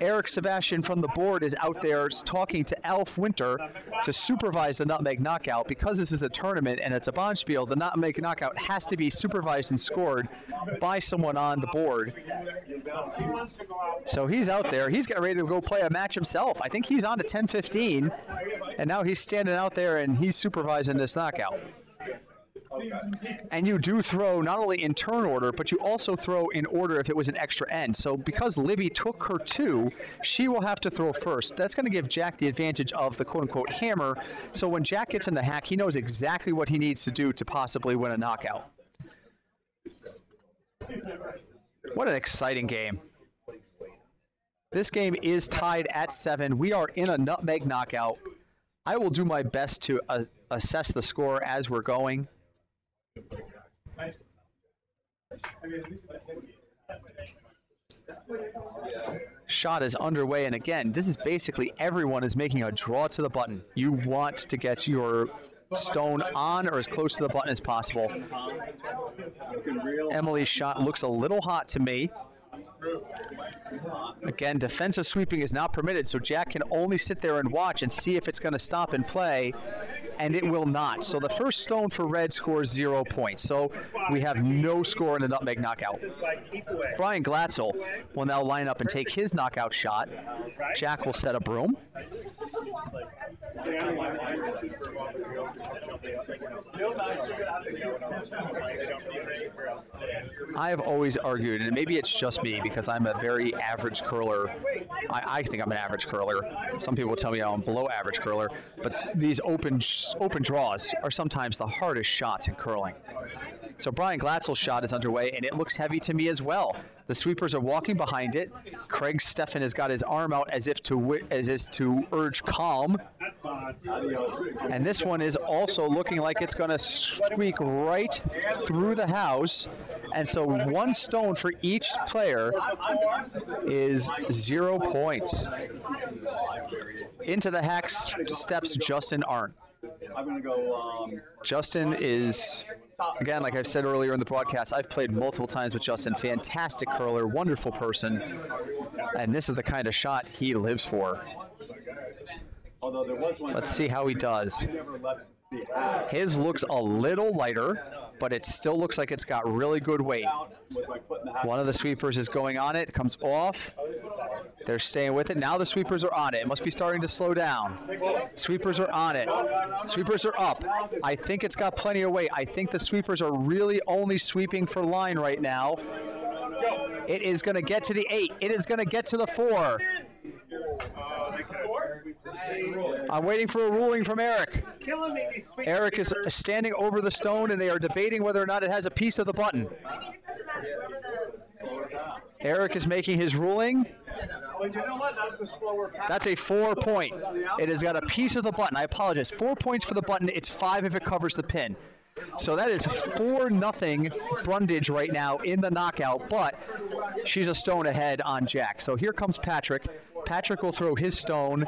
Eric Sebastian from the board is out there talking to Alf Winter to supervise the nutmeg knockout. Because this is a tournament and it's a Bonspiel, the nutmeg knockout has to be supervised and scored by someone on the board. So he's out there. He's getting ready to go play a match himself. I think he's on to 10-15, and now he's standing out there and he's supervising this knockout. And you do throw not only in turn order, but you also throw in order if it was an extra end. So because Libby took her 2, she will have to throw first. That's going to give Jack the advantage of the quote-unquote hammer. So when Jack gets in the hack, he knows exactly what he needs to do to possibly win a knockout. What an exciting game. This game is tied at 7. We are in a nutmeg knockout. I will do my best to assess the score as we're going. Shot is underway, and again, this is basically everyone is making a draw to the button. You want to get your stone on or as close to the button as possible. Emily's shot looks a little hot to me. Again, defensive sweeping is not permitted, so Jack can only sit there and watch and see if it's going to stop and play, and it will not. So the first stone for red scores 0 points. So we have no score in the nutmeg knockout. Brian Glatzel will now line up and take his knockout shot. Jack will set a broom. I have always argued, and maybe it's just me because I'm a very average curler. I think I'm an average curler. Some people tell me I'm a below average curler, but these open draws are sometimes the hardest shots in curling. So Brian Glatzel's shot is underway, and it looks heavy to me as well. The sweepers are walking behind it. Craig Steffen has got his arm out as if to urge calm. And this one is also looking like it's going to squeak right through the house. And so 1 stone for each player is 0 points. Into the hack steps Justin Arndt.
I'm going to go.
Justin is, again, like I've said earlier in the broadcast, I've played multiple times with Justin. Fantastic curler, wonderful person. And this is the kind of shot he lives for. Let's see how he does. His looks a little lighter, but it still looks like it's got really good weight. One of the sweepers is going on it, comes off. They're staying with it. Now the sweepers are on it. It must be starting to slow down. Sweepers are on it. Sweepers are up. I think it's got plenty of weight. I think the sweepers are really only sweeping for line right now. It is going to get to the 8. It is going to get to the 4. I'm waiting for a ruling from Eric. Eric is standing over the stone, and they are debating whether or not it has a piece of the button. Eric is making his ruling. That's a 4 point. It has got a piece of the button. I apologize. 4 points for the button. It's 5 if it covers the pin. So that is 4-0 Brundage right now in the knockout, but she's a stone ahead on Jack. So here comes Patrick. Patrick will throw his stone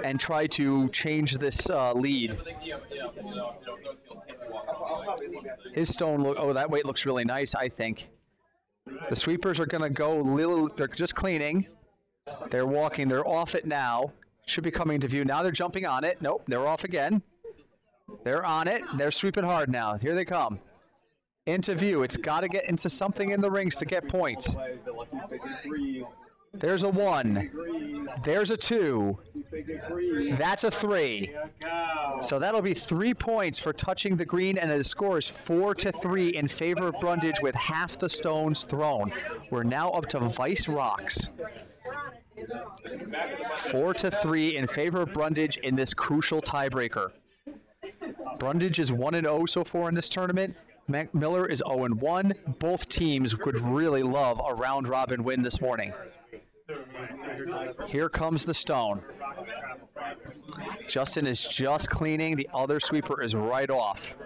and try to change this lead. His stone, that weight looks really nice, I think. The sweepers are going to go they're just cleaning. They're walking. They're off it now. Should be coming to view. Now they're jumping on it. Nope, they're off again. They're on it. They're sweeping hard now. Here they come. Into view. It's got to get into something in the rings to get points. There's a 1. There's a 2. That's a 3. So that'll be 3 points for touching the green, and the score is 4-3 in favor of Brundage with half the stones thrown. We're now up to Vice Rocks. 4-3 in favor of Brundage in this crucial tiebreaker. Brundage is 1-0 so far in this tournament. Miller is 0-1. Both teams would really love a round-robin win this morning. Here comes the stone. Justin is just cleaning. The other sweeper is right off.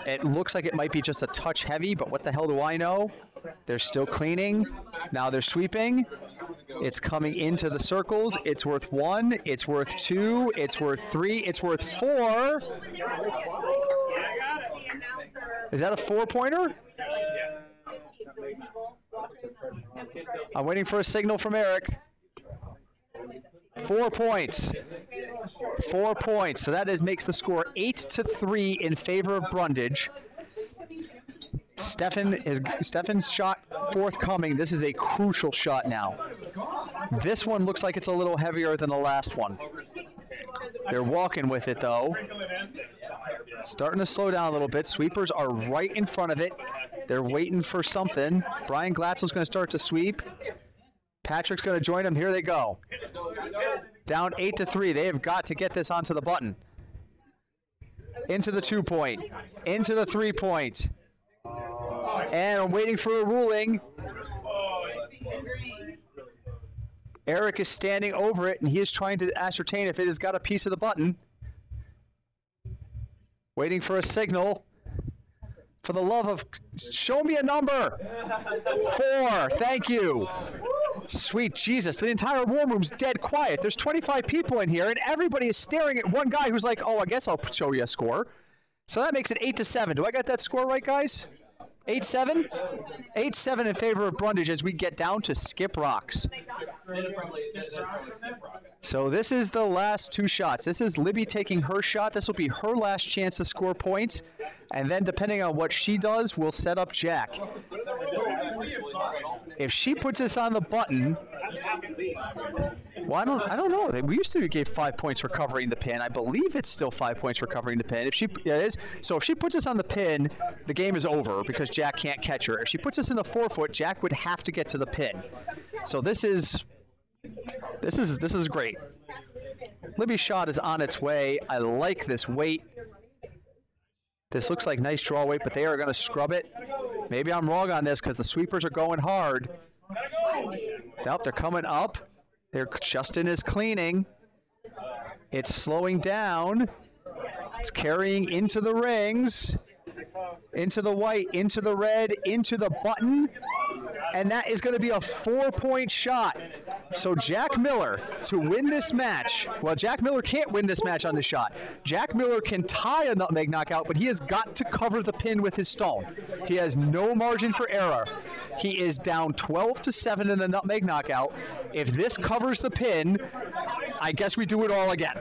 It looks like it might be just a touch heavy, but what the hell do I know? They're still cleaning. Now they're sweeping. It's coming into the circles. It's worth 1. It's worth 2. It's worth 3. It's worth 4. Is that a 4-pointer? I'm waiting for a signal from Eric. 4 points. 4 points. So that makes the score 8-3 in favor of Brundage. Stefan's shot forthcoming. This is a crucial shot now. This one looks like it's a little heavier than the last one. They're walking with it though. Starting to slow down a little bit. Sweepers are right in front of it. They're waiting for something. Brian Glatzel's going to start to sweep. Patrick's going to join them. Here they go. Down 8-3. They have got to get this onto the button. Into the 2-point. Into the 3-point. And I'm waiting for a ruling. Eric is standing over it, and he is trying to ascertain if it has got a piece of the button. Waiting for a signal. For the love of... Show me a number! 4. Thank you. Sweet Jesus. The entire war room's dead quiet. There's 25 people in here, and everybody is staring at one guy who's like, oh, I guess I'll show you a score. So that makes it 8-7. Do I got that score right, guys? 8-7? 8-7 in favor of Brundage as we get down to skip rocks. So this is the last 2 shots. This is Libby taking her shot. This will be her last chance to score points. And then depending on what she does, we'll set up Jack. If she puts this on the button... Well, I don't know. We used to give 5 points for covering the pin. I believe it's still 5 points for covering the pin. Yeah, it is. So if she puts us on the pin, the game is over because Jack can't catch her. If she puts us in the 4-foot, Jack would have to get to the pin. So this is great. Libby's shot is on its way. I like this weight. This looks like nice draw weight, but they are going to scrub it. Maybe I'm wrong on this because the sweepers are going hard. Nope, they're coming up. Justin is cleaning. It's slowing down. It's carrying into the rings, into the white, into the red, into the button. And that is going to be a 4-point shot. So Jack Miller, to win this match, well, Jack Miller can't win this match on this shot. Jack Miller can tie a nutmeg knockout, but he has got to cover the pin with his stone. He has no margin for error. He is down 12-7 in the nutmeg knockout. If this covers the pin, I guess we do it all again.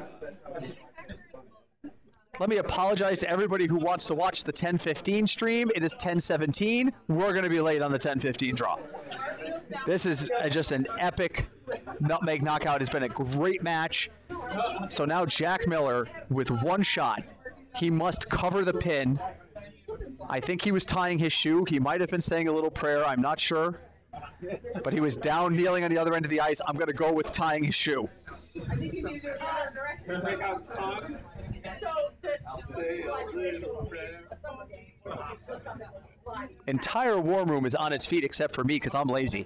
Let me apologize to everybody who wants to watch the 10:15 stream. It is 10:17. We're going to be late on the 10:15 draw. This is just an epic nutmeg knockout. It's been a great match. So now Jack Miller with 1 shot. He must cover the pin. I think he was tying his shoe. He might have been saying a little prayer. I'm not sure. But he was down kneeling on the other end of the ice. I'm going to go with tying his shoe.
I think you need to break out song.
Entire war room is on its feet except for me because I'm lazy.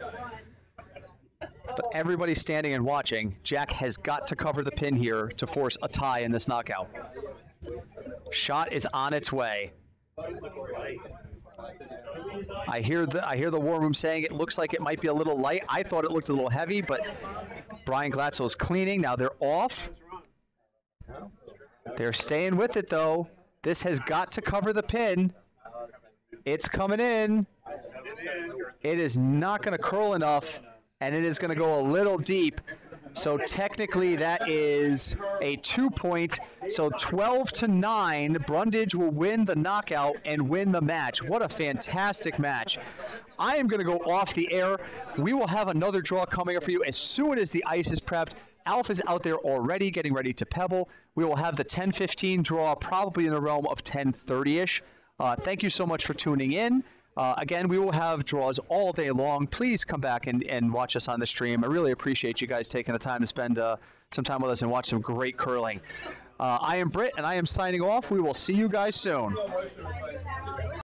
But everybody's standing and watching. Jack has got to cover the pin here to force a tie in this knockout. Shot is on its way. I hear the war room saying it looks like it might be a little light. I thought it looked a little heavy, but Brian Glatzel's cleaning. Now they're off. They're staying with it, though. This has got to cover the pin. It's coming in. It is not going to curl enough, and it is going to go a little deep. So technically that is a 2-point. So 12-9, Brundage will win the knockout and win the match. What a fantastic match. I am going to go off the air. We will have another draw coming up for you as soon as the ice is prepped. Alf is out there already getting ready to pebble. We will have the 10:15 draw probably in the realm of 10:30-ish. Thank you so much for tuning in. Again, we will have draws all day long. Please come back and watch us on the stream. I really appreciate you guys taking the time to spend some time with us and watch some great curling. I am Britt, and I am signing off. We will see you guys soon.